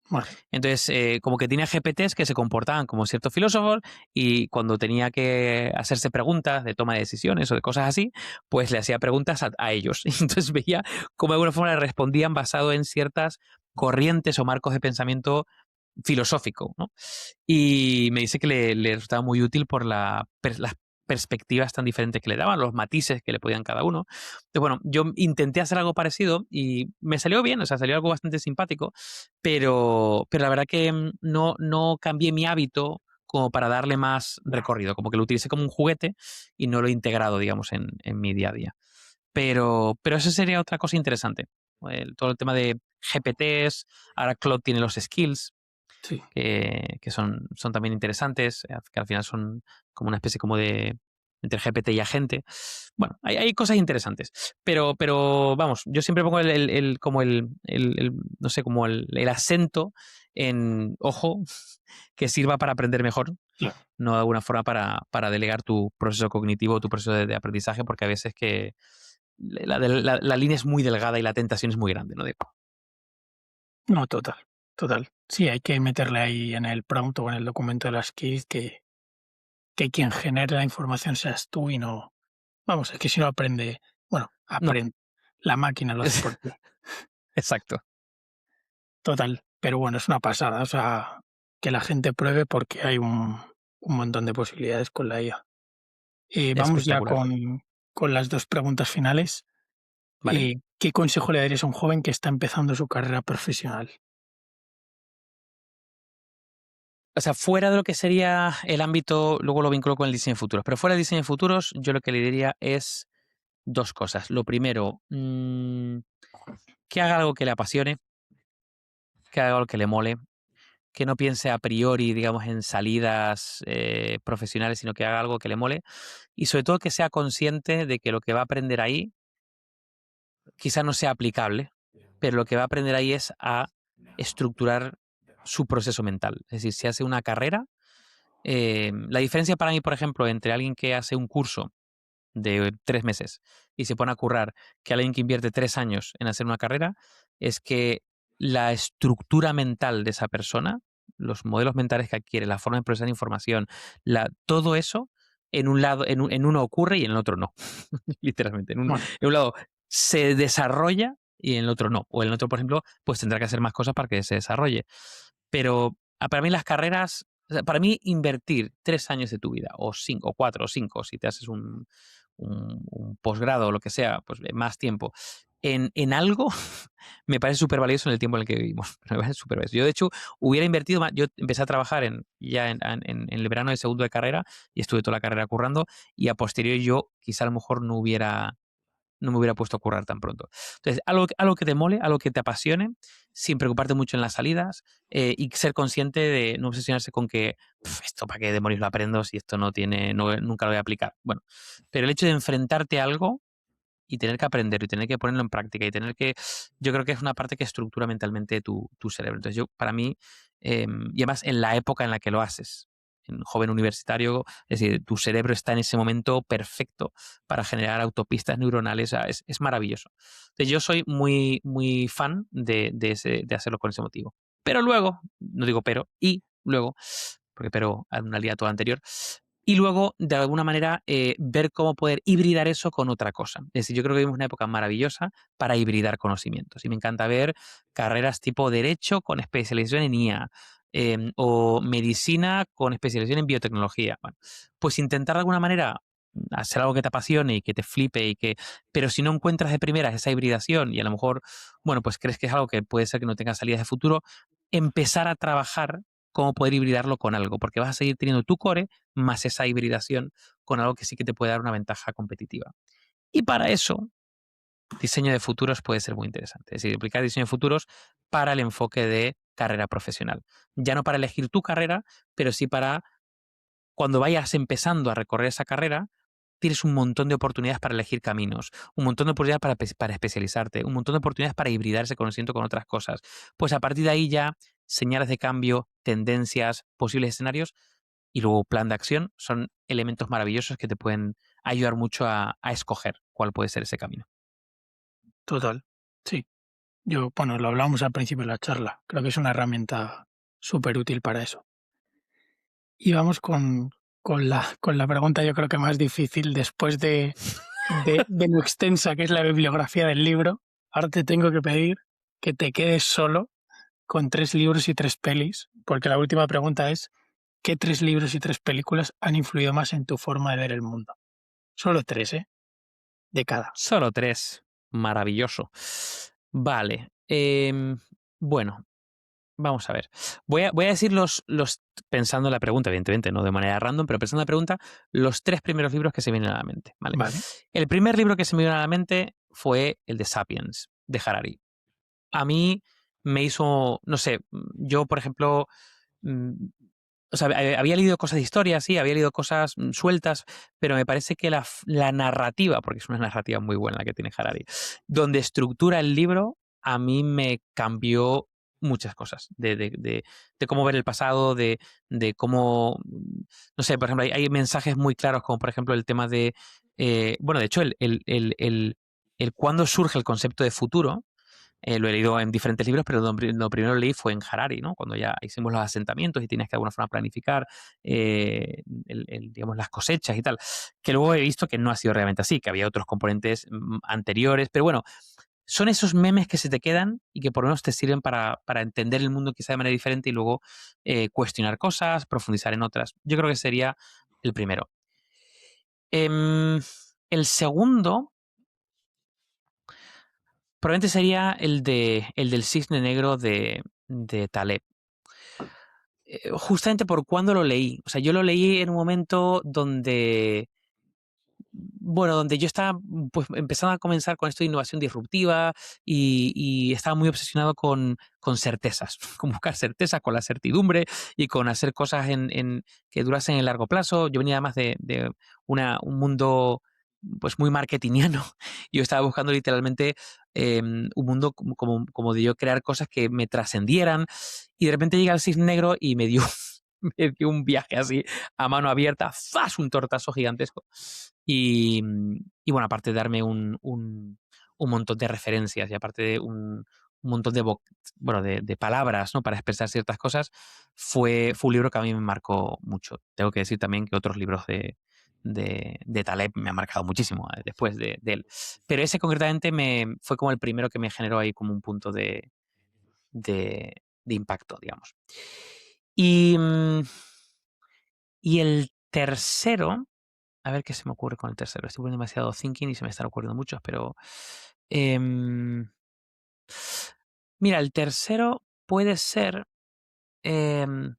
vale. Entonces, como que tenía GPTs que se comportaban como ciertos filósofos y cuando tenía que hacerse preguntas de toma de decisiones o de cosas así, pues le hacía preguntas a ellos. Y entonces veía cómo de alguna forma le respondían basado en ciertas corrientes o marcos de pensamiento filosófico, ¿no? Y me dice que le resultaba muy útil por las perspectivas tan diferentes que le daban, los matices que le podían cada uno. Entonces, bueno, yo intenté hacer algo parecido y me salió bien, o sea, salió algo bastante simpático, pero la verdad que no cambié mi hábito como para darle más recorrido, como que lo utilicé como un juguete y no lo he integrado, digamos, en mi día a día. Pero eso sería otra cosa interesante. Todo el tema de GPTs, ahora Claude tiene los skills, Sí. que son también interesantes, que al final son como una especie como de entre GPT y agente. Bueno, hay cosas interesantes, pero vamos, yo siempre pongo como no sé, como el acento en, ojo, que sirva para aprender mejor, Claro. no de alguna forma para delegar tu proceso cognitivo, tu proceso de aprendizaje, porque a veces que la línea es muy delgada y la tentación es muy grande, ¿no? No, total, total. Sí, hay que meterle ahí en el prompt o en el documento de las keys que quien genere la información seas tú y no. Vamos, es que si no aprende, bueno, No, aprende. La máquina lo hace por ti. exacto, Total. Pero bueno, es una pasada. O sea, que la gente pruebe porque hay un montón de posibilidades con la IA. Vamos ya espectacular. con las dos preguntas finales. Vale. ¿Qué consejo le darías a un joven que está empezando su carrera profesional? O sea, fuera de lo que sería el ámbito, luego lo vinculo con el diseño de futuros, pero fuera del diseño de futuros, yo lo que le diría es dos cosas. Lo primero, que haga algo que le apasione, que haga algo que le mole, que no piense a priori, digamos, en salidas profesionales, sino que haga algo que le mole. Y sobre todo que sea consciente de que lo que va a aprender ahí quizá no sea aplicable, pero lo que va a aprender ahí es a estructurar su proceso mental. Es decir, si hace una carrera, la diferencia para mí, por ejemplo, entre alguien que hace un curso de 3 meses y se pone a currar que alguien que invierte 3 años en hacer una carrera es que la estructura mental de esa persona, los modelos mentales que adquiere, la forma de procesar información, todo eso en un lado, en uno ocurre y en el otro no. Literalmente. Bueno, En un lado se desarrolla y en el otro no. O en el otro, por ejemplo, pues tendrá que hacer más cosas para que se desarrolle. Pero para mí las carreras, o sea, para mí invertir 3 años de tu vida, o 5, o 4, o 5, si te haces un posgrado o lo que sea, pues más tiempo, en algo, me parece súper valioso en el tiempo en el que vivimos. Me parece súper valioso. Yo, de hecho, hubiera invertido más. Yo empecé a trabajar ya en el verano de segundo de carrera y estuve toda la carrera currando y a posteriori yo quizá a lo mejor no me hubiera puesto a currar tan pronto. Entonces, algo que te mole, algo que te apasione, sin preocuparte mucho en las salidas y ser consciente de no obsesionarse con que esto para qué demonios lo aprendo si esto nunca lo voy a aplicar. Bueno, pero el hecho de enfrentarte a algo y tener que aprender y tener que ponerlo en práctica y yo creo que es una parte que estructura mentalmente tu cerebro. Entonces, para mí, y además en la época en la que lo haces, en joven universitario, es decir, tu cerebro está en ese momento perfecto para generar autopistas neuronales, o sea, es maravilloso. Entonces, yo soy muy, muy fan de hacerlo con ese motivo. Pero luego, no digo pero, y luego, porque pero anularía todo lo anterior, y luego, de alguna manera, ver cómo poder hibridar eso con otra cosa. Es decir, yo creo que vivimos una época maravillosa para hibridar conocimientos. Y me encanta ver carreras tipo derecho con especialización en IA o medicina con especialización en biotecnología. Bueno, pues intentar de alguna manera hacer algo que te apasione y que te flipe pero si no encuentras de primeras esa hibridación y a lo mejor, bueno, pues crees que es algo que puede ser que no tenga salidas de futuro, empezar a trabajar cómo poder hibridarlo con algo, porque vas a seguir teniendo tu core más esa hibridación con algo que sí que te puede dar una ventaja competitiva. Y para eso, diseño de futuros puede ser muy interesante. Es decir, aplicar diseño de futuros para el enfoque de carrera profesional. Ya no para elegir tu carrera, pero sí para cuando vayas empezando a recorrer esa carrera, tienes un montón de oportunidades para elegir caminos, un montón de oportunidades para especializarte, un montón de oportunidades para hibridar ese conocimiento con otras cosas. Pues a partir de ahí ya señales de cambio, tendencias, posibles escenarios y luego plan de acción son elementos maravillosos que te pueden ayudar mucho a escoger cuál puede ser ese camino. Total. Sí. Bueno, lo hablábamos al principio de la charla. Creo que es una herramienta súper útil para eso. Y vamos con la pregunta yo creo que más difícil después de lo extensa que es la bibliografía del libro. Ahora te tengo que pedir que te quedes solo con 3 libros y 3 pelis, porque la última pregunta es, ¿qué 3 libros y 3 películas han influido más en tu forma de ver el mundo? Solo 3, ¿eh? De cada. Solo 3. Maravilloso. Vale. Bueno, vamos a ver. Voy a decir pensando en la pregunta, evidentemente, no de manera random, pero pensando en la pregunta, los 3 primeros libros que se vienen a la mente. ¿Vale? Vale. El primer libro que se me vino a la mente fue el de Sapiens, de Harari. A mí me hizo, no sé, yo, por ejemplo, mm, o sea, había leído cosas de historia, sí, había leído cosas sueltas, pero me parece que la narrativa, porque es una narrativa muy buena la que tiene Harari, donde estructura el libro, a mí me cambió muchas cosas, de cómo ver el pasado, de cómo, no sé, por ejemplo, hay mensajes muy claros, como por ejemplo el tema de, bueno, de hecho, el cuándo surge el concepto de futuro, lo he leído en diferentes libros, pero lo primero que leí fue en Harari, ¿no? Cuando ya hicimos los asentamientos y tienes que de alguna forma planificar digamos, las cosechas y tal. Que luego he visto que no ha sido realmente así, que había otros componentes anteriores, pero bueno, son esos memes que se te quedan y que por lo menos te sirven para entender el mundo quizá de manera diferente y luego cuestionar cosas, profundizar en otras. Yo creo que sería el primero. El segundo probablemente sería el del cisne negro de Taleb. Justamente por cuando lo leí. O sea, yo lo leí en un momento donde, bueno, donde yo estaba pues empezando a comenzar con esto de innovación disruptiva y estaba muy obsesionado con certezas, con buscar certezas, con la certidumbre y con hacer cosas que durasen en el largo plazo. Yo venía además de un mundo pues muy marketingiano. Yo estaba buscando literalmente un mundo como de yo crear cosas que me trascendieran y de repente llega el cisne negro y me dio, me dio un viaje así a mano abierta, ¡zas! Un tortazo gigantesco. Y bueno, aparte de darme un montón de referencias y aparte de un montón bueno, de palabras, ¿no? Para expresar ciertas cosas, fue un libro que a mí me marcó mucho. Tengo que decir también que otros libros de Taleb me han marcado muchísimo después de él. Pero ese concretamente fue como el primero que me generó ahí como un punto de, de impacto, digamos. Y, y el tercero, a ver qué se me ocurre con el tercero. Estoy poniendo demasiado thinking y se me están ocurriendo muchos, pero. em, Mira, el tercero puede ser. em,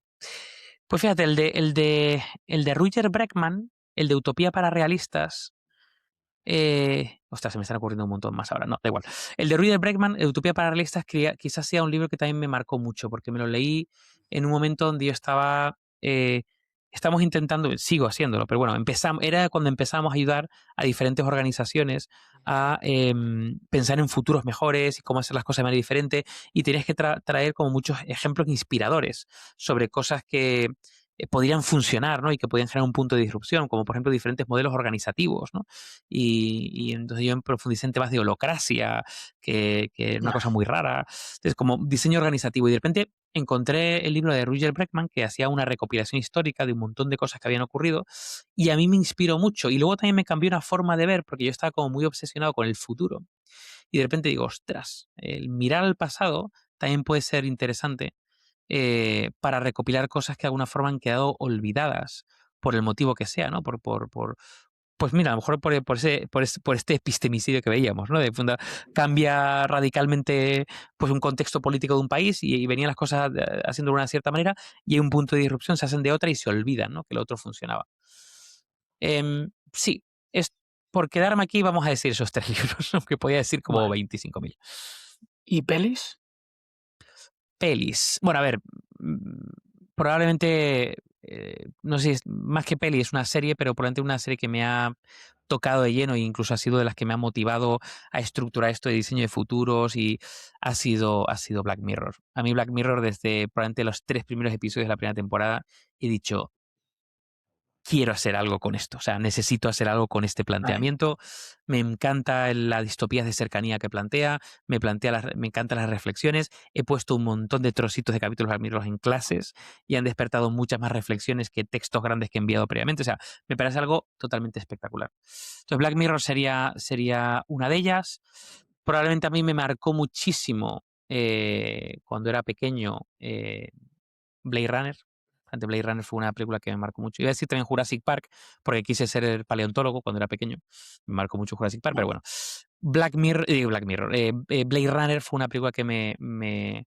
pues fíjate, el de Rudyard Breckman, el de Utopía para Realistas. Ostras, se me están ocurriendo un montón más ahora. No, da igual. El de Rudyard Breckman, Utopía para Realistas, quizás sea un libro que también me marcó mucho, porque me lo leí en un momento donde yo estamos intentando, sigo haciéndolo, pero bueno, era cuando empezamos a ayudar a diferentes organizaciones a pensar en futuros mejores y cómo hacer las cosas de manera diferente, y tenías que traer como muchos ejemplos inspiradores sobre cosas que podrían funcionar, ¿no? Y que podían generar un punto de disrupción, como por ejemplo diferentes modelos organizativos, ¿no? Y entonces yo profundicé en temas de holocracia, que es una cosa muy rara. Entonces, como diseño organizativo. Y de repente encontré el libro de Rudyard Breckman, que hacía una recopilación histórica de un montón de cosas que habían ocurrido, y a mí me inspiró mucho. Y luego también me cambió una forma de ver, porque yo estaba como muy obsesionado con el futuro. Y de repente digo, ostras, el mirar al pasado también puede ser interesante para recopilar cosas que de alguna forma han quedado olvidadas por el motivo que sea, ¿no? Pues mira, a lo mejor por este epistemicidio que veíamos, ¿no? Cambia radicalmente pues un contexto político de un país y venían las cosas haciendo de una cierta manera y hay un punto de disrupción, se hacen de otra y se olvidan, ¿no? Que lo otro funcionaba. Sí, es por quedarme aquí vamos a decir esos 3 libros, aunque podía decir como Vale. 25.000. ¿Y pelis? Pelis. Bueno, a ver, probablemente no sé, más que peli, es una serie, pero probablemente una serie que me ha tocado de lleno e incluso ha sido de las que me ha motivado a estructurar esto de diseño de futuros y ha sido Black Mirror. A mí Black Mirror desde probablemente los 3 primeros episodios de la primera temporada he dicho, quiero hacer algo con esto, o sea, necesito hacer algo con este Ay, planteamiento. Me encanta la distopía de cercanía que plantea, me encantan las reflexiones. He puesto un montón de trocitos de capítulos de Black Mirror en clases y han despertado muchas más reflexiones que textos grandes que he enviado previamente. O sea, me parece algo totalmente espectacular. Entonces, Black Mirror sería una de ellas. Probablemente a mí me marcó muchísimo cuando era pequeño Blade Runner. Blade Runner fue una película que me marcó mucho. Iba a decir también Jurassic Park, porque quise ser el paleontólogo cuando era pequeño. Me marcó mucho Jurassic Park, pero bueno. Black Mirror. Blade Runner fue una película que me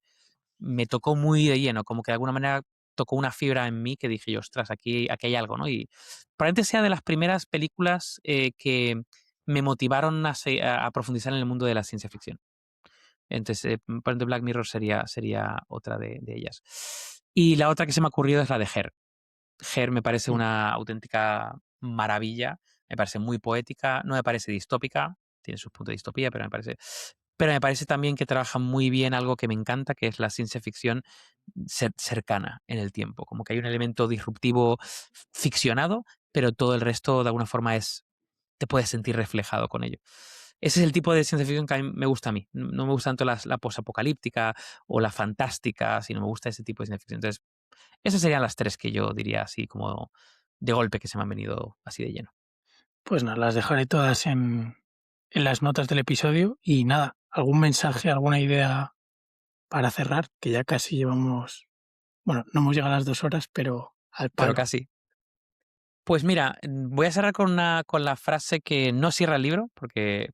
tocó muy de lleno, como que de alguna manera tocó una fibra en mí que dije yo, ostras, aquí hay algo, ¿no? Y probablemente sea de las primeras películas que me motivaron a profundizar en el mundo de la ciencia ficción. Entonces, por ejemplo, Black Mirror sería otra de ellas. Y la otra que se me ha ocurrido es la de Her. Her me parece mm, una auténtica maravilla, me parece muy poética, no me parece distópica, tiene sus puntos de distopía, pero me parece también que trabaja muy bien algo que me encanta, que es la ciencia ficción cercana en el tiempo. Como que hay un elemento disruptivo ficcionado, pero todo el resto de alguna forma te puedes sentir reflejado con ello. Ese es el tipo de ciencia ficción que a mí me gusta a mí. No me gusta tanto la posapocalíptica o la fantástica, sino me gusta ese tipo de ciencia ficción. Entonces, esas serían las 3 que yo diría así como de golpe que se me han venido así de lleno. pues nada, las dejaré todas en las notas del episodio y nada, algún mensaje, alguna idea para cerrar, que ya casi llevamos, bueno, no hemos llegado a las 2 horas, pero al Pero palo. casi. Pues mira, voy a cerrar con la frase que no cierra el libro, porque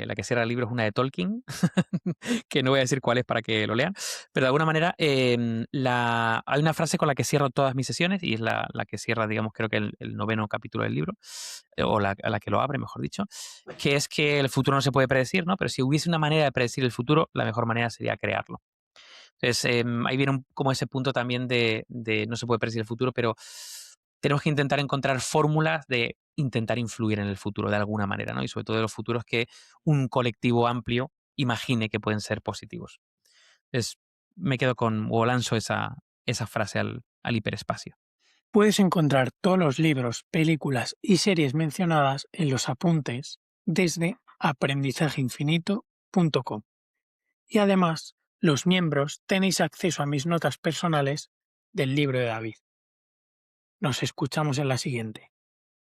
la que cierra el libro es una de Tolkien, que no voy a decir cuál es para que lo lean, pero de alguna manera hay una frase con la que cierro todas mis sesiones y es la que cierra, digamos, creo que el noveno capítulo del libro, o a la que lo abre, mejor dicho, que es que el futuro no se puede predecir, ¿no? Pero si hubiese una manera de predecir el futuro, la mejor manera sería crearlo. Entonces, ahí viene como ese punto también de no se puede predecir el futuro, pero tenemos que intentar encontrar fórmulas de intentar influir en el futuro de alguna manera, ¿no? Y sobre todo de los futuros que un colectivo amplio imagine que pueden ser positivos. Entonces, me quedo o lanzo esa frase al hiperespacio. Puedes encontrar todos los libros, películas y series mencionadas en los apuntes desde aprendizajeinfinito.com. Y además, los miembros tenéis acceso a mis notas personales del libro de David. Nos escuchamos en la siguiente.